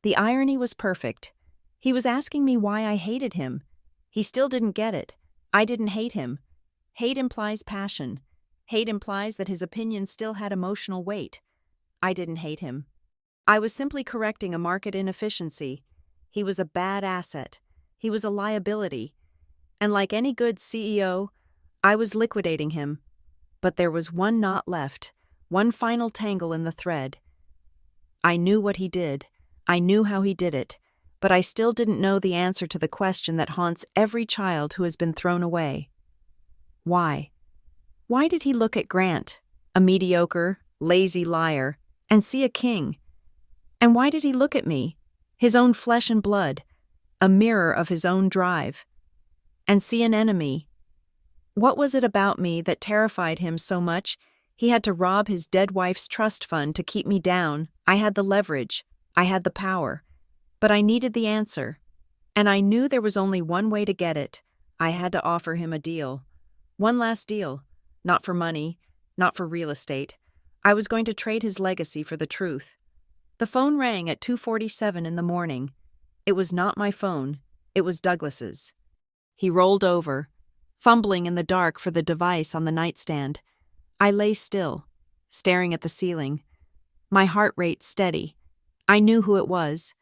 The irony was perfect. He was asking me why I hated him. He still didn't get it. I didn't hate him. Hate implies passion. Hate implies that his opinion still had emotional weight. I didn't hate him. I was simply correcting a market inefficiency. He was a bad asset. He was a liability. And like any good CEO, I was liquidating him. But there was one knot left, one final tangle in the thread. I knew what he did. I knew how he did it. But I still didn't know the answer to the question that haunts every child who has been thrown away. Why? Why did he look at Grant, a mediocre, lazy liar, and see a king? And why did he look at me, his own flesh and blood, a mirror of his own drive, and see an enemy? What was it about me that terrified him so much he had to rob his dead wife's trust fund to keep me down? I had the leverage. I had the power. But I needed the answer, and I knew there was only one way to get it. I had to offer him a deal. One last deal. Not for money, not for real estate. I was going to trade his legacy for the truth. The phone rang at 2:47 in the morning. It was not my phone. It was Douglas's. He rolled over, fumbling in the dark for the device on the nightstand. I lay still, staring at the ceiling, my heart rate steady. I knew who it was.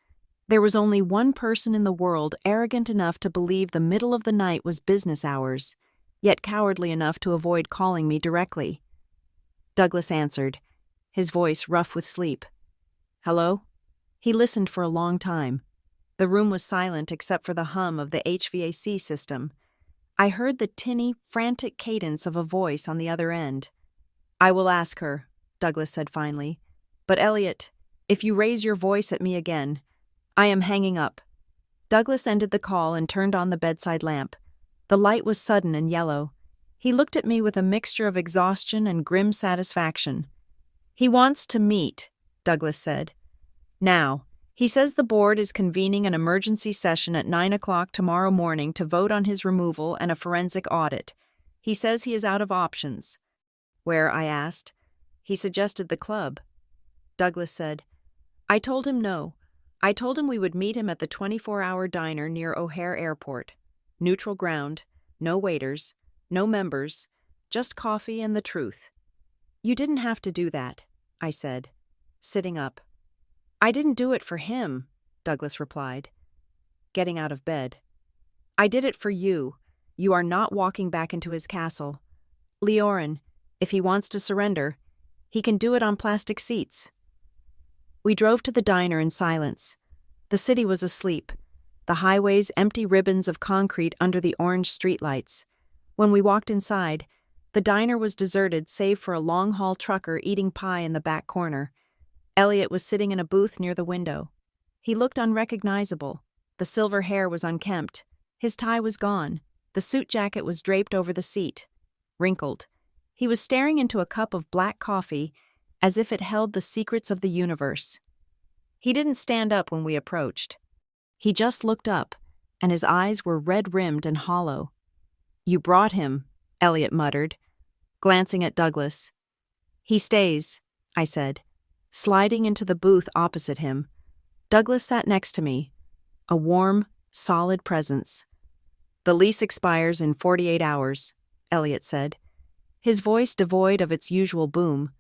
There was only one person in the world arrogant enough to believe the middle of the night was business hours, yet cowardly enough to avoid calling me directly. Douglas answered. his voice rough with sleep. "Hello?" He listened for a long time. The room was silent except for the hum of the HVAC system. I heard the tinny, frantic cadence of a voice on the other end. "I will ask her," Douglas said finally. "But Elliot, if you raise your voice at me again, I am hanging up." Douglas ended the call and turned on the bedside lamp. The light was sudden and yellow. He looked at me with a mixture of exhaustion and grim satisfaction. "He wants to meet," Douglas said. "Now, he says the board is convening an emergency session at 9 o'clock tomorrow morning to vote on his removal and a forensic audit. He says he is out of options." "Where?" I asked. "He suggested the club." Douglas said, "I told him no. I told him we would meet him at the 24-hour diner near O'Hare Airport. Neutral ground, no waiters, no members, just coffee and the truth." "You didn't have to do that," I said, sitting up. "I didn't do it for him," Douglas replied, getting out of bed. "I did it for you. You are not walking back into his castle. Leorin, if he wants to surrender, he can do it on plastic seats." We drove to the diner in silence. The city was asleep, the highways empty ribbons of concrete under the orange streetlights. When we walked inside, the diner was deserted save for a long-haul trucker eating pie in the back corner. Elliot was sitting in a booth near the window. He looked unrecognizable. The silver hair was unkempt. His tie was gone. The suit jacket was draped over the seat, wrinkled. He was staring into a cup of black coffee as if it held the secrets of the universe. He didn't stand up when we approached. He just looked up, and his eyes were red-rimmed and hollow. "You brought him," Elliot muttered, glancing at Douglas. "He stays," I said, sliding into the booth opposite him. Douglas sat next to me, a warm, solid presence. "The lease expires in 48 hours, Elliot said, his voice devoid of its usual boom.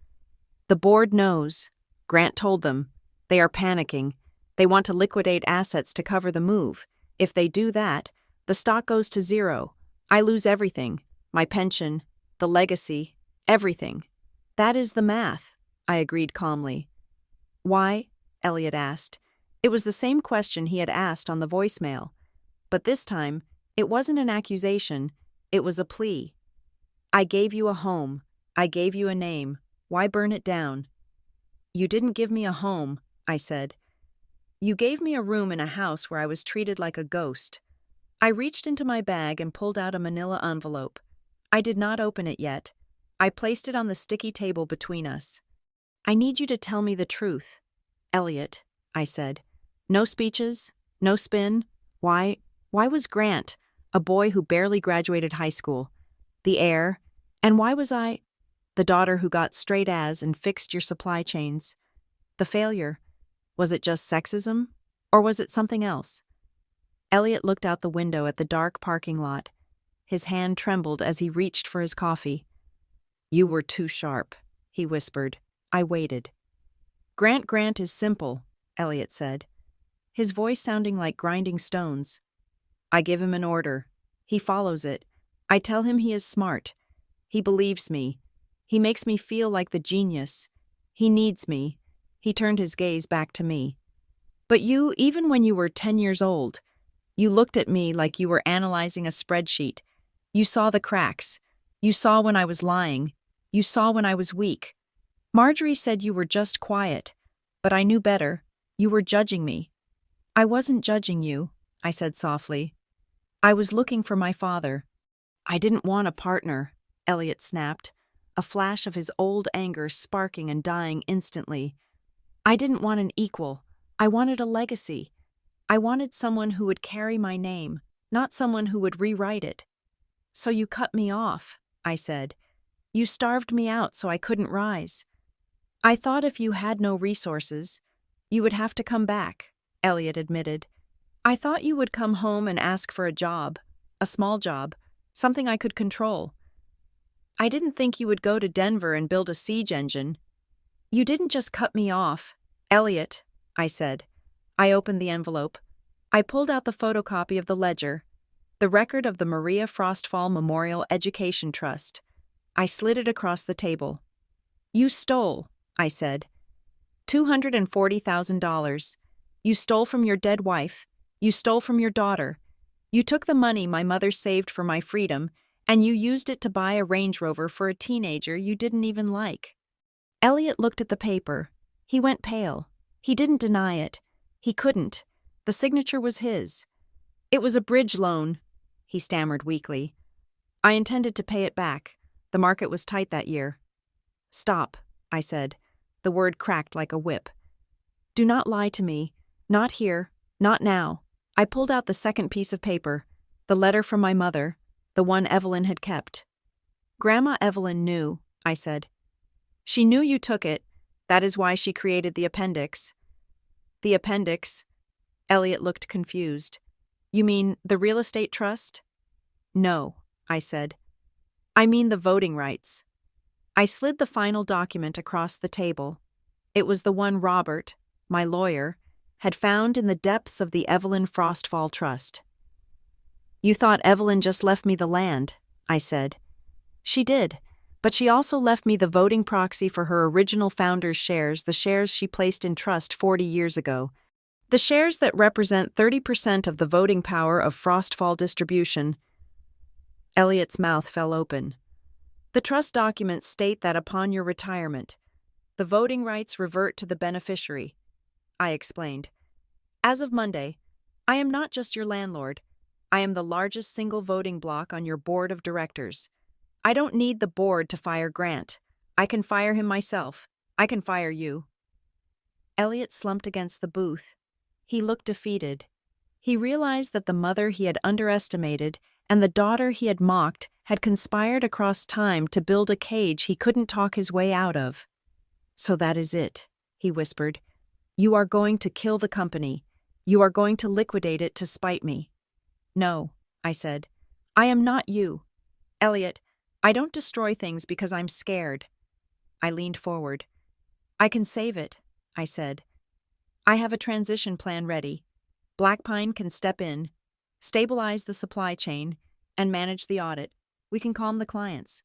"The board knows. Grant told them. They are panicking. They want to liquidate assets to cover the move. If they do that, the stock goes to zero. I lose everything. My pension, the legacy, everything." "That is the math," I agreed calmly. "Why?" Elliot asked. It was the same question he had asked on the voicemail. But this time, it wasn't an accusation, it was a plea. "I gave you a home. I gave you a name. Why burn it down?" "You didn't give me a home," I said. "You gave me a room in a house where I was treated like a ghost." I reached into my bag and pulled out a manila envelope. I did not open it yet. I placed it on the sticky table between us. "I need you to tell me the truth, Elliot," I said. "No speeches, no spin. Why was Grant, a boy who barely graduated high school, the heir, and why was I the daughter who got straight A's and fixed your supply chains? The failure, was it just sexism, or was it something else?" Elliot looked out the window at the dark parking lot. His hand trembled as he reached for his coffee. "You were too sharp," he whispered. I waited. Grant is simple," Elliot said, his voice sounding like grinding stones. "I give him an order. He follows it. I tell him he is smart. He believes me. He makes me feel like the genius. He needs me." He turned his gaze back to me. "But you, even when you were 10 years old, you looked at me like you were analyzing a spreadsheet. You saw the cracks. You saw when I was lying. You saw when I was weak. Marjorie said you were just quiet, but I knew better. You were judging me." "I wasn't judging you," I said softly. "I was looking for my father." "I didn't want a partner," Elliot snapped, a flash of his old anger sparking and dying instantly. "I didn't want an equal. I wanted a legacy. I wanted someone who would carry my name, not someone who would rewrite it." "So you cut me off," I said. "You starved me out so I couldn't rise." "I thought if you had no resources, you would have to come back," Elliot admitted. "I thought you would come home and ask for a job, a small job, something I could control. I didn't think you would go to Denver and build a siege engine." "You didn't just cut me off, Elliot," I said. I opened the envelope. I pulled out the photocopy of the ledger, the record of the Maria Frostfall Memorial Education Trust. I slid it across the table. "You stole," I said. $240,000. You stole from your dead wife. You stole from your daughter. You took the money my mother saved for my freedom, and you used it to buy a Range Rover for a teenager you didn't even like. Elliot looked at the paper. He went pale. He didn't deny it. He couldn't. The signature was his. It was a bridge loan, he stammered weakly. I intended to pay it back. The market was tight that year. Stop, I said. The word cracked like a whip. Do not lie to me. Not here. Not now. I pulled out the second piece of paper, the letter from my mother, the one Evelyn had kept. Grandma Evelyn knew, I said. She knew you took it. That is why she created the appendix. The appendix? Elliot looked confused. You mean the real estate trust? No, I said. I mean the voting rights. I slid the final document across the table. It was the one Robert, my lawyer, had found in the depths of the Evelyn Frostfall Trust. You thought Evelyn just left me the land, I said. She did, but she also left me the voting proxy for her original founder's shares, the shares she placed in trust 40 years ago. The shares that represent 30% of the voting power of Frostfall Distribution. Elliot's mouth fell open. The trust documents state that upon your retirement, the voting rights revert to the beneficiary, I explained. As of Monday, I am not just your landlord. I am the largest single voting block on your board of directors. I don't need the board to fire Grant. I can fire him myself. I can fire you. Elliot slumped against the booth. He looked defeated. He realized that the mother he had underestimated and the daughter he had mocked had conspired across time to build a cage he couldn't talk his way out of. So that is it, he whispered. You are going to kill the company. You are going to liquidate it to spite me. No, I said. I am not you. Elliot, I don't destroy things because I'm scared. I leaned forward. I can save it, I said. I have a transition plan ready. Black Pine can step in, stabilize the supply chain, and manage the audit. We can calm the clients.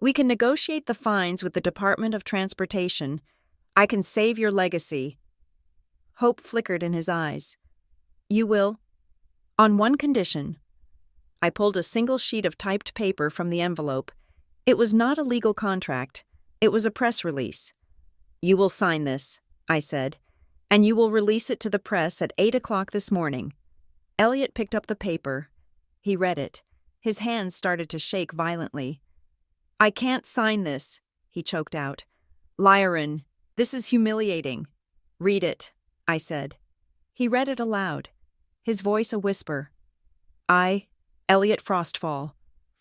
We can negotiate the fines with the Department of Transportation. I can save your legacy. Hope flickered in his eyes. You will? On one condition. I pulled a single sheet of typed paper from the envelope. It was not a legal contract. It was a press release. You will sign this, I said, and you will release it to the press at 8 o'clock this morning. Elliot picked up the paper. He read it. His hands started to shake violently. I can't sign this, he choked out. Lyron, this is humiliating. Read it, I said. He read it aloud, his voice a whisper. I, Elliot Frostfall,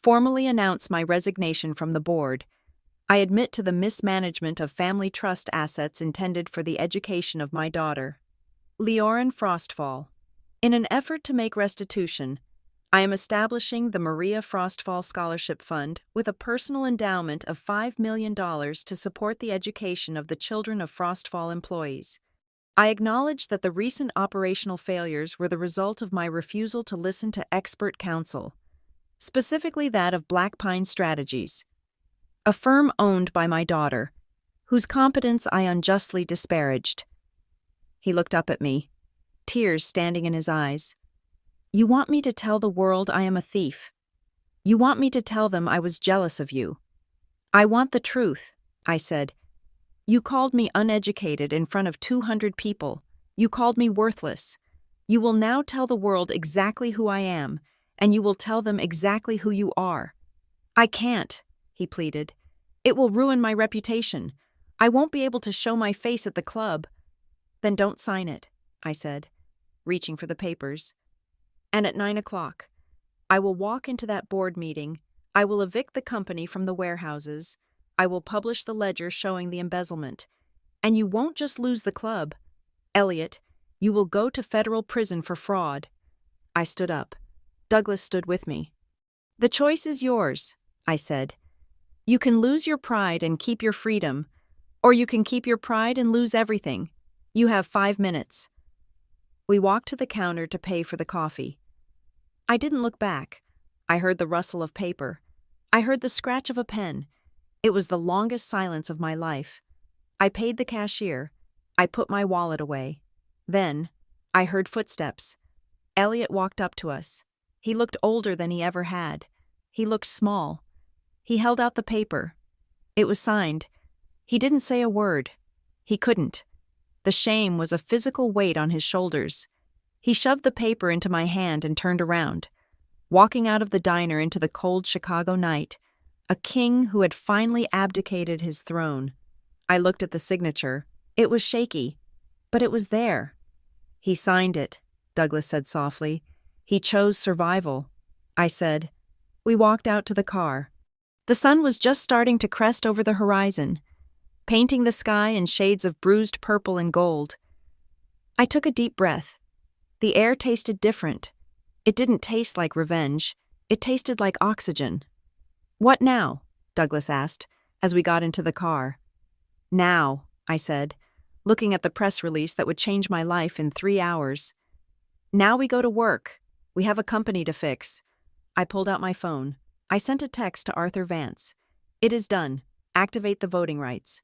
formally announce my resignation from the board. I admit to the mismanagement of family trust assets intended for the education of my daughter, Leorin Frostfall. In an effort to make restitution, I am establishing the Maria Frostfall Scholarship Fund with a personal endowment of $5 million to support the education of the children of Frostfall employees. I acknowledge that the recent operational failures were the result of my refusal to listen to expert counsel, specifically that of Black Pine Strategies, a firm owned by my daughter, whose competence I unjustly disparaged. He looked up at me, tears standing in his eyes. You want me to tell the world I am a thief. You want me to tell them I was jealous of you. I want the truth, I said. You called me uneducated in front of 200 people. You called me worthless. You will now tell the world exactly who I am, and you will tell them exactly who you are. I can't, he pleaded. It will ruin my reputation. I won't be able to show my face at the club. Then don't sign it, I said, reaching for the papers. And at 9 o'clock, I will walk into that board meeting. I will evict the company from the warehouses. I will publish the ledger showing the embezzlement. And you won't just lose the club. Elliot, you will go to federal prison for fraud. I stood up. Douglas stood with me. The choice is yours, I said. You can lose your pride and keep your freedom, or you can keep your pride and lose everything. You have 5 minutes. We walked to the counter to pay for the coffee. I didn't look back. I heard the rustle of paper. I heard the scratch of a pen. It was the longest silence of my life. I paid the cashier. I put my wallet away. Then, I heard footsteps. Elliot walked up to us. He looked older than he ever had. He looked small. He held out the paper. It was signed. He didn't say a word. He couldn't. The shame was a physical weight on his shoulders. He shoved the paper into my hand and turned around, walking out of the diner into the cold Chicago night, a king who had finally abdicated his throne. I looked at the signature. It was shaky, but it was there. He signed it, Douglas said softly. He chose survival. I said. We walked out to the car. The sun was just starting to crest over the horizon, painting the sky in shades of bruised purple and gold. I took a deep breath. The air tasted different. It didn't taste like revenge. It tasted like oxygen. What now? Douglas asked, as we got into the car. Now, I said, looking at the press release that would change my life in 3 hours. Now we go to work. We have a company to fix. I pulled out my phone. I sent a text to Arthur Vance. It is done. Activate the voting rights.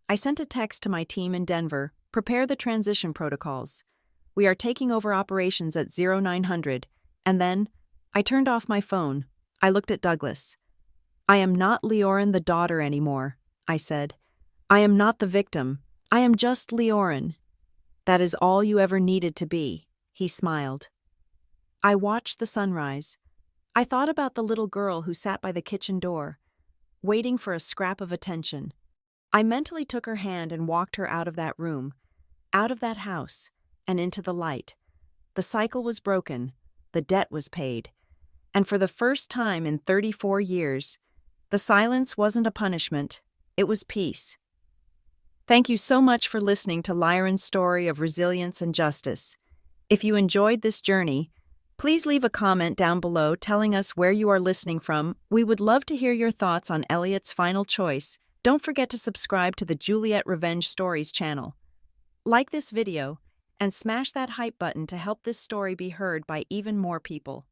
I sent a text to my team in Denver. Prepare the transition protocols. We are taking over operations at 0900. And then, I turned off my phone. I looked at Douglas. I am not Leorin the daughter anymore, I said. I am not the victim. I am just Leorin. That is all you ever needed to be, he smiled. I watched the sunrise. I thought about the little girl who sat by the kitchen door, waiting for a scrap of attention. I mentally took her hand and walked her out of that room, out of that house, and into the light. The cycle was broken, the debt was paid, and for the first time in 34 years, the silence wasn't a punishment, it was peace. Thank you so much for listening to Lyron's story of resilience and justice. If you enjoyed this journey, please leave a comment down below telling us where you are listening from. We would love to hear your thoughts on Elliot's final choice. Don't forget to subscribe to the Juliet Revenge Stories channel. Like this video, and smash that hype button to help this story be heard by even more people.